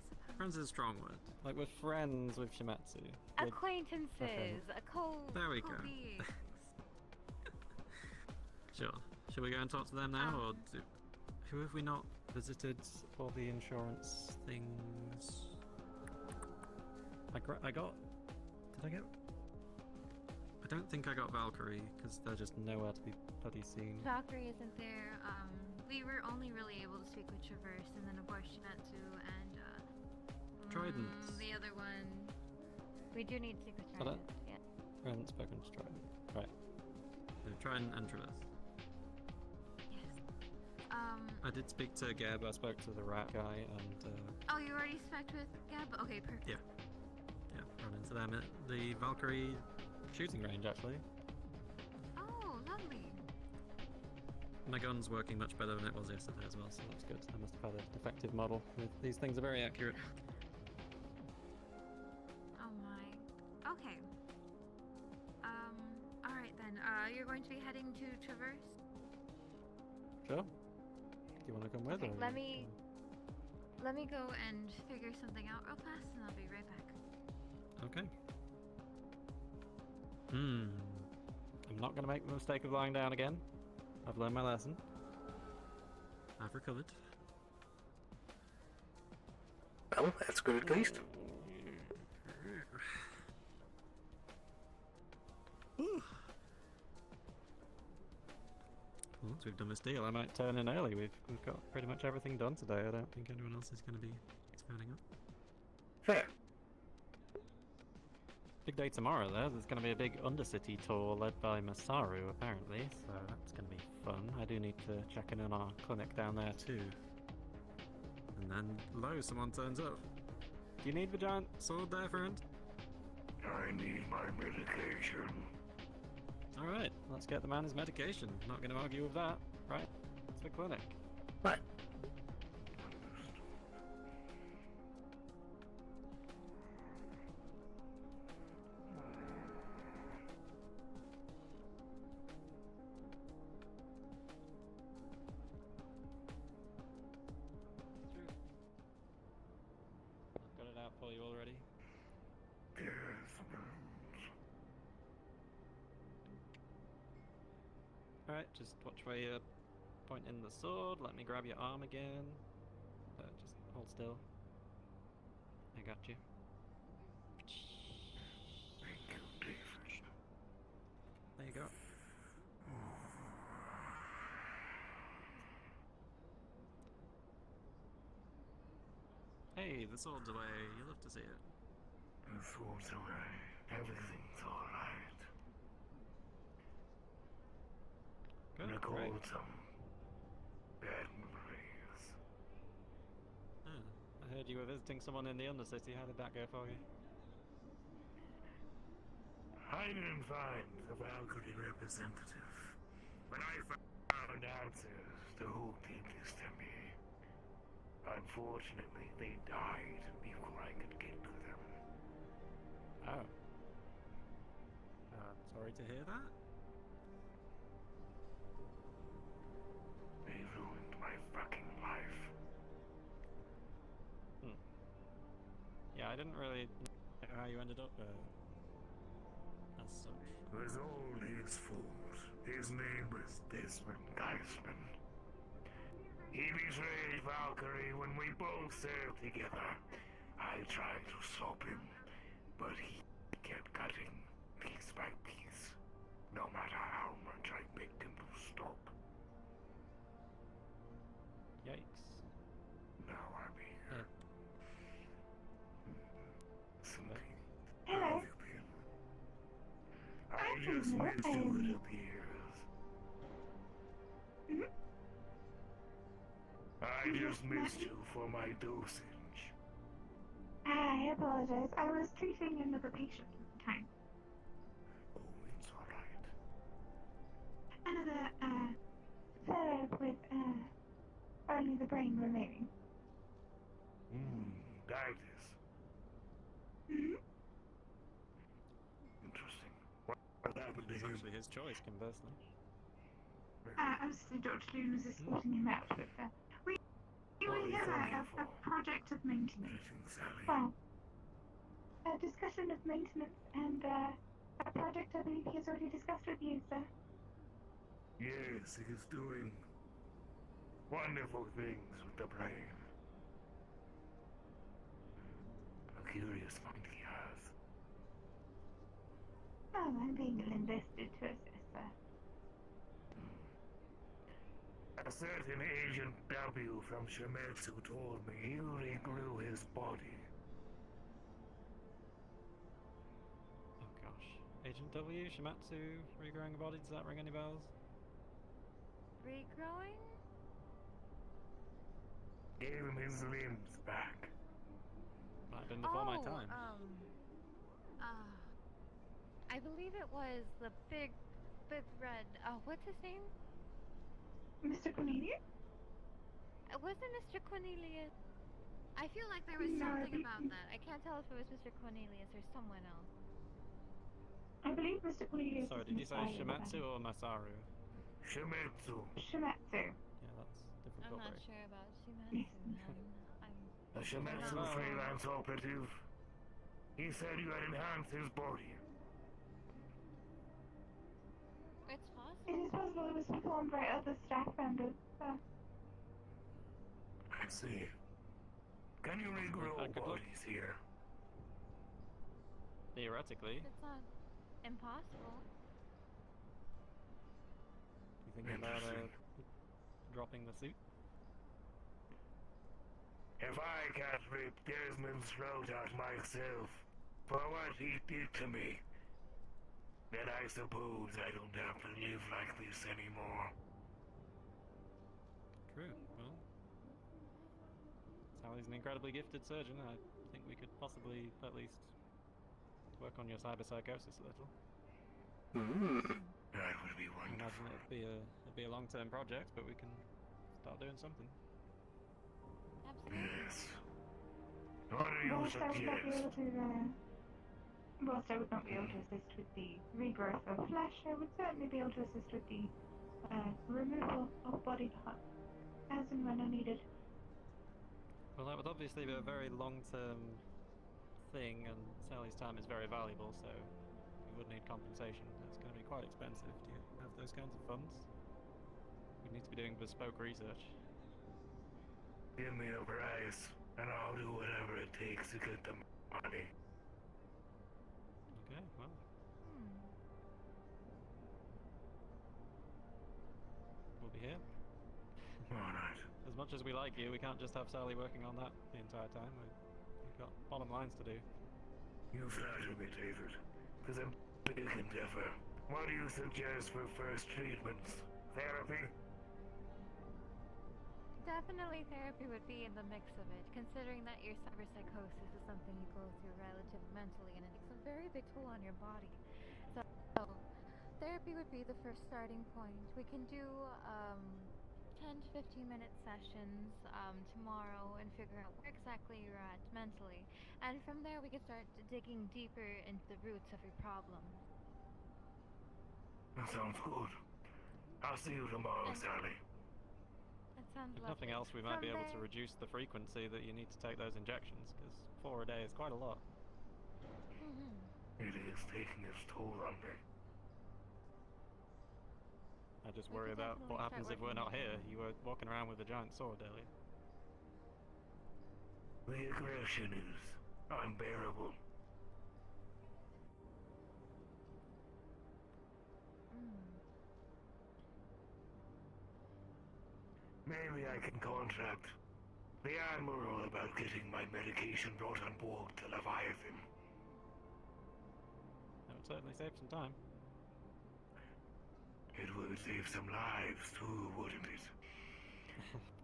I suppose. Friends is a strong word. Like, we're friends with Shimetsu. We're- Acquaintances, a There we go. beings. Sure. Should we go and talk to them now, or who have we not visited for the insurance things? I got. Did I get? I don't think I got Valkyrie because they're just nowhere to be bloody seen. Valkyrie isn't there. We were only really able to speak with Traverse, and then of course Shinatsu and Tridents. the other one. We do need to speak with Got it? Trident. Yeah. I haven't spoken to Trident. Right. So Trident and Traverse. I did speak to Gab. I spoke to the rat guy, and Oh, you already spec with Gab? Okay, perfect. yeah, run into them at the Valkyrie shooting range actually. Oh, lovely. My gun's working much better than it was yesterday as well, so that's good. I must have had a defective model. These things are very accurate. Oh my. Okay. Alright then. You're going to be heading to Traverse? Sure. Do you want to come with? Okay, or let me go and figure something out real fast, and I'll be right back. Okay. I'm not going to make the mistake of lying down again. I've learned my lesson. I've recovered. Well, that's good at least. Once we've done this deal, I might turn in early. We've got pretty much everything done today. I don't think anyone else is going to be turning up. Fair. Big day tomorrow, though. There's going to be a big Undercity tour led by Masaru, apparently, so that's going to be fun. I do need to check in on our clinic down there, too. And then, lo, someone turns up. Do you need the giant sword there, friend? I need my medication. Alright, let's get the man his medication. Not going to argue with that, right? It's the clinic. Right. I've got it out for you already. Alright, just watch where you're pointing the sword. Let me grab your arm again. Just hold still. I got you. There you go. Hey, the sword's away. You'll love to see it. The sword's away. Everything's alright. Good, Recall great. some bad memories. I heard you were visiting someone in the Undercity. How did that go for you? I didn't find the Valkyrie representative. When I found answers to who did this to me, unfortunately, they died before I could get to them. Oh. Sorry to hear that. They ruined my fucking life. Yeah, I didn't really know how you ended up as such. It was all his fault. His name was Desmond Geisman. He betrayed Valkyrie when we both served together. I tried to stop him, but he kept cutting piece by piece, no matter how much I begged him to stop. Yikes. Now I'm here. Something. Hello. How have you been? I just missed you, it appears. I just missed you for my dosage. I apologize. I was treating another patient at the time. Oh, it's alright. Another, fellow with, only the brain remaining. Diabetes. Mm-hmm. Interesting. What happened to It's him? actually his choice, conversely. Obviously Dr. Loon was escorting him out, but, we You What and are you Hera coming have for? a project of maintenance. Anything, Sally? Well, a discussion of maintenance and a project I believe he has already discussed with you, sir. Yes, he is doing wonderful things with the brain. A curious mind he has. Oh, I'm being invested to assess, sir. A certain Agent W from Shimetsu told me you regrew his body. Oh gosh. Agent W, Shimatsu, regrowing a body, does that ring any bells? Regrowing? Gave him his limbs back. Might have been before my time. I believe it was the big red, what's his name? Mr. Cornelius? Was it Mr. Cornelius? I feel like there was No, something about that. I can't tell if it was Mr. Cornelius or someone else. I believe Mr. Cornelius. Sorry, is did you say inside of that. Shimatsu or Masaru? Shimetsu. Shimetsu. Yeah, that's different I'm not corporation. sure about Shimatsu. A Shimetsu Oh. freelance operative. He said you had enhanced his body. It's possible. It is possible it was performed by other staff members, sir. I see. Can you regrow I could look. bodies here? Theoretically. It's not impossible. You thinking about Interesting. dropping the suit? If I can't rip Desmond's throat out myself for what he did to me, then I suppose I don't have to live like this anymore. True. Well, Sally's an incredibly gifted surgeon. I think we could possibly at least work on your cyberpsychosis a little. That would be I wonderful. imagine it'd be a long-term project, but we can start doing something. Absolutely. Yes. What do you Whilst I would not be able suggest? to, whilst I would not be able to assist with the regrowth of flesh, I would certainly be able to assist with the removal of body parts as and when are needed. Well, that would obviously be a very long-term thing, and Sally's time is very valuable, so we would need compensation. It's going to be quite expensive. Do you have those kinds of funds? We need to be doing bespoke research. Give me a price, and I'll do whatever it takes to get the money. Okay, well. We'll be here. Alright. As much as we like you, we can't just have Sally working on that the entire time. We've got bottom lines to do. You flatter me, David. It's a big endeavor. What do you suggest for first treatments? Therapy? Definitely therapy would be in the mix of it, considering that your cyberpsychosis is something you go through relatively mentally, and it takes a very big toll on your body. So therapy would be the first starting point. We can do 10 to 15-minute sessions tomorrow and figure out where exactly you're at mentally. And from there we can start digging deeper into the roots of your problem. That sounds good. I'll see you tomorrow, Sally. That sounds If lovely. nothing else, we might From be able to there- reduce the frequency that you need to take those injections, because 4 a day is quite a lot. It is taking its toll on me. I just We worry could about what definitely happens start if we're working not on here. that. You were walking around with a giant sword earlier. The aggression is unbearable. Maybe I can contact the Admiral about getting my medication brought on board the Leviathan. That would certainly save some time. It would save some lives too, wouldn't it?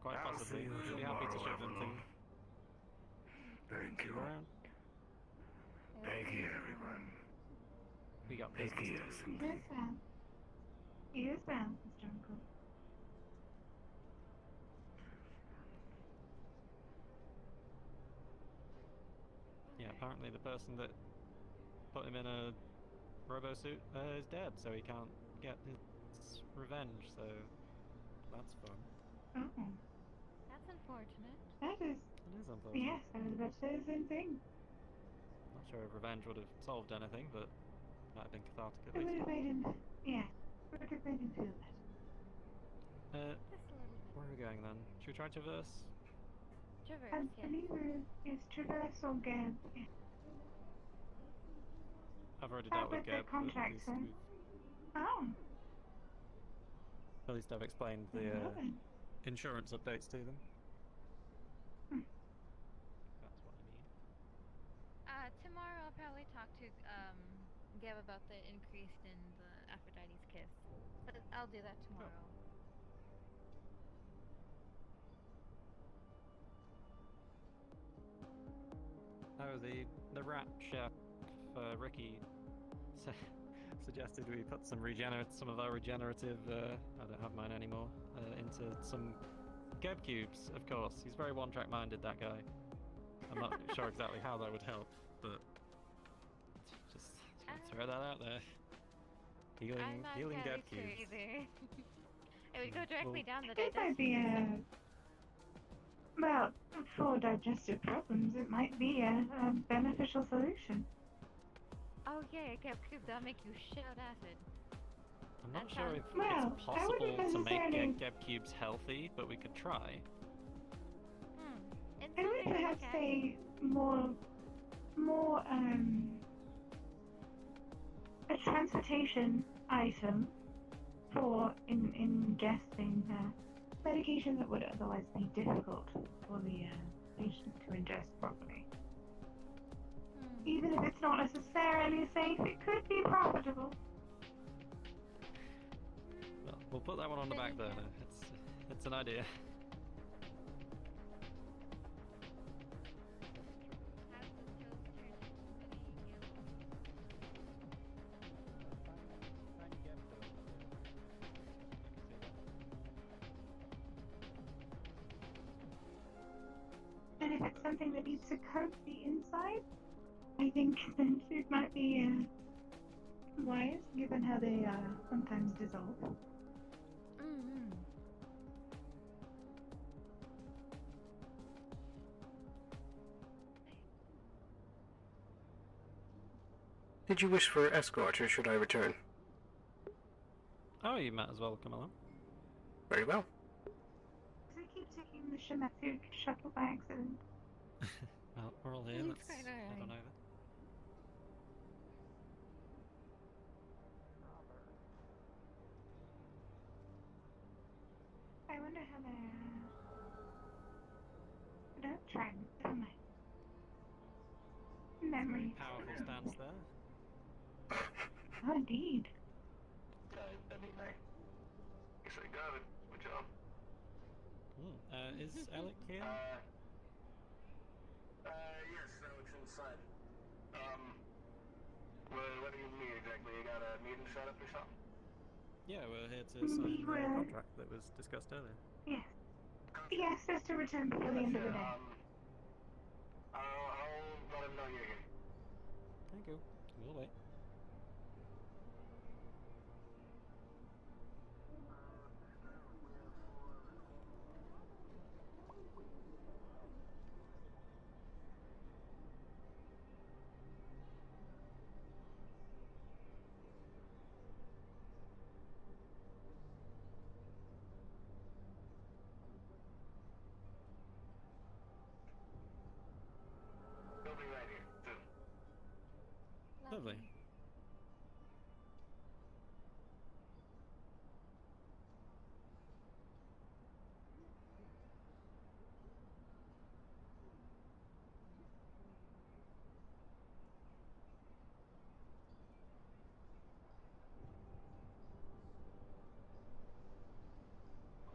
Quite I'll possibly. see you We'd be happy to tomorrow, ship them to Evelyn. you. Thank you. Around. Thank you, everyone. We got Take business care, to do. Cindy. Yes, ma'am. Yes, ma'am, Mr. Uncle. Yeah, apparently the person that put him in a robo suit is dead, so he can't get his revenge, so that's fun. Oh. That's unfortunate. That is. It is unfortunate. Yes, I was about to say the same thing. Not sure if revenge would have solved anything, but might have been cathartic at It would least. have made him. Yeah. It would have made him feel better. Just a little bit. Where are we going then? Should we try Traverse? Traverse, I yes. believe it's Traverse or Gab. Yeah. I've already That dealt with was the Geb, but at contract, least, sir. Oh. at least I've explained the Well then. insurance updates to them. Hmm. That's what I mean. Tomorrow I'll probably talk to Gab about the increase in the Aphrodite's kiss. But I'll do that tomorrow. Oh, the rat chef, Ricky, suggested we put some of our regenerative, I don't have mine anymore, into some Geb cubes, of course. He's very one-track minded, that guy. I'm not sure exactly how that would help, but just throw that out there. I'm not Healing entirely Geb sure cubes. either. It would go directly down the It might digestive be system. well, for digestive problems, it might be a beneficial solution. Oh yeah, Geb cube, that'll make you shout acid. I'm not That sure if sounds- Well, it's I possible wouldn't to make necessarily- Geb cubes healthy, but we could try. It's I would something to perhaps look at. say more a transportation item for ingesting medication that would otherwise be difficult for the patient to ingest properly. Even if it's not necessarily safe, it could be profitable. Well, we'll put that one on the back burner. It's an idea. And if it's something that needs to coat the inside, I think then it might be wise, given how they sometimes dissolve. Mm-hmm. Did you wish for escort, or should I return? Oh, you might as well come along. Very well. Does it keep taking the Shimetsu shuttle by accident? Well, we're all here. It's Let's kinda head on alright. over. I wonder how they're don't try them. Memories. Powerful stance there. Oh, indeed. I mean, I guess I got it. Good job. Is Alec here? Yes, Alex inside. What do you need exactly? You got a meeting set up or something? Yeah, we're here to sign the contract that was discussed earlier. Yes. Yes, just to return before the end of the day. I'll let him know you're here. Thank you. We'll wait. He'll be right here soon. Lovely.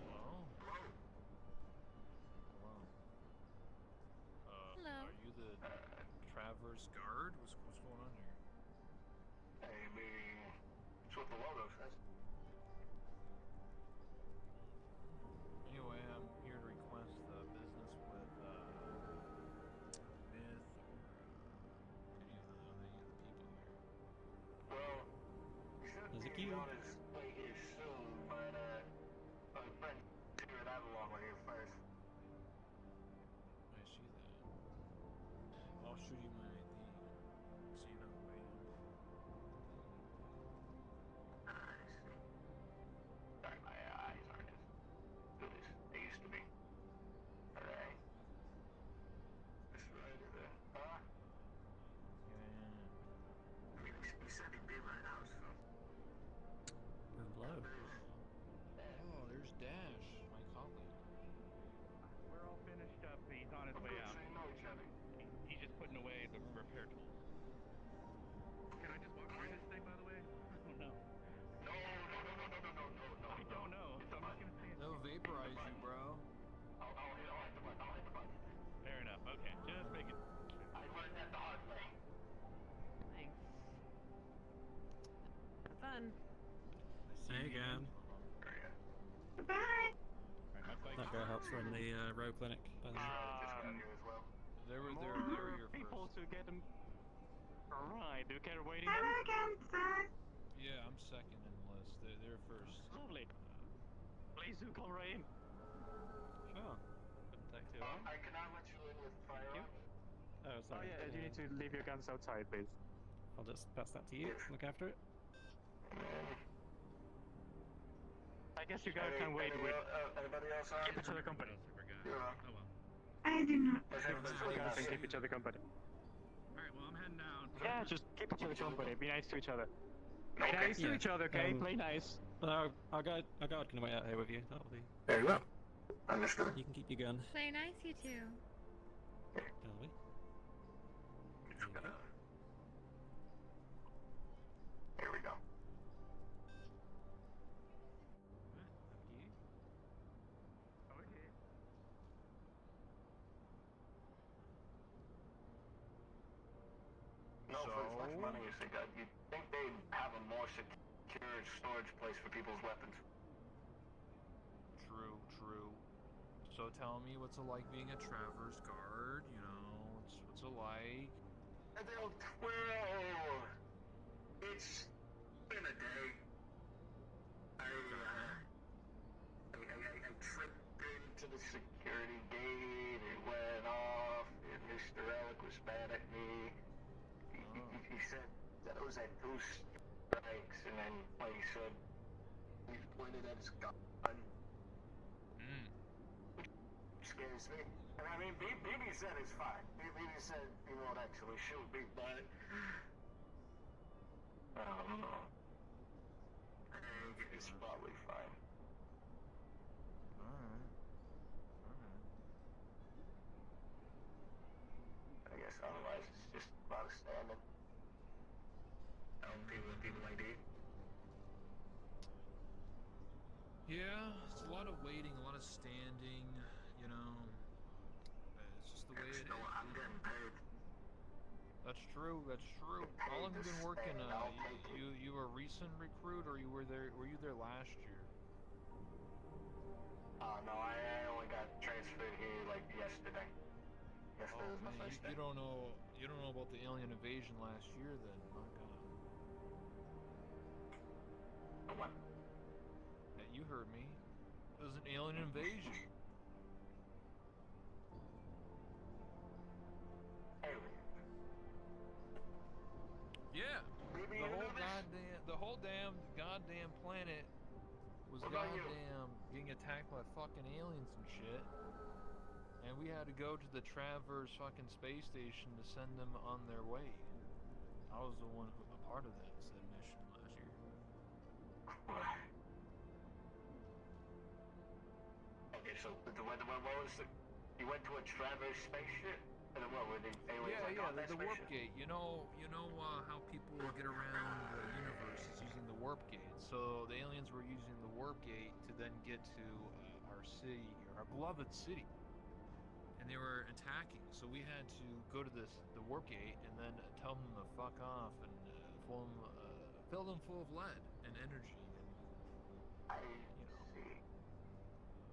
Hello? Hello. Are you the Traverse Guard? What's going on here? Maybe that's what the logo says. Anyway, I'm here to request business with Myth or any of the people here. Well, he should There's a be queue. on his way here soon, but my friend figured that along with here first. I'll shoot you my ID so you know who I am. I see. Sorry, my eyes aren't as good as they used to be. Alright. This right there. Huh? I mean, he said he'd be right out, so. Hello. Oh, there's Dash, my colleague. We're all finished up. He's on his way out. He's just putting away the repair tools. Can I just walk through this thing, by the way? No. No. I don't know. So I'm not gonna say it. They'll vaporize you, bro. I'll hit the button. Fair enough. Okay, just make it. I learned that the hard way. Thanks. Have fun. Hey again. Bye. That guy helps run the road clinic, by the way. They were your people first. to get them. Alright, do you care waiting Hello then? again, sir. Yeah, I'm second in the list. They're first. Lovely. Please do come right in. Sure. Take too long. I cannot let you in with firearms. Oh, sorry. Oh yeah, you need to leave your guns outside, please. I'll just pass that to you. Look after it. I guess you guys can wait with. Anybody else on? Keep each other company. I do not. You guys can keep each other company. Alright, well, I'm heading down. Yeah, just keep each other company. Be nice to each other. Be nice to each other, okay? Play nice. Our guard can wait out here with you. That'll be. Very well. Understood. You can keep your gun. Play nice, you two. Shall we? Here we go. No, for as much money as they got, you'd think they'd have a more secure storage place for people's weapons. True. So tell me what's it like being a Traverse guard, you know, what's it like? Well, it's been a day. I tripped into the security gate, it went off, and Mr. Alec was mad at me. He said that it was at 2 strikes, and then, like he said, he pointed at his gun. Which scares me. And I mean, BB said it's fine. BB said he won't actually shoot me, but I don't know. I think it's probably fine. Alright. I guess otherwise it's just a lot of standing. People like that. Yeah, it's a lot of waiting, a lot of standing, you know. It's just the way it is. I'm getting paid. That's true. How long have you been working? You a recent recruit, or were you there last year? No, I only got transferred here like yesterday. Yesterday was my Man, first day. you don't know about the alien invasion last year, then? My God. What? Yeah, you heard me. It was an alien invasion. Yeah. The whole goddamn planet was goddamn getting attacked by fucking aliens and shit. And we had to go to the Traverse fucking space station to send them on their way. I was the one a part of that said mission last year. Okay, so what was it? You went to a Traverse spaceship? And then what were the aliens like on that the warp spaceship? gate. You know how people get around the universe is using the warp gate. So the aliens were using the warp gate to then get to our city, our beloved city, and they were attacking. So we had to go to the warp gate and then tell them to fuck off and fill them full of lead and energy. I see.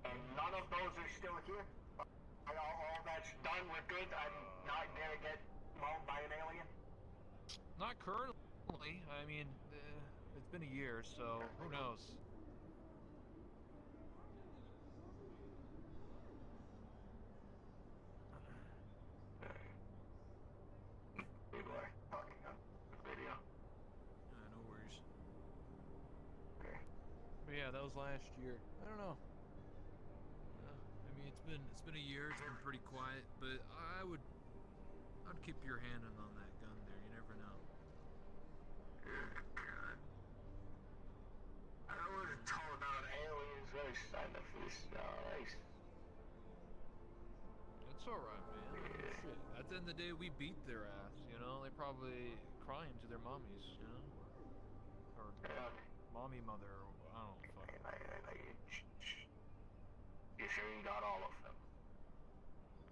And none of those are still here? All that's done, we're good? I'm not gonna get mauled by an alien? Not currently. I mean, it's been a year, so who knows? that was last year. I don't know. I mean, it's been a year. It's been pretty quiet, but I'd keep your hand in on that gun there. You never know. God. I was told about aliens. I signed up for this. It's alright, man. Shit. At the end of the day, we beat their ass, you know? They probably crying to their mommies, you know? Or mommy mother, or I don't know, fuck. You sure you got all of them?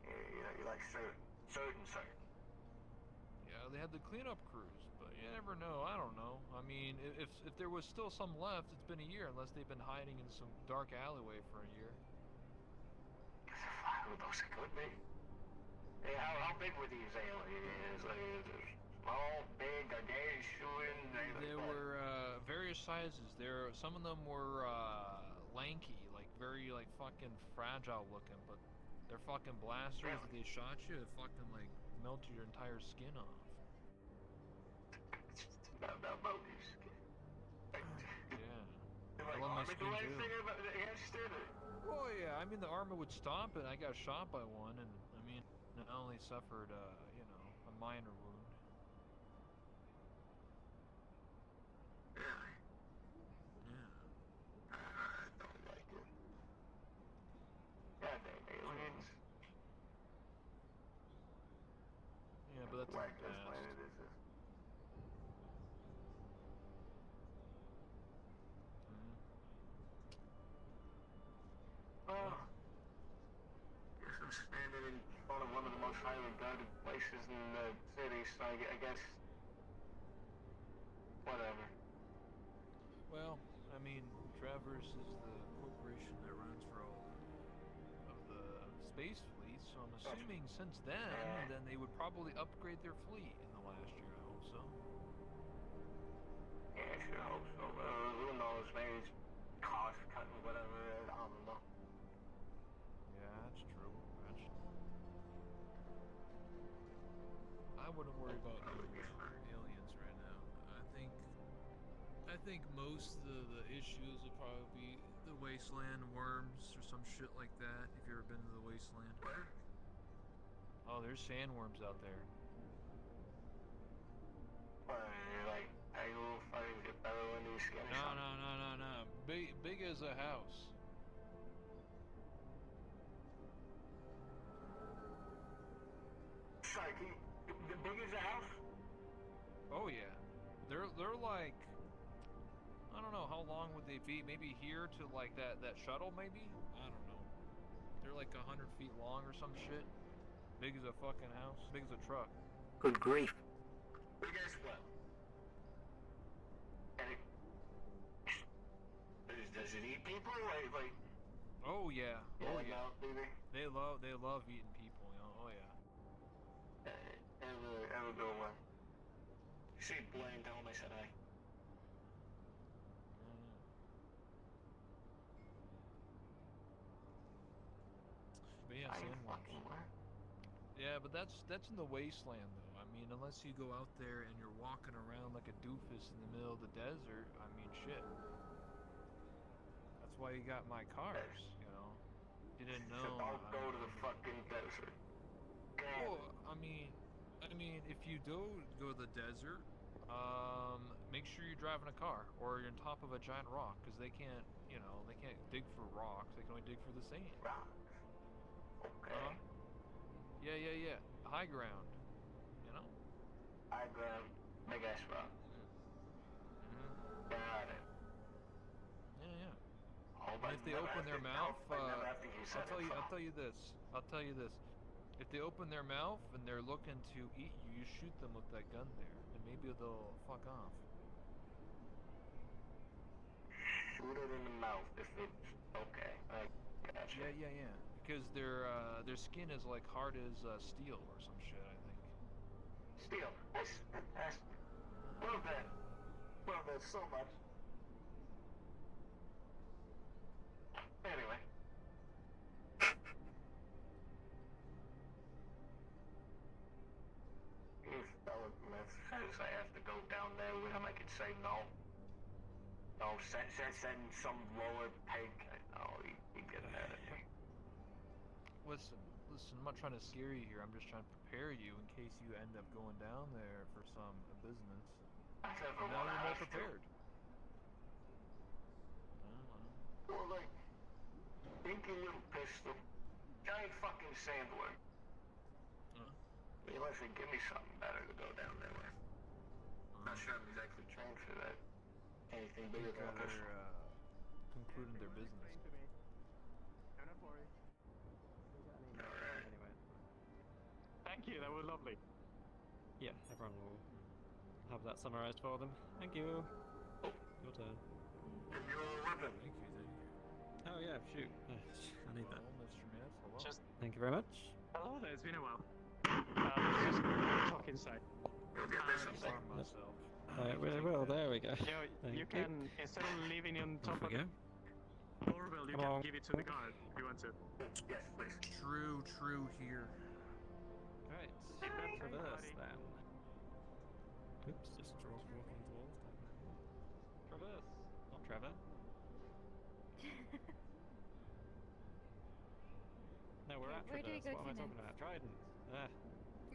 You're like certain. Yeah, they had the cleanup crews, but you never know. I don't know. I mean, if there was still some left, it's been a year, unless they've been hiding in some dark alleyway for a year. Who knows? It could be. Hey, how big were these aliens? Like, small, big, gargantuan? There were various sizes. Some of them were lanky, like very like fucking fragile looking, but they're fucking blasters. If they shot you, it fucking like melted your entire skin off. Not your skin. Yeah. Like, I love my do skin anything too. about the extended? Oh yeah, I mean the armor would stop it. I got shot by one, and I mean I only suffered you know, a minor wound. Really? Yeah. I don't like it. Goddamn aliens. Yeah, but that's Like in the this past. planet is this? Well, guess I'm standing in front of one of the most highly guarded places in the city, so I guess whatever. Well, I mean, Traverse is the corporation that runs for all of the space fleet, so I'm assuming since then they would probably upgrade their fleet in the last year. I hope so. Yeah, I sure hope so. Who knows? Maybe it's cost cutting, whatever. I don't know. Yeah, that's true. I wouldn't worry about aliens right now. I think most of the issues would probably be the wasteland worms or some shit like that. If you've ever been to the wasteland. Oh, there's sandworms out there. Like, I will find it better when you skin or something. No. Big as a house. Sorry, the big as a house? Oh yeah, they're like, I don't know, how long would they be? Maybe here to like that shuttle maybe? I don't know. They're like 100 feet long or some shit. Big as a fucking house. Big as a truck. Good grief. Big as what? Does it eat people? Like Oh yeah. Oh yeah. No, baby. They love eating people, you know. Oh yeah. Have a good one. See Blaine, tell him I said hi. But yeah, sandworms. Yeah, but that's in the wasteland though. I mean, unless you go out there and you're walking around like a doofus in the middle of the desert, I mean, shit. That's why you got my cars, you know. You didn't know. So don't go to the fucking desert. Well, I mean, if you do go to the desert, make sure you're driving a car or you're on top of a giant rock, because they can't, you know, they can't dig for rocks. They can only dig for the sand. Rocks. Okay. Yeah. High ground. You know? High ground, big ass rock. Got it. Yeah. Oh, And if they open their mouth, I'll tell you this. If they open their mouth and they're looking to eat you, you shoot them with that gun there, and maybe they'll fuck off. Shoot it in the mouth if it's okay. I gotcha. Yeah. Because their skin is like hard as steel or some shit, I think. Steel. That's well then, so much. Anyway. If Element says I have to go down there with him, I could say no. Oh, send some lower pay. Oh, you get mad at me. Listen, I'm not trying to scare you here. I'm just trying to prepare you in case you end up going down there for some business. I never Now wanna you're more have to. prepared. Or like, dinky little pistol, giant fucking sandworm. Unless they give me something better to go down there with. Not sure I'm exactly trained for that. Anything bigger than a pistol. Concluding their business. Alright. Anyway. Thank you, that was lovely. Yeah, everyone will have that summarized for them. Thank you. Your turn. Your weapon. Oh yeah, shoot. I need that. Mr. Ness, hello. Just Thank you very much. hello there, it's been a while. Just talk inside. Arm myself. Well, there we go. You can, instead of leaving on top Off we of go. the doorbell, you Come can on. give it to the guard if you want to. Yes, please. True here. Right. Bye. Traverse then. Oops, just walking towards them. Traverse, not Trevor. No, we're at Where do we Traverse. go What am I to talking about? Trident.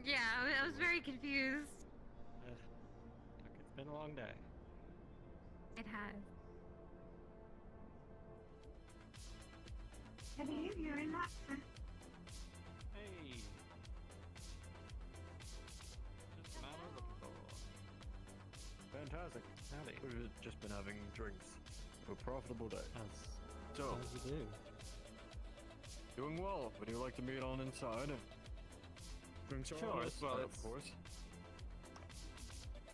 Yeah, I was very confused. Look, it's been a long day. It has. I believe you're in that. Hey. Just the man I was looking for. Fantastic. Howdy. We've just been having drinks. A profitable day. So, As you do. doing well. Would you like to meet on inside? Drinks are Sure, on this well, side, of it's- course.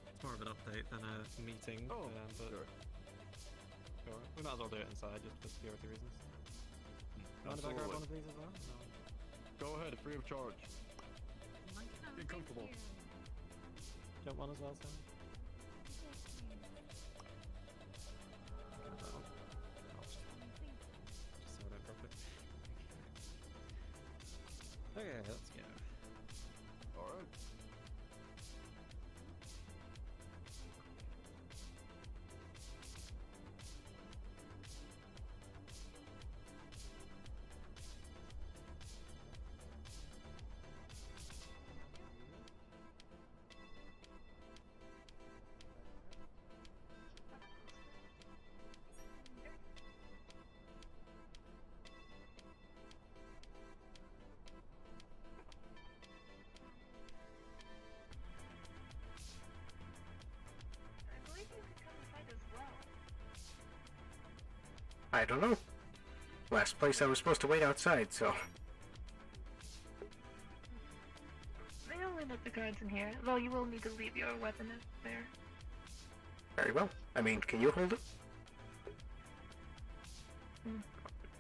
It's more of an update than a meeting. Oh, but sure. Sure. We might as well do it inside just for security reasons. Mind if I grab Absolutely. one of these as well? No. Go ahead, free of charge. Get comfortable. Do you want one as well, Sam? Grab that one. Oh, just so I don't drop it. Okay, let's go. Alright. I believe you could come inside as well. I don't know. Last place I was supposed to wait outside, so. They only let the guards in here, though you will need to leave your weapon there. Very well. I mean, can you hold it?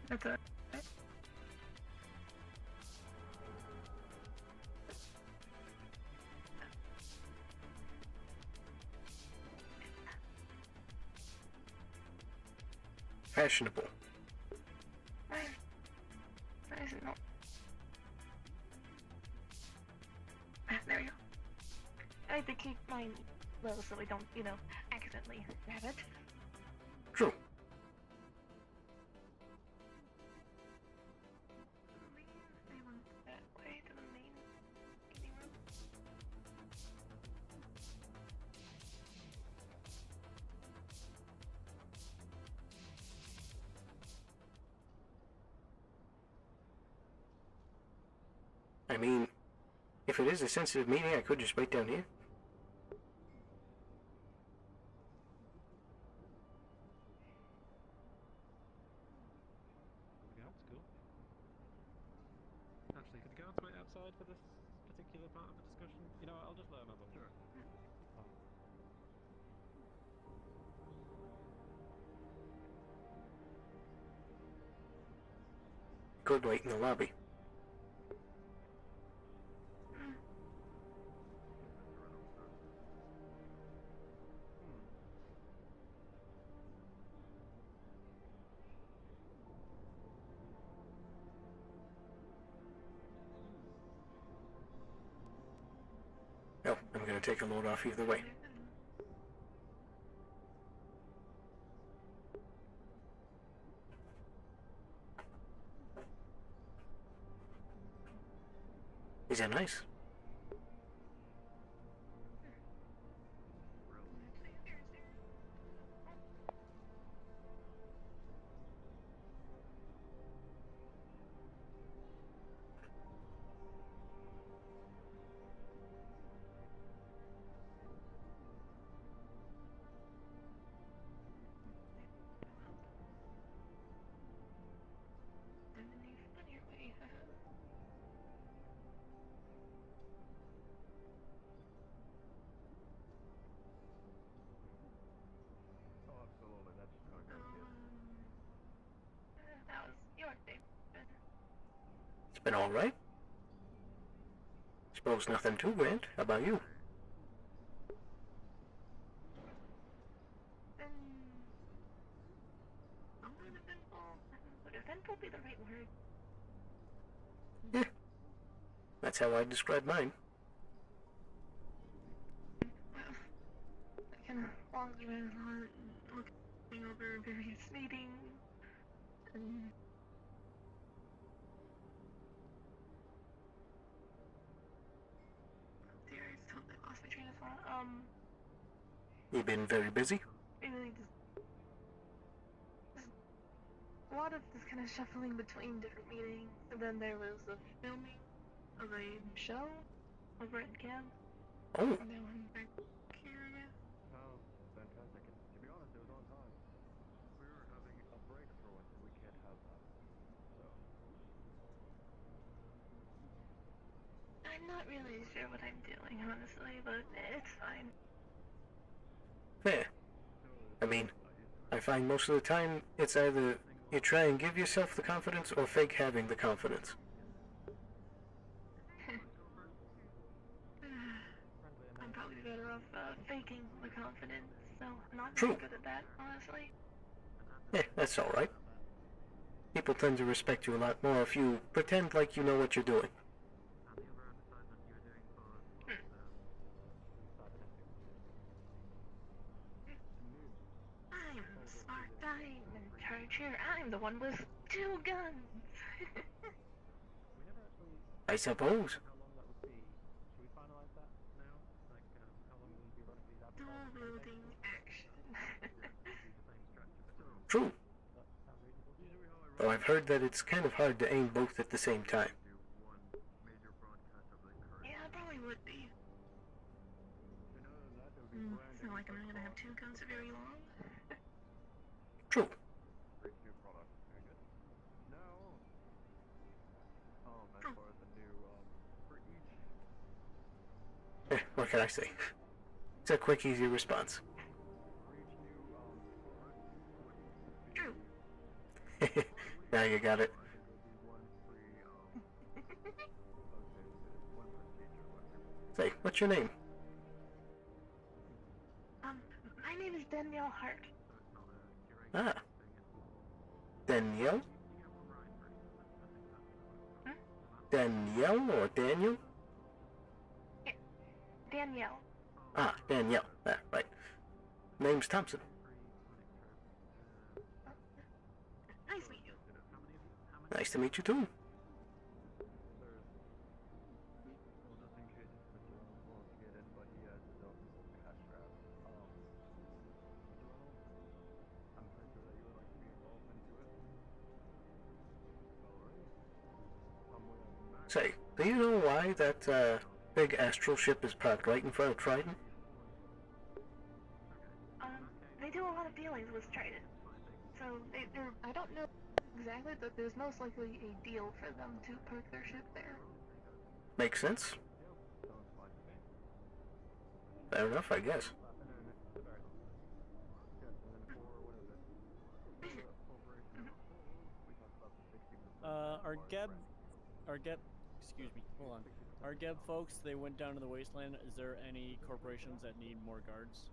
That's a. Fashionable. Why is it not? There we go. I like to keep mine low so we don't, accidentally grab it. True. They went that way to the main meeting room. I mean, if it is a sensitive meeting, I could just wait down here. There we go, it's cool. Actually, could the guards wait outside for this particular part of the discussion? You know what, I'll just let them have a sure. Could wait in the lobby. Oh, I'm gonna take a load off either way. Is that nice? Oh, absolutely. That's just how it goes, kid. That was your day. It's been alright. Suppose nothing too grand. How about you? Uneventful. Would eventful be the right word? Yeah. That's how I describe mine. I kind of logged you in on looking over various meetings and dear, I totally lost my train of thought. You been very busy? Really just a lot of this kind of shuffling between different meetings, and then there was the filming of a show over at camp. Oh. And now I'm back here, I guess. Oh, fantastic. And to be honest, it was on time. We were having a breakthrough and we can't have that. So. I'm not really sure what I'm doing, honestly, but it's fine. Yeah. I mean, I find most of the time it's either you try and give yourself the confidence or fake having the confidence. I'm probably better off faking the confidence, so I'm not True. very good at that, honestly. Yeah, that's alright. People tend to respect you a lot more if you pretend like you know what you're doing. I'm smart, I'm in charge here, I'm the one with 2 guns! We never actually I suppose. how long that would be. Should we finalize that now? Like, how long will you be running these Dual advertisements? wielding action. Use the same structure for 2. True. Does that sound reasonable? Though I've heard that it's kind of hard to aim both at the same time. Yeah, it probably would be. It's not like I'm gonna have 2 guns very long. True. Great new product. Very good. Now, as far as the new, for each What can I say? It's a quick, easy response. True. Now you got it. Say, what's your name? My name is Danielle Hart. Ah. Danielle? Huh? Danielle or Daniel? Danielle. Ah, Danielle. Ah, right. Name's Thompson. Nice to meet you. Nice to meet you too. Say, do you know why that big astral ship is parked right in front of Trident? They do a lot of dealings with Trident. So, they're, I don't know exactly, but there's most likely a deal for them to park their ship there. Makes sense. Fair enough, I guess. Our Geb, excuse me, hold on. Our Geb folks, they went down to the wasteland. Is there any corporations that need more guards?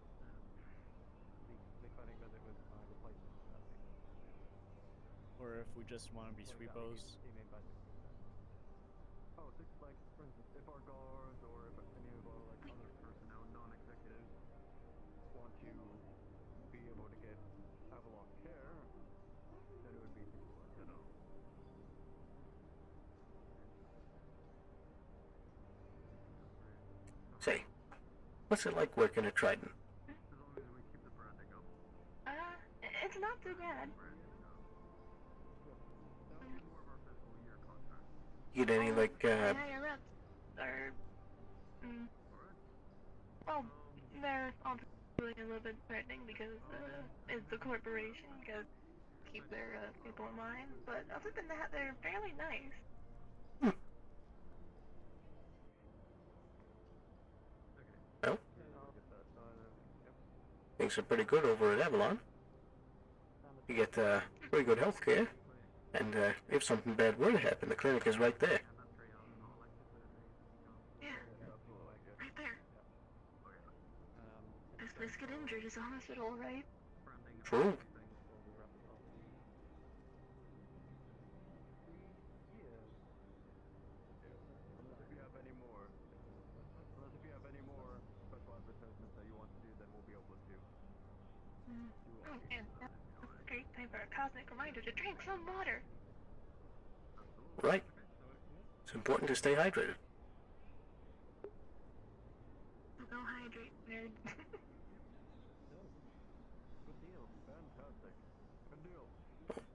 Or if we just want to be sweepos? Oh, so like, for instance, if our guards or if any of our like other personnel, non-executives, want to be able to get Avalon care, then it would be, you know. What's it like working at Triton? It's not too bad. You get any, like, My higher ups are, well, they're obviously a little bit threatening because it's a corporation, because keep their people in mind. But other than that, they're fairly nice. Well, things are pretty good over at Avalon. You get pretty good health care, and if something bad were to happen, the clinic is right there. Yeah, right there. Best place to get injured is a hospital, right? True. Unless if you have any more special advertisements that you want to do, then we'll be able to. Oh, and that's a great time for a cosmic reminder to drink some water. Right. It's important to stay hydrated. Go hydrate, nerd. Good deal. Fantastic. Good deal.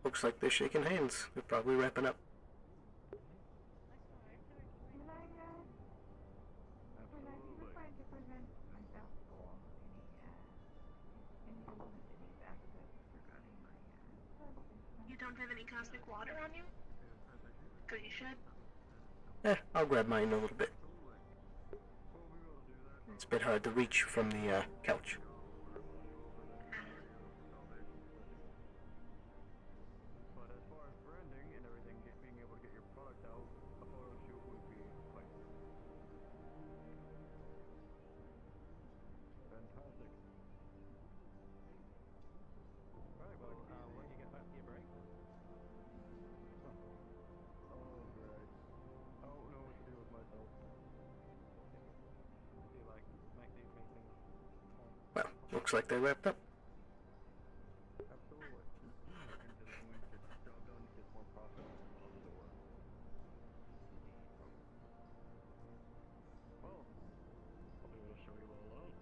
Looks like they're shaking hands. They're probably wrapping up. You don't have any cosmic water on you? Good, you should. I'll grab mine in a little bit. It's a bit hard to reach from the couch. But as far as branding and everything, being able to get your product out, a photo shoot would be quite fantastic. Alright, well, when you get back to your break? Oh, great. I don't know what to do with myself. Do you like make these meetings more? Well, looks like they wrapped up. Absolutely. And just when we get the job done, get more profit out the door. Well, I'll be able to show you all out.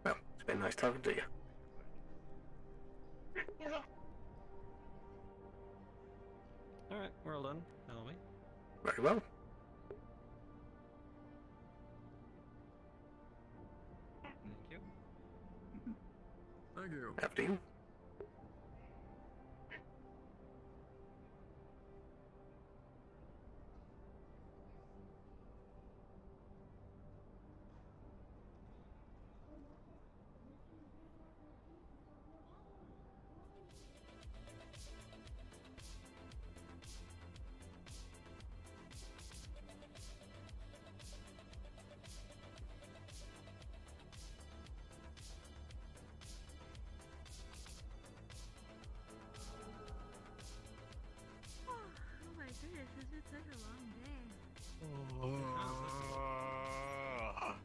Well, it's been nice talking to you. Yeah. Alright, we're all done, are we? Very well. Thank you. Thank you. After you. Oh my goodness, this has been such a long day.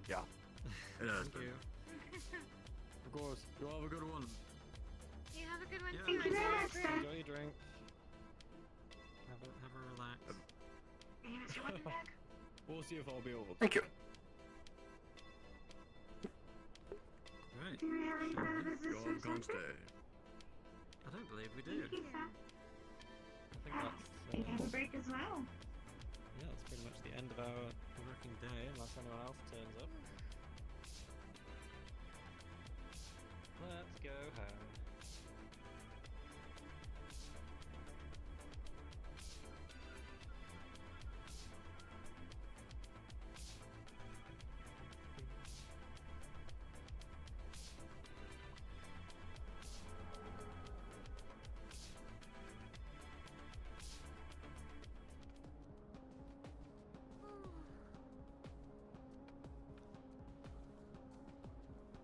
Yeah. It has Thank been. you. Of course. You have a good one. You have a good one Yeah, too. thank you. Enjoy your drink. Enjoy your drink. Have a relax. You gonna see what you back? We'll see if I'll be able to. Thank you. Right. Do we have any kind of business Go or on, come something? stay. I don't believe we do. Thank you, sir. I think that's You have a break as well. yeah, that's pretty much the end of our working day, unless anyone else turns up. Let's go home.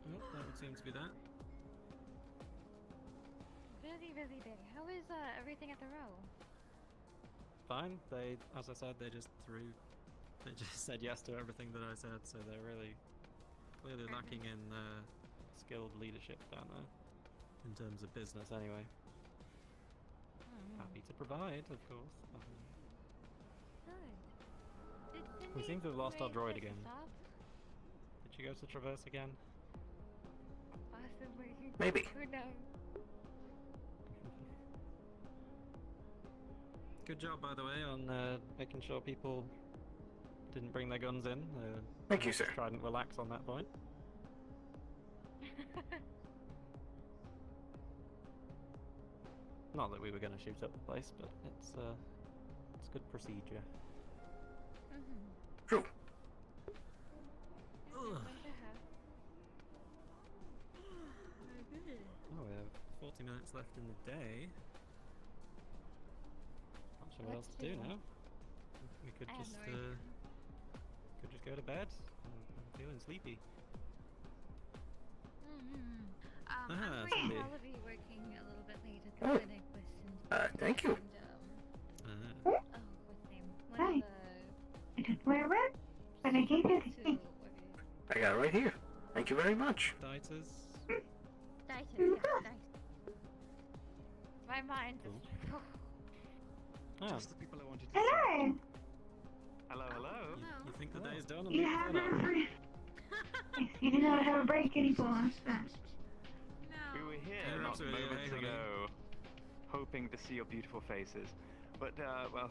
Well, that would seem to be that. Busy, busy day. How is everything at the row? Fine. They, as I said, they just said yes to everything that I said, so they're really clearly lacking in skilled leadership down there, in terms of business anyway. Happy to provide, of course. Good. We seem to have lost our droid Cindy again. stop? Did she go to Traverse again? Possibly. Maybe. Who knows? Good job, by the way, on making sure people didn't bring their guns in. Thank you, sir. Trident relax on that point. Not that we were going to shoot up the place, but it's good procedure. True. Oh, we have 40 minutes left in the day. Not sure what else to do now. We could just go to bed. I'm feeling sleepy. I'm Ah, going Cindy. to probably be working a little bit late at the Oh. clinic with Cindy. Thank you. And, Oh. what's his name? One Hi. of I didn't wear it, but I gave you the thing. I got it right here. Thank you very much. Diters. Dice. My mind is. Just the people I wanted to Hello. Hello, hello. You think the day is done? You have a break. You do not have a break anymore. So. We were here Yeah, not absolutely. moments Hey, honey. ago, hoping to see your beautiful faces. But, well,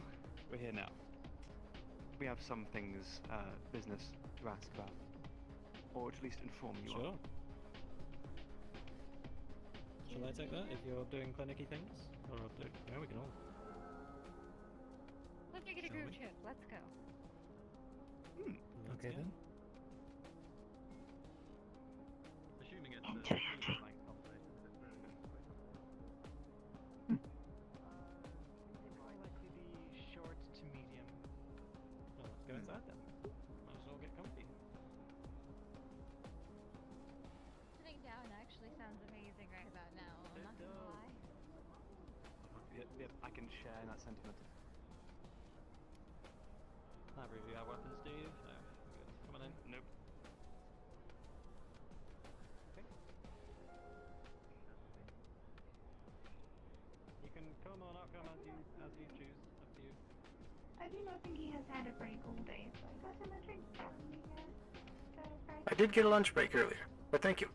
we're here now. We have some things, business to ask about. Or at least inform you Sure. on. Shall I take that if you're doing clinicky things? Or we can all. Let's make it a Shall group we? trip. Let's go. Okay then. Assuming it's a medium-length conversation, if it's really More likely be short to medium. Well, let's go inside then. Might as well get comfy. Sitting down actually sounds amazing right about now. I'm not gonna lie. Yep, I can share that sentiment. Not really our weapons, do you? No. Good. Come on in. Nope. Okay. You can come or not come as you choose. Up to you. I do not think he has had a break all day, so I got him a drink from I did get a lunch break earlier, but thank you.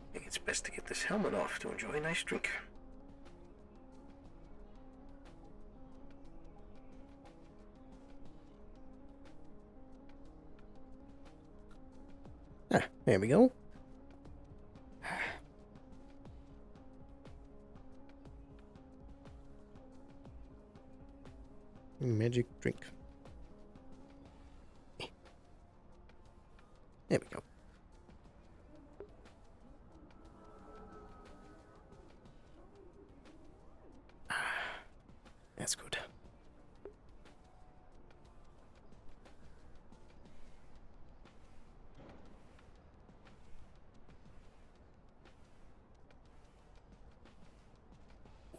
I think it's best to get this helmet off to enjoy a nice drink. Ah, there we go. Magic drink. There we go. That's good.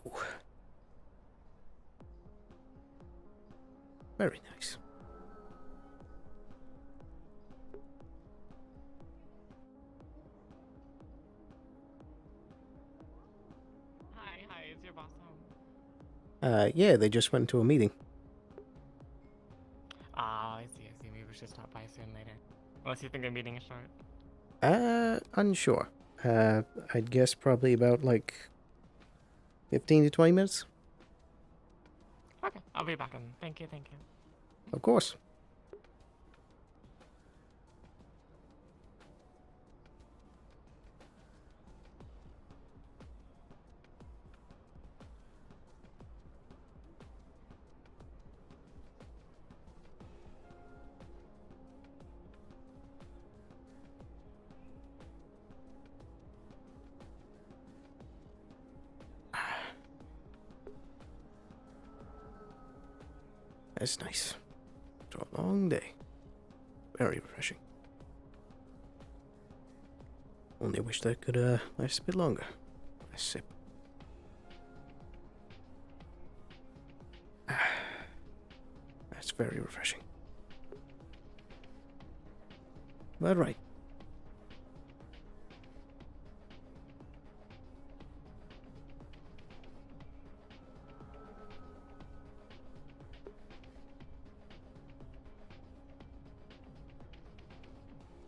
Ooh. Very nice. Hi, is your boss home? Yeah, they just went to a meeting. Oh, I see. Maybe we should stop by soon later. Unless you think a meeting is short. Unsure. I'd guess probably about like 15 to 20 minutes. Okay, I'll be back in. Thank you. Of course. That's nice. After a long day. Very refreshing. Only wish that could last a bit longer. A sip. It's very refreshing. But right.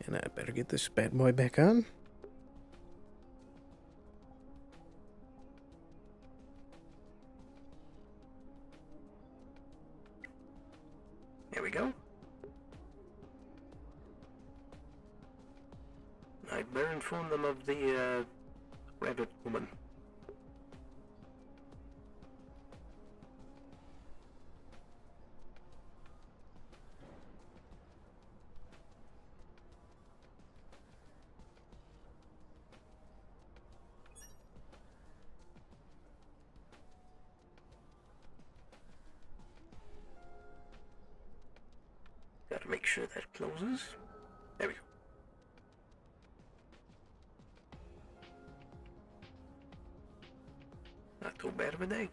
And I better get this bad boy back on. There we go. I'd better inform them of the rabbit woman. Gotta make sure that closes. There we go. Not too bad of a day.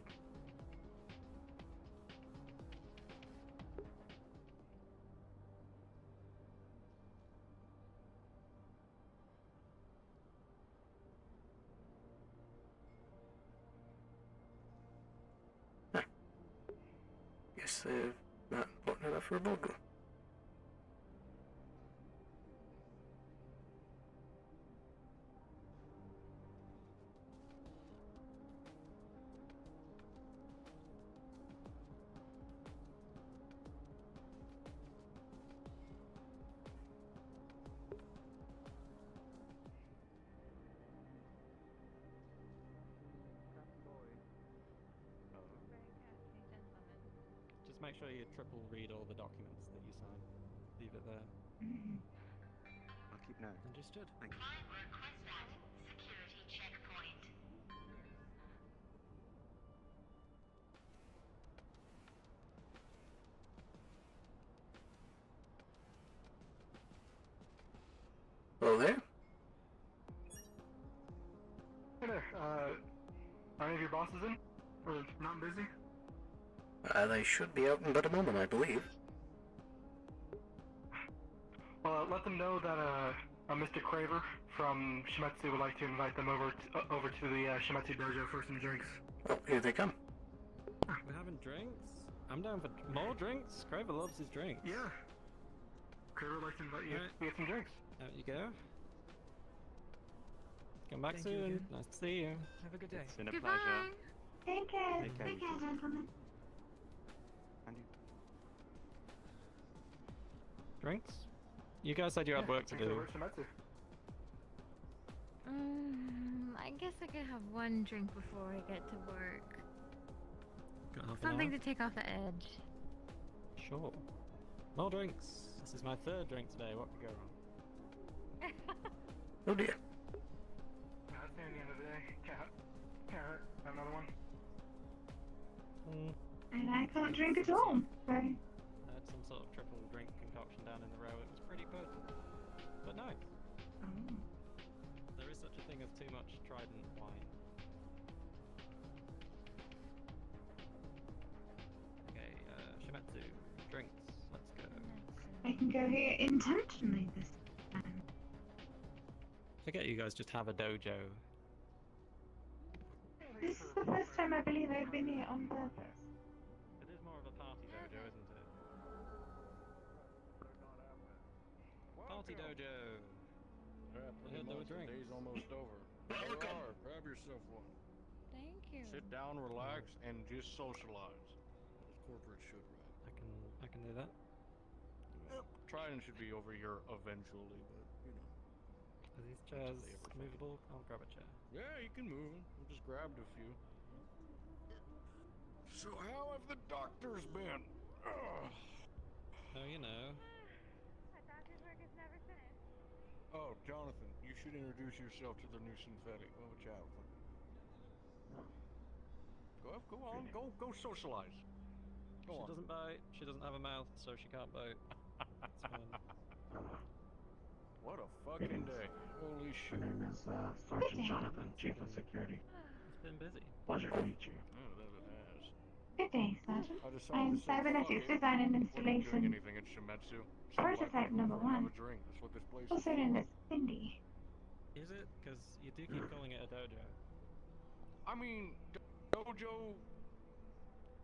Huh. Guess not important enough for a boardroom. Just make sure you triple read all the documents that you sign. Leave it there. I'll keep note. Understood. Thank you. Security checkpoint. Hello there. Hey there, are any of your bosses in? Or not busy? They should be out in but a moment, I believe. Well, let them know that, Mr. Craver from Shimetsu would like to invite them over to the, Shimetsu Dojo for some drinks. Oh, here they come. We're having drinks? I'm down for more drinks. Craver loves his drinks. Yeah. Craver would like to invite you Alright. to get some drinks. Out you go. Come back Thank you soon. again. Nice to see you. Have a good day. It's been a Goodbye. pleasure. Take care. Take care, Take you care, too. gentlemen. And you. Drinks? You guys said you had work to drinks do. over at Shimetsu. I guess I could have one drink before I get to work. Got half an Something hour? to take off the edge. Sure. More drinks. This is my third drink today. What could go wrong? Oh dear. That's the end of the day. Can't hurt. Have another one. And I can't drink at all, so... I had some sort of triple drink concoction down in the row. It was pretty potent. But no. There is such a thing as too much Trident wine. Okay, Shimetsu, drinks. Let's go. I can go here intentionally this time. Forget you guys just have a dojo. This is the first time I believe I've been here on purpose. It is more of a party dojo, isn't it? Party dojo. Yeah, I pretty heard there were much. The drinks. day's almost over. There you are. Grab yourself one. Thank you. Sit down, relax, and just socialize. As corporate should, right? I can do that. Yep. Trident should be over here eventually, but you know. Are these chairs movable? I'll grab a chair. Yeah, you can move them. We just grabbed a few. So how have the doctors been? Oh, you know. My doctor's work is never finished. Oh, Jonathan, you should introduce yourself to the new synthetic. What would you have? Go on, go socialize. She doesn't bite. She doesn't have a mouth, so she can't bite. It's fine. What a fucking day. Holy shit. My name is Sergeant Jonathan, Chief of Security. It's been busy. Pleasure to meet you. Oh, that it has. Good day, Sergeant. I decided I'm to say, fuck Cybernetics it. Design and Wasn't doing Installation anything in Shimetsu. So why Prototype come number over and have 1, a drink? That's what this place is also for. known as Cindy. Is it? Because you do keep calling it a dojo. I mean, dojo,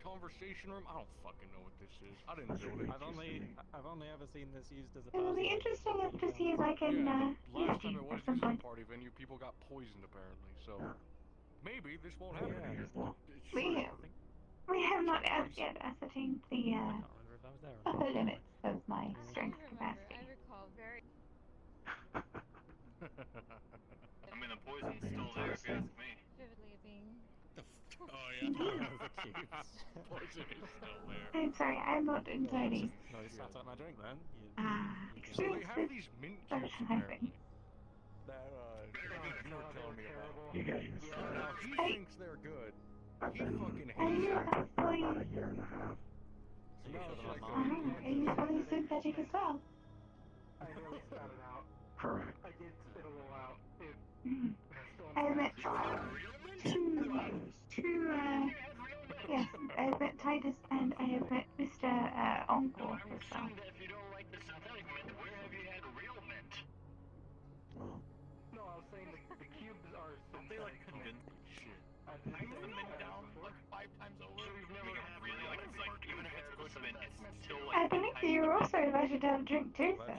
conversation room. I don't fucking know what this is. I didn't build it. I've only ever seen this used as a It will party be venue. interesting to see if I can Yeah, use last time you it was at some used as a point. party venue, people got poisoned apparently. So maybe this won't happen Yeah. again. We have not as yet ascertained the upper limits of my strength capacity. I recall very. I mean, the poison's still there if you ask me. Vividly of being. Oh yeah, the cubes. Poison is still there. I'm sorry, I'm not entirely No, you sat up my drink then. So they experienced have with these mint such cubes apparently. That you were telling me about. Now he thinks they're good. He fucking hates them. Are you No, fully synthetic as well? I nearly spat it out. Correct. I did spit a little out. I met yes, I've met Titus and I have met Mr. Encore as well. If you don't like the synthetic mint, where have you had real mint? No, I was saying the cubes are synthetic. They like convinced shit. I did I put the mint down like 5 times over. So you've never really like it's like even if it's good mint, it's still like. I believe that you were also invited to have a drink too, sir.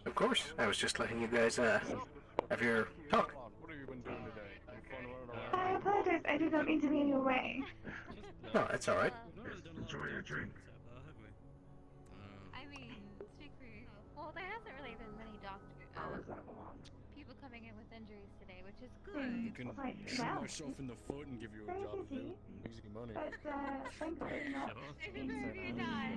Of course. I was just letting you guys have your talk. What have you been doing today? Any fun running around? I apologize, I did not mean to be in your way. No, that's all right. Enjoy your drink. I mean, speak for yourself. Well, there hasn't really been many people coming in with injuries today, which is good. I can shoot myself in the foot and give you a job to do. Easy money. But, thankfully not. Maybe not.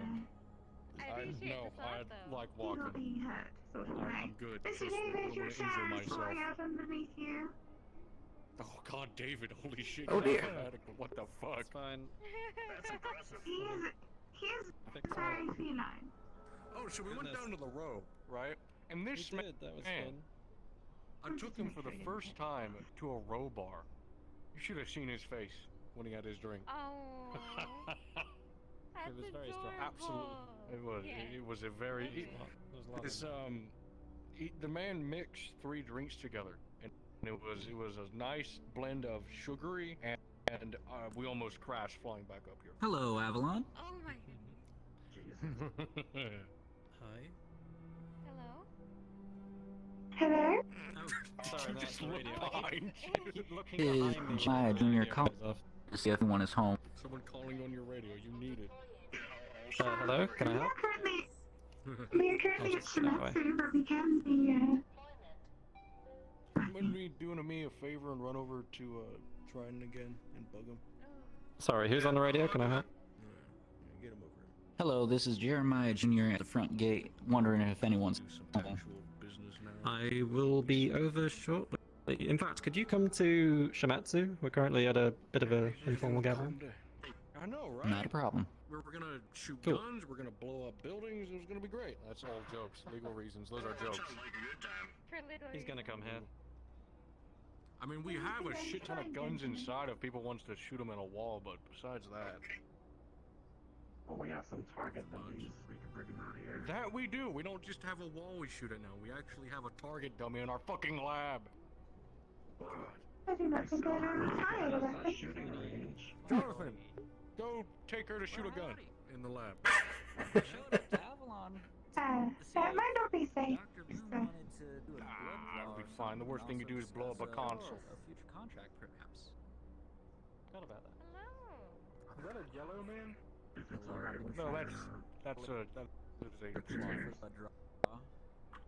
I know. I like You're not walking. being hurt, sort of way. I'm good. Mr. Trust me, I David, don't your want to injure shower is myself. pouring out underneath you. Oh God, David! Holy shit! Oh, you're dear. radical. What the fuck? It's fine. That's impressive. He is Fix it. very feline. Oh, so we went down to the road, right? And We this did. That was man, fun. I took him for the first time to a row bar. You should have seen his face when he had his drink. Oh. It was very strong. Absolutely, it was. Yeah. It was a very. There's a lot This of the man mixed 3 drinks together, and it was a nice blend of sugary and we almost crashed flying back up here. Hello, Avalon. Oh my. Hi. Hello. Hello? Sorry, that's Just the look radio. behind you. Looking Is behind me. my junior Radio call goes off. to see if everyone is home. Someone calling on your radio. You need it. Hello, can I help? We are currently at just sit that way. Shimatsu, but we can be, Wouldn't be doing me a favor and run over to Trident again and bug him? Sorry, who's on the radio? Can I help? Get him over here. Hello, this is Jeremiah Jr. at the front gate, wondering if anyone's home. Actual business now. I will be over shortly. In fact, could you come to Shimatsu? We're currently at a bit of a informal gathering. I know, right? Not a problem. We're gonna shoot Cool. guns. We're gonna blow up buildings. It was gonna be great. That's all jokes. Legal reasons. Those are jokes. For little. He's gonna come here. I mean, we have a shit ton of guns inside if people wants to shoot them in a wall, but besides that, Well, we have some target dummies. We can bring them out here. that we do. We don't just have a wall we shoot at now. We actually have a target dummy in our fucking lab. I do not think I ever tried of that. Shooting range. Jonathan, go take her to shoot a gun in the lab. Avalon. That might not be safe. It'll be fine. The worst thing you do is blow up a console. A future contract, perhaps. Forgot about that. Hello. Is that a yellow man? No, that's a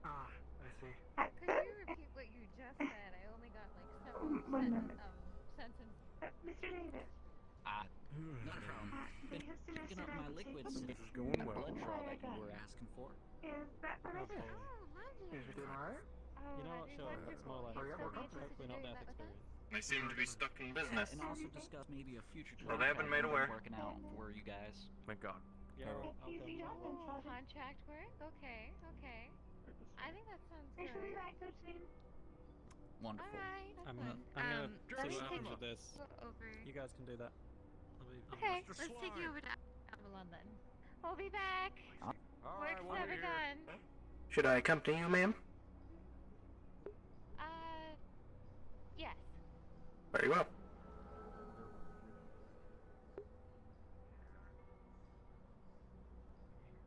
Ah, I see. Could you repeat what you just said? I only got like several One moment. sentences. Mr. David. Not a problem. Been We have picking up my liquids This is going well. blood draw that you were asking for. Is that the right? Oh, lovely. Is it doing alright? You know what, sure, that's more like Hurry up, we're hopefully not death experience. They seem to be stuck in business. And also discuss maybe a future Well, they have been made aware. working out for you guys. Thank God. Yeah, Oh. I'll come. Oh, contract work? Okay, okay. I think that sounds We good. shall be back so soon. Wonderful. Alright, I'm fun. gonna let see me what happens take with this. over. You guys can do that. I'll Okay, let's take you over to Avalon then. We'll be back. Work's never done. Should I accompany you, ma'am? Yes. Very well.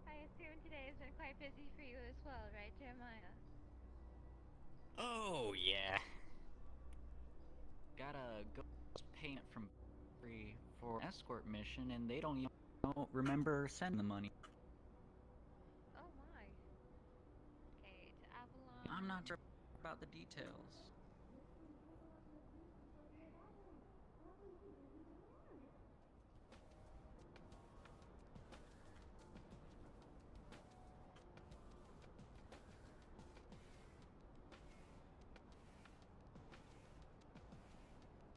I assume today has been quite busy for you as well, right, Jeremiah? Oh, yeah. Got a ghost payment from free for an escort mission, and they don't even remember sending the money. Oh my. Okay, to Avalon. I'm not sure about the details.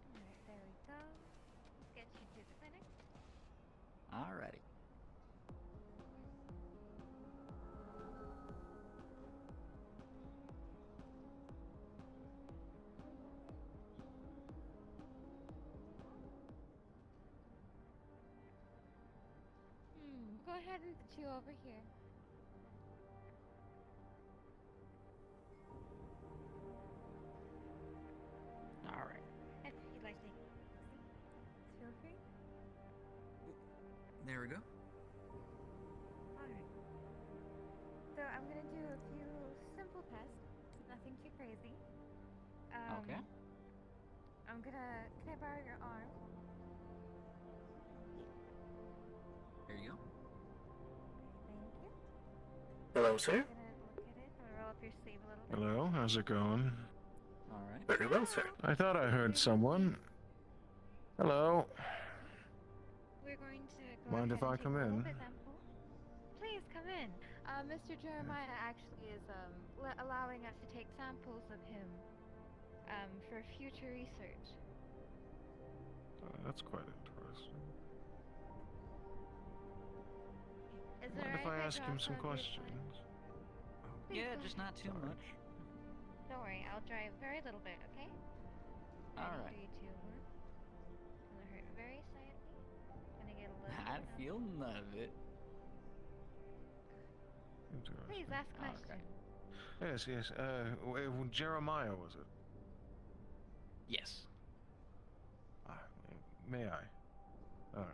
Alright, there we go. Let's get you to the clinic. Alrighty. Go ahead and put you over here. Alright. If you'd like to take a seat, feel free. There we go. Alright. So I'm gonna do a few simple tests. Nothing too crazy. Okay. Can I borrow your arm? There you go. Thank you. Hello, sir. I'm gonna look at it. I'm gonna roll up your sleeve a little bit. Hello, how's it going? Alright. Very well, sir. I thought I heard someone. Hello. We're going to go Mind ahead if I and take come a little in? bit sample. Please come in. Mr. Jeremiah actually is allowing us to take samples of him for future research. That's quite interesting. Is Mind there if I ask him some questions? questions? Please Yeah, go just ahead. not too much. Don't worry, I'll drive very little bit, okay? Alright. 3, 2, 1. Gonna hurt very slightly. Gonna get a little I bit feel none of it. Interesting. Please ask questions. Yes, yes. Jeremiah, was it? Yes. May I?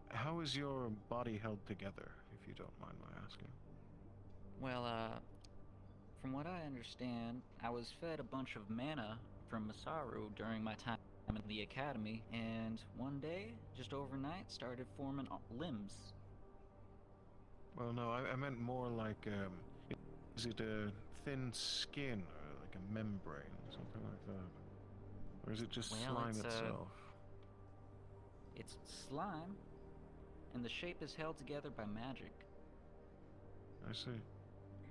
How is your body held together, if you don't mind my asking? Well, from what I understand, I was fed a bunch of mana from Masaru during my time in the academy, and one day, just overnight, started forming limbs. Well, no, I meant more like, is it a thin skin, or like a membrane, something like that? Or is it just Well, slime it's, itself? It's slime, and the shape is held together by magic. I see.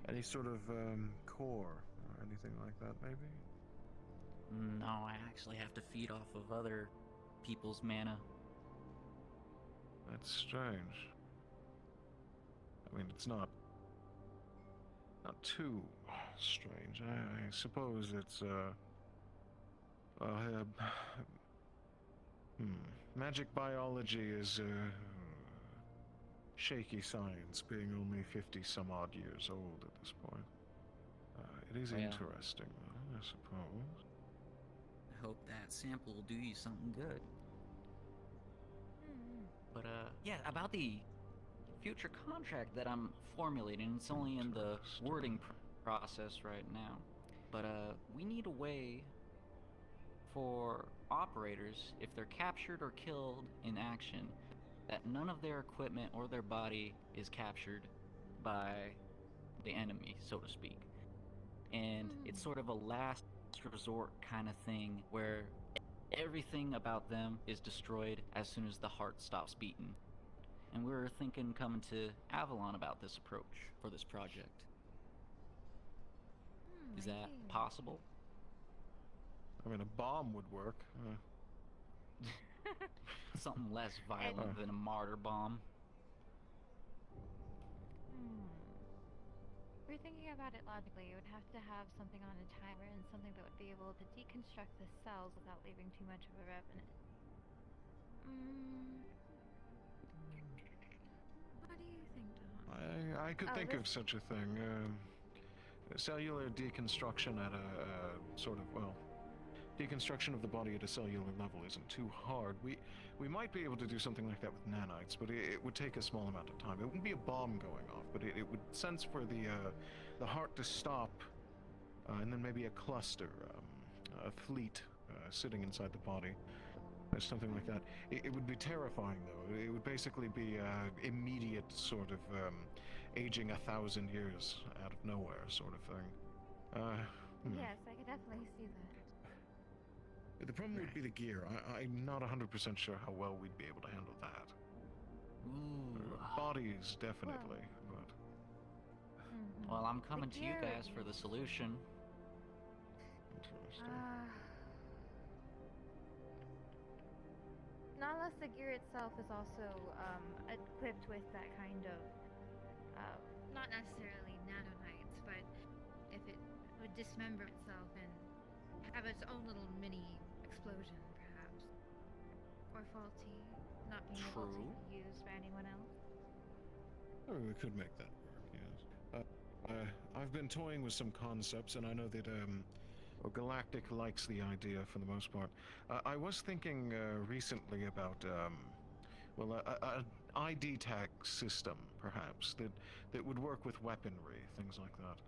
Any sort of, core, or anything like that, maybe? No, I actually have to feed off of other people's mana. That's strange. I mean, it's not too strange. I suppose it's, magic biology is, shaky science, being only 50-some-odd years old at this point. It is Well, interesting, though, I suppose. I hope that sample will do you something good. But, yeah, about the future contract that I'm formulating, it's only in the wording process right now. But, we need a way for operators, if they're captured or killed in action, that none of their equipment or their body is captured by the enemy, so to speak. And it's sort of a last resort kind of thing where everything about them is destroyed as soon as the heart stops beating. And we were thinking coming to Avalon about this approach for this project. Is that possible? I mean, a bomb would work. Something less violent than a martyr bomb. We're thinking about it logically. It would have to have something on a timer and something that would be able to deconstruct the cells without leaving too much of a remnant. I could Oh, think this- of such a thing. Cellular deconstruction at a sort of, well, deconstruction of the body at a cellular level isn't too hard. We might be able to do something like that with nanites, but it would take a small amount of time. It wouldn't be a bomb going off, but it would sense for the heart to stop, and then maybe a cluster, a fleet sitting inside the body. Something like that. It would be terrifying, though. It would basically be immediate sort of aging 1,000 years out of nowhere sort of thing. Yes, I could definitely see that. The problem would be the gear. I'm not 100% sure how well we'd be able to handle that. Bodies, definitely, but... Well, I'm coming to you gear guys for the solution. Not unless the gear itself is also equipped with that kind of, not necessarily nanonites, but if it would dismember itself and have its own little mini explosion, perhaps, or faulty, not being able to be used by anyone else. Oh, we could make that work, yes. I've been toying with some concepts, and I know that, well, Galactic likes the idea for the most part. I was thinking recently about, well, an ID tag system, perhaps, that would work with weaponry, things like that.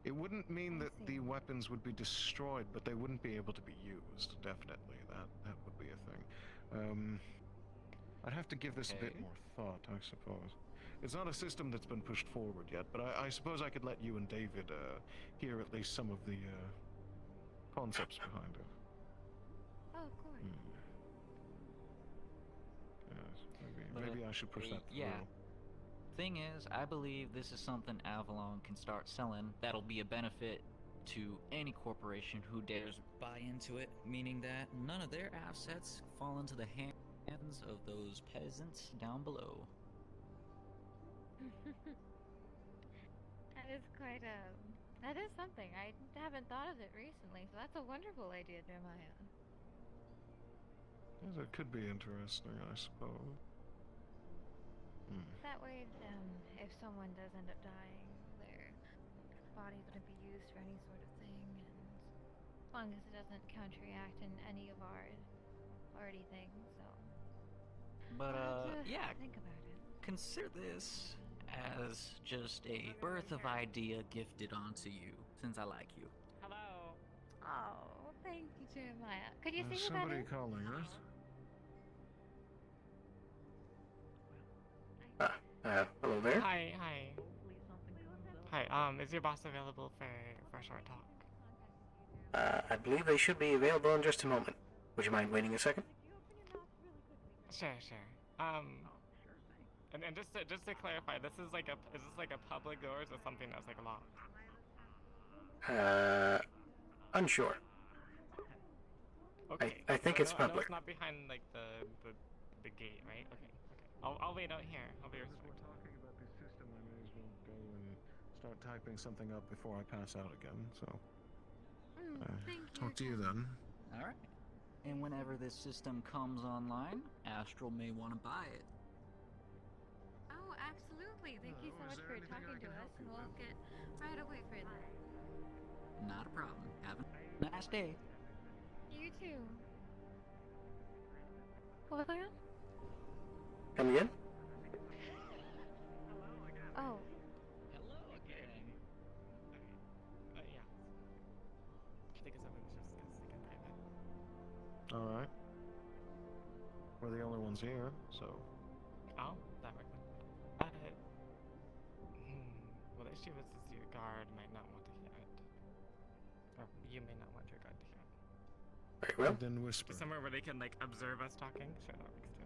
It wouldn't mean that the weapons would be destroyed, but they wouldn't be able to be used, definitely. That would be a thing. I'd have to give this a bit more thought, I suppose. It's not a system that's been pushed forward yet, but I suppose I could let you and David hear at least some of the concepts behind it. Oh, of course. Yes, maybe I should push that through. Yeah. Thing is, I believe this is something Avalon can start selling that'll be a benefit to any corporation who dares buy into it, meaning that none of their assets fall into the hands of those peasants down below. That is quite that is something. I haven't thought of it recently, so that's a wonderful idea, Jeremiah. Yes, it could be interesting, I suppose. That way, if someone does end up dying, their body wouldn't be used for any sort of thing, and as long as it doesn't counteract in any of our already things, so. But, I'll have to yeah. think about it. Consider this as just a birth of idea gifted onto you, since I like you. Hello. Oh, thank you, Jeremiah. Could you sing Somebody about it? calling us. Hello there. Hi. Hi, is your boss available for a short talk? I believe they should be available in just a moment. Would you mind waiting a second? Sure. And just to clarify, is this like a public doors or something that's like locked? Unsure. Okay. I think so it's no, public. it's not behind like the gate, right? Okay. I'll wait out here. I'll be respectful. We're talking about this system. I may as well go and start typing something up before I pass out again. So, Thank you. talk to you then. All right. And whenever this system comes online, Astral may want to buy it. Oh, absolutely. Thank you so much for talking to us, and we'll get right away for that. Not a problem. Have a nice day. You too. What was that? Come again? Oh. Hello again. Yeah. I think someone was just gonna stick a private. All right. We're the only ones here, so. Oh, that worked. Well, the issue is your guard might not want to hear it. Or you may not want your guard to hear it. Very well. Then whisper. Somewhere where they can, like, observe us talking? Sure, that works too.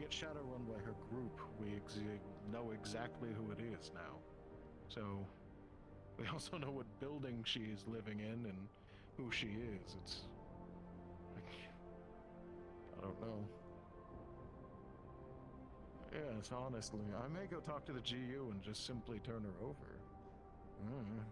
get Shadowrun by her group, we know exactly who it is now. So, we also know what building she is living in and who she is. It's... I don't know. Yes, honestly, I may go talk to the GU and just simply turn her over. Mm.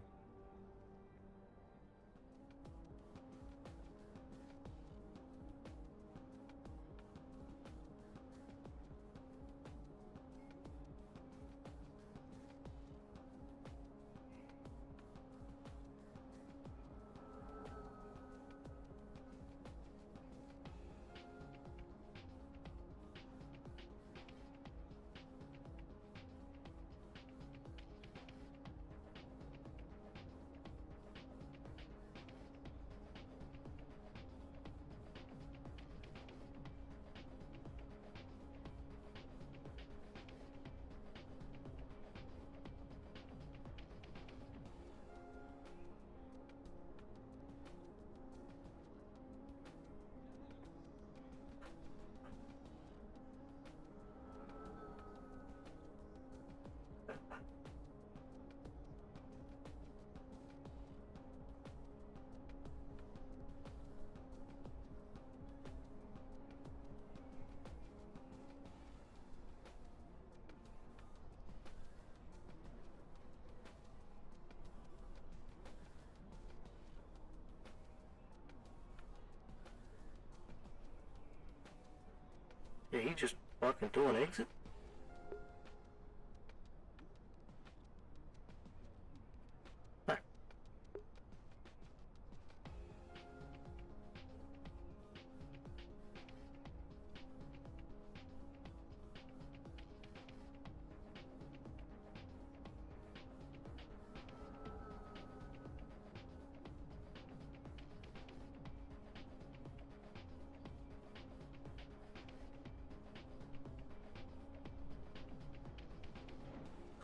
Yeah, he just walking through an exit?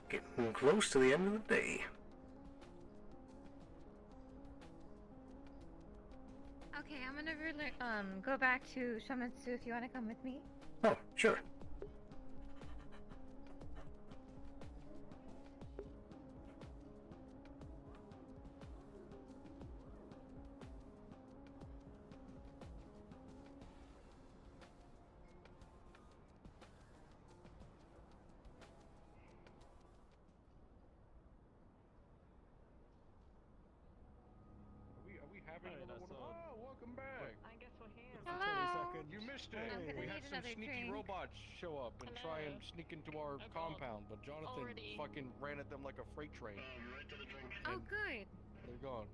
Getting close to the end of the day. Okay, I'm gonna go back to Shamatsu if you want to come with me. Oh, sure. Are we having another one? Oh, welcome back. I guess we're here. Hello. You missed I'm it. gonna We need had some another sneaky drink. robots show up and try and Hello. sneak into our I brought compound, but Jonathan already. fucking ran at them like a freight train. Right to the drink. Oh, good. They're gone.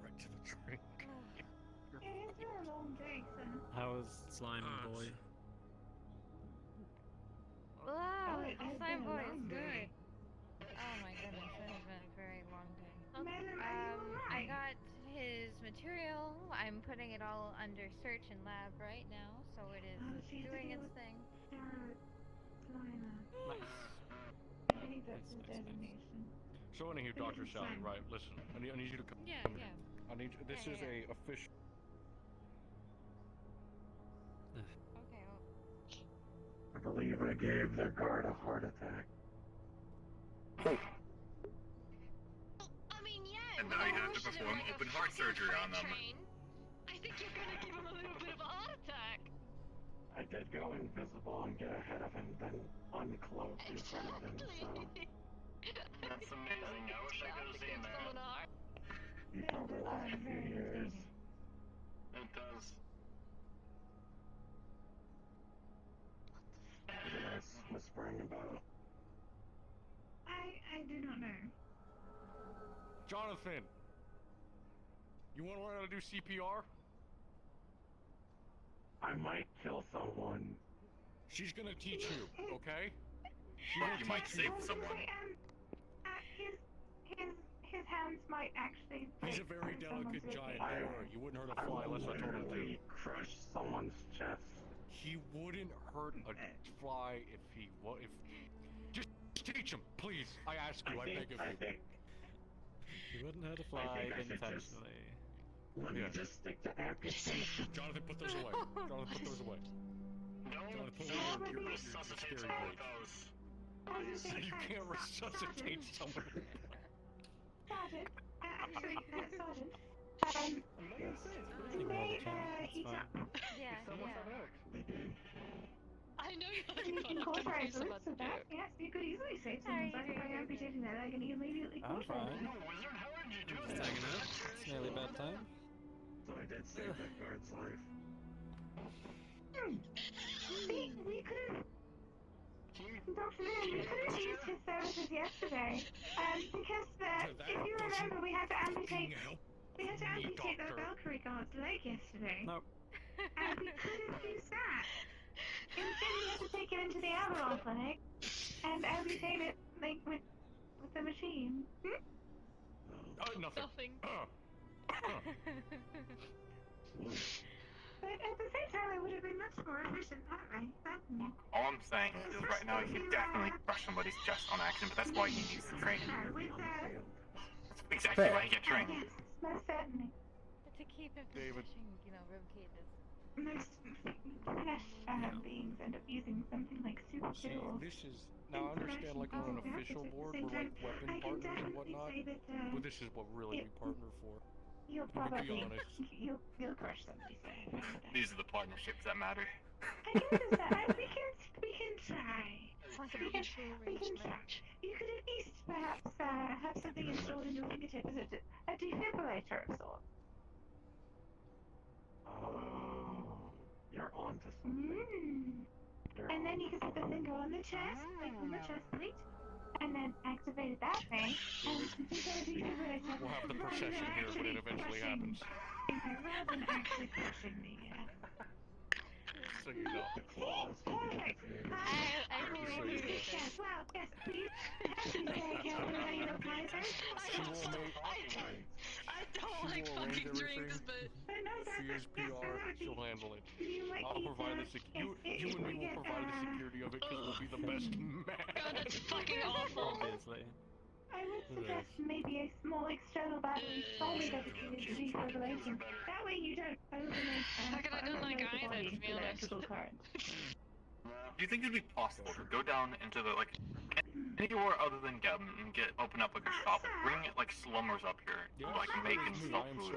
Right to the drink. It is been a long day, so. How was Slime Boy? Wow, it has Slime been a Boy is long good. day. Oh my goodness, it has been a very long day. Madam, are you I alright? got his material. I'm putting it all under search and lab right now, so it is She has to doing deal its with thing. Sarah Slimer. Nice. I think that's his Nice. designation. So anywho, But Dr. it's Sally, fine. right, listen. I need you to come Yeah, here. yeah. I need this is a official Okay, well, I believe I gave the guard a heart attack. I mean, yeah. And now you have to perform open heart surgery on them. I think you're gonna give him a little bit of a heart attack. I did go invisible and get ahead of him, then uncloak in front of him, so... That's amazing. I wish I could have seen that. He probably last a few years. It does. What are you guys whispering about? I do not know. Jonathan! You wanna learn how to do CPR? I might kill someone. She's gonna teach you, okay? She You will might teach you. save someone. His hands might actually. He's a break very someone's delicate ribs. giant. Don't worry, you wouldn't hurt a fly unless I told him to. literally crush someone's chest. He wouldn't hurt a fly if he if. Just teach him, please. I ask you. I beg of you. You wouldn't hurt a fly intentionally. Let me just stick to amputation. Jonathan, put those away. Jonathan, put those away. Don't pull you out your resuscitate scary one blade. of those. You can't resuscitate someone. Sergeant, actually, Sergeant. Ignore the They, chat. It's he's fine. up. Yeah, I know you You can cauterize the lips with that. Yes, you could easily save someone's life by amputating that leg and immediately I'm cauterize fine. it. No, wizard, how did you do Just that? hanging out. It's nearly bedtime. So I did save that guard's life. See, we could have... Dr. Moon, we could have used his services yesterday. Because, if you remember, we had to amputate... We had to amputate that Valkyrie guard's leg yesterday. Nope. And we could have used that. Instead, we had to take it into the Avalon clinic and amputate it, like, with the machine. Nothing. But at the same time, it would have been much more efficient that way. All I'm saying is right now you can definitely crush somebody's chest on accident, but that's why you use the training. That's exactly why you get trained. Yes, most certainly. To keep it from David. pushing, rib cages. Most flesh beings end up using something like super See, tools. this is now I understand like on an official board we're like weapon partners and whatnot, but this is what really we partner for. You'll Let me be probably honest. you'll crush somebody's head. These are the partnerships that matter. I can understand. We can try. It's like a We can mutual try. You could at least perhaps have something installed in your fingertip as a defibrillator of sorts. Oh, you're on to something. And then you can put the finger on the chest, like on the chest plate, and then activate that thing, and the defibrillator. We'll have the procession here when it eventually happens. Rather than actually crushing the So you know. Perfect. I So you know. Yes, well, yes, please. Happy to take care of any of the prizes. She will make I don't She like will arrange fucking drinks, everything. but She is PR, she'll handle it. I'll provide the you and me will provide the security of it because we'll be the best man. God, that's fucking awful. Obviously. I would suggest maybe a small external battery solely dedicated to defibrillation. That way you don't overload I don't like either, body to be with honest. electrical current. Do you think it'd be possible to go down into the anywhere other than Gavin and open up like a shop and bring like slummers up here to like make and sell food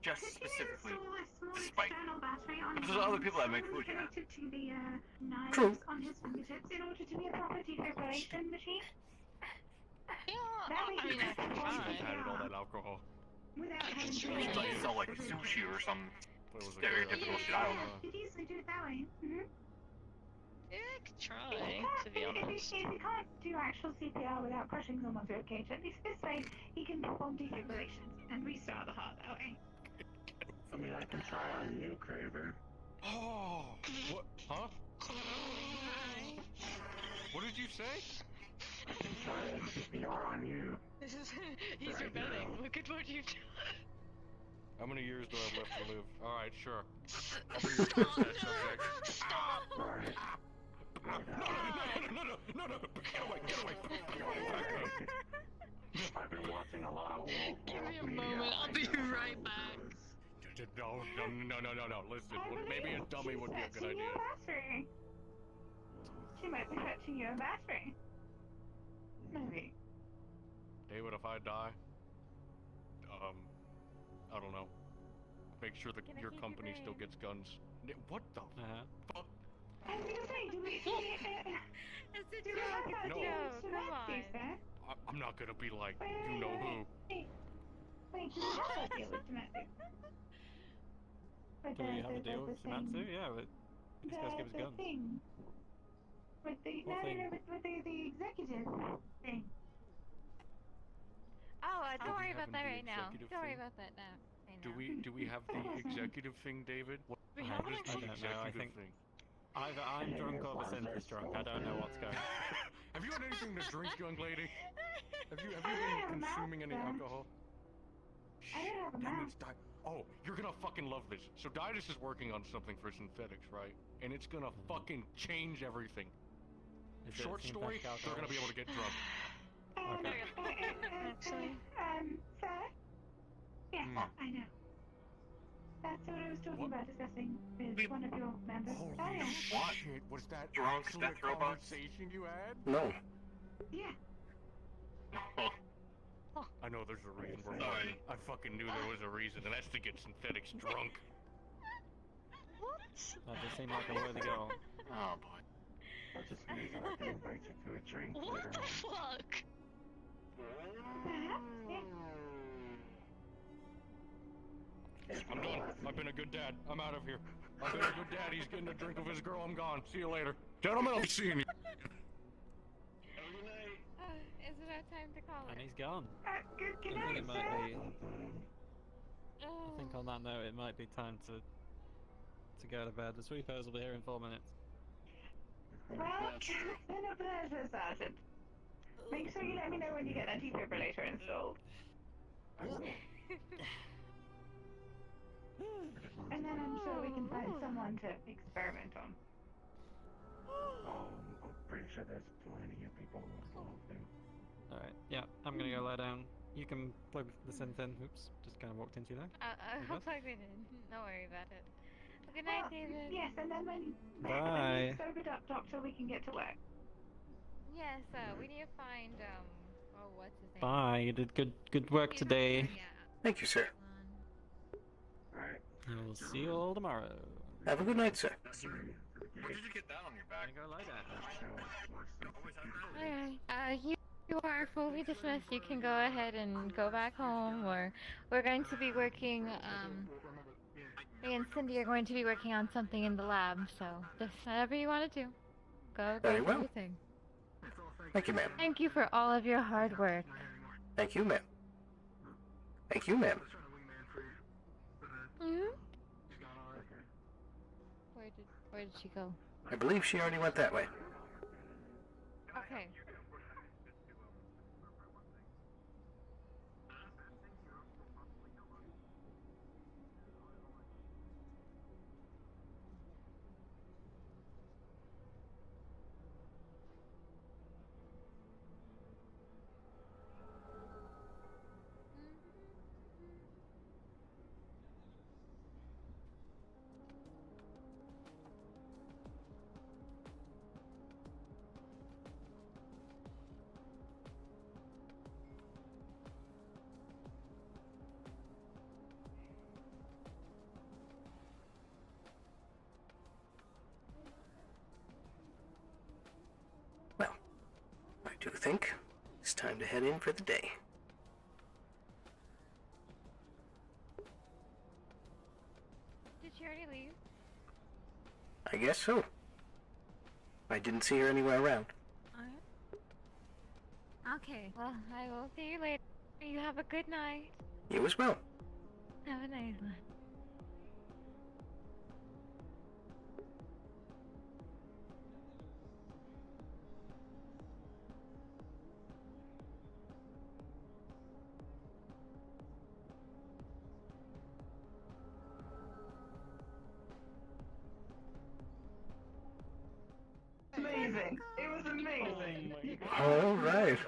just specifically to Spike? Because there's other people that make food here. Connected to the knives True. on his fingertips in order to be a proper defibrillation machine. Yeah, That way I mean, you I can can perform try. the Had it all job that alcohol. without having to It's like wait. sell like sushi or some What was it? stereotypical shit. I don't know. You could easily do it that way. Yeah, I could try, to be honest. If you can't do actual CPR without crushing someone's ribcage, at least this way he can perform defibrillation and restart the heart that way. I mean, I can try on you, Craver. Oh, what? Huh? What did you say? I can try CPR on you. He's rebelling. Look at what you've done. How many years do I have left to live? Alright, sure. I'll be your test subject. Stop! No, get away. I've been watching a lot of Give me a moment, I'll be right back. No. Listen, maybe a dummy would be a good idea. Battery. She might be fetching you a battery. Maybe. David, if I die, I don't know. Make sure that your company still gets guns. What the fuck? I was gonna say, do we have that No. come on. I'm not gonna be like, you know who. Wait, do we have a deal with domestic? Do we have a deal with Shimatsu? Yeah, but these guys give us guns. Thing. With the, What thing? with the executive thing. Oh, don't worry having about that the right now. executive Don't worry thing? about that now. Do we have the executive thing, David? What We is haven't the actually. I don't know, I executive think- thing? Either I'm drunk or the synth is drunk. I don't know what's going on. Have you had anything to drink, young lady? Have you been consuming any alcohol? I don't have a That mouth. means oh, you're gonna fucking love this. So Didus is working on something for synthetics, right? And it's gonna fucking change everything. Is it Short story, synthetic they're gonna be able to get drunk. Actually. Sir? Yes, Hmm. I know. That's what I was talking about discussing with one of your members of Holy society. shit, was that Drunk actually a death robots? conversation you had? No. Yeah. I know there's a reason we're fighting. I fucking knew there was a reason, and that's to get synthetics drunk. That does seem like a worthy goal. Oh boy. That just means that I can invite you to a drink later on. Fuck? I'm done. I've been a good dad. I'm out of here. I've been a good dad. He's getting a drink of his girl. I'm gone. See you later. Gentlemen, I'll be seeing you. Is it our time to call And it? he's gone. Good I think it might be. Oh. I think on that note, it might be time to go to bed. The sweepers will be here in 4 minutes. Well, it's been a pleasure, Sergeant. Make sure you let me know when you get that defibrillator installed. And then I'm sure we can find someone to experiment on. I'm pretty sure there's plenty of people involved in. Alright, yeah, I'm gonna go lie down. You can plug the synth in. Oops, just kind of walked into you there. I'll plug it in. Don't worry about it. Well, good night, David. Yes, and then when Bye. you've sobered up, Doctor, we can get to work. Yes, we need to find, oh, what's his name? Bye. You did good work today. Thank you, sir. I will see you all tomorrow. Have a good night, sir. When did you get that on your back? Go lie down. Always had that? Alright, you are fully dismissed. You can go ahead and go back home, or we're going to be working, me and Cindy are going to be working on something in the lab, so just whatever you want to do. Go Very do well. your thing. Thank you, ma'am. Thank you for all of your hard work. Thank you, ma'am. Thank you, ma'am. Hmm? Where did she go? I believe she already went that way. Okay. I do think it's time to head in for the day. Did she already leave? I guess so. I didn't see her anywhere around. Okay, well, I will see you later. You have a good night. You as well. Have a nice one. Amazing. It was amazing. All right.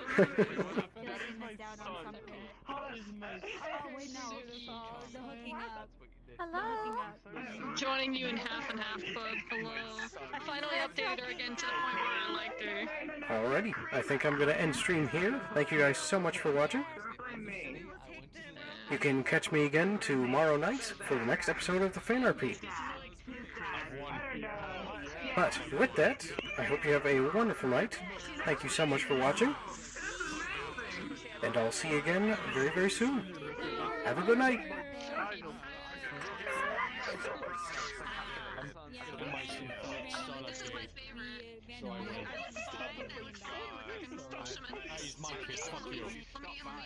Hello. Joining you in half and half club. Hello. I finally updated her again to the point where I liked her. Alrighty. I think I'm going to end stream here. Thank you guys so much for watching. You can catch me again tomorrow night for the next episode of the Fan RP. But with that, I hope you have a wonderful night. Thank you so much for watching. And I'll see you again very, very soon. Have a good night. He's my kid, fuck you.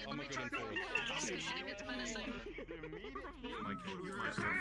I'm a good influence. My kid, my son.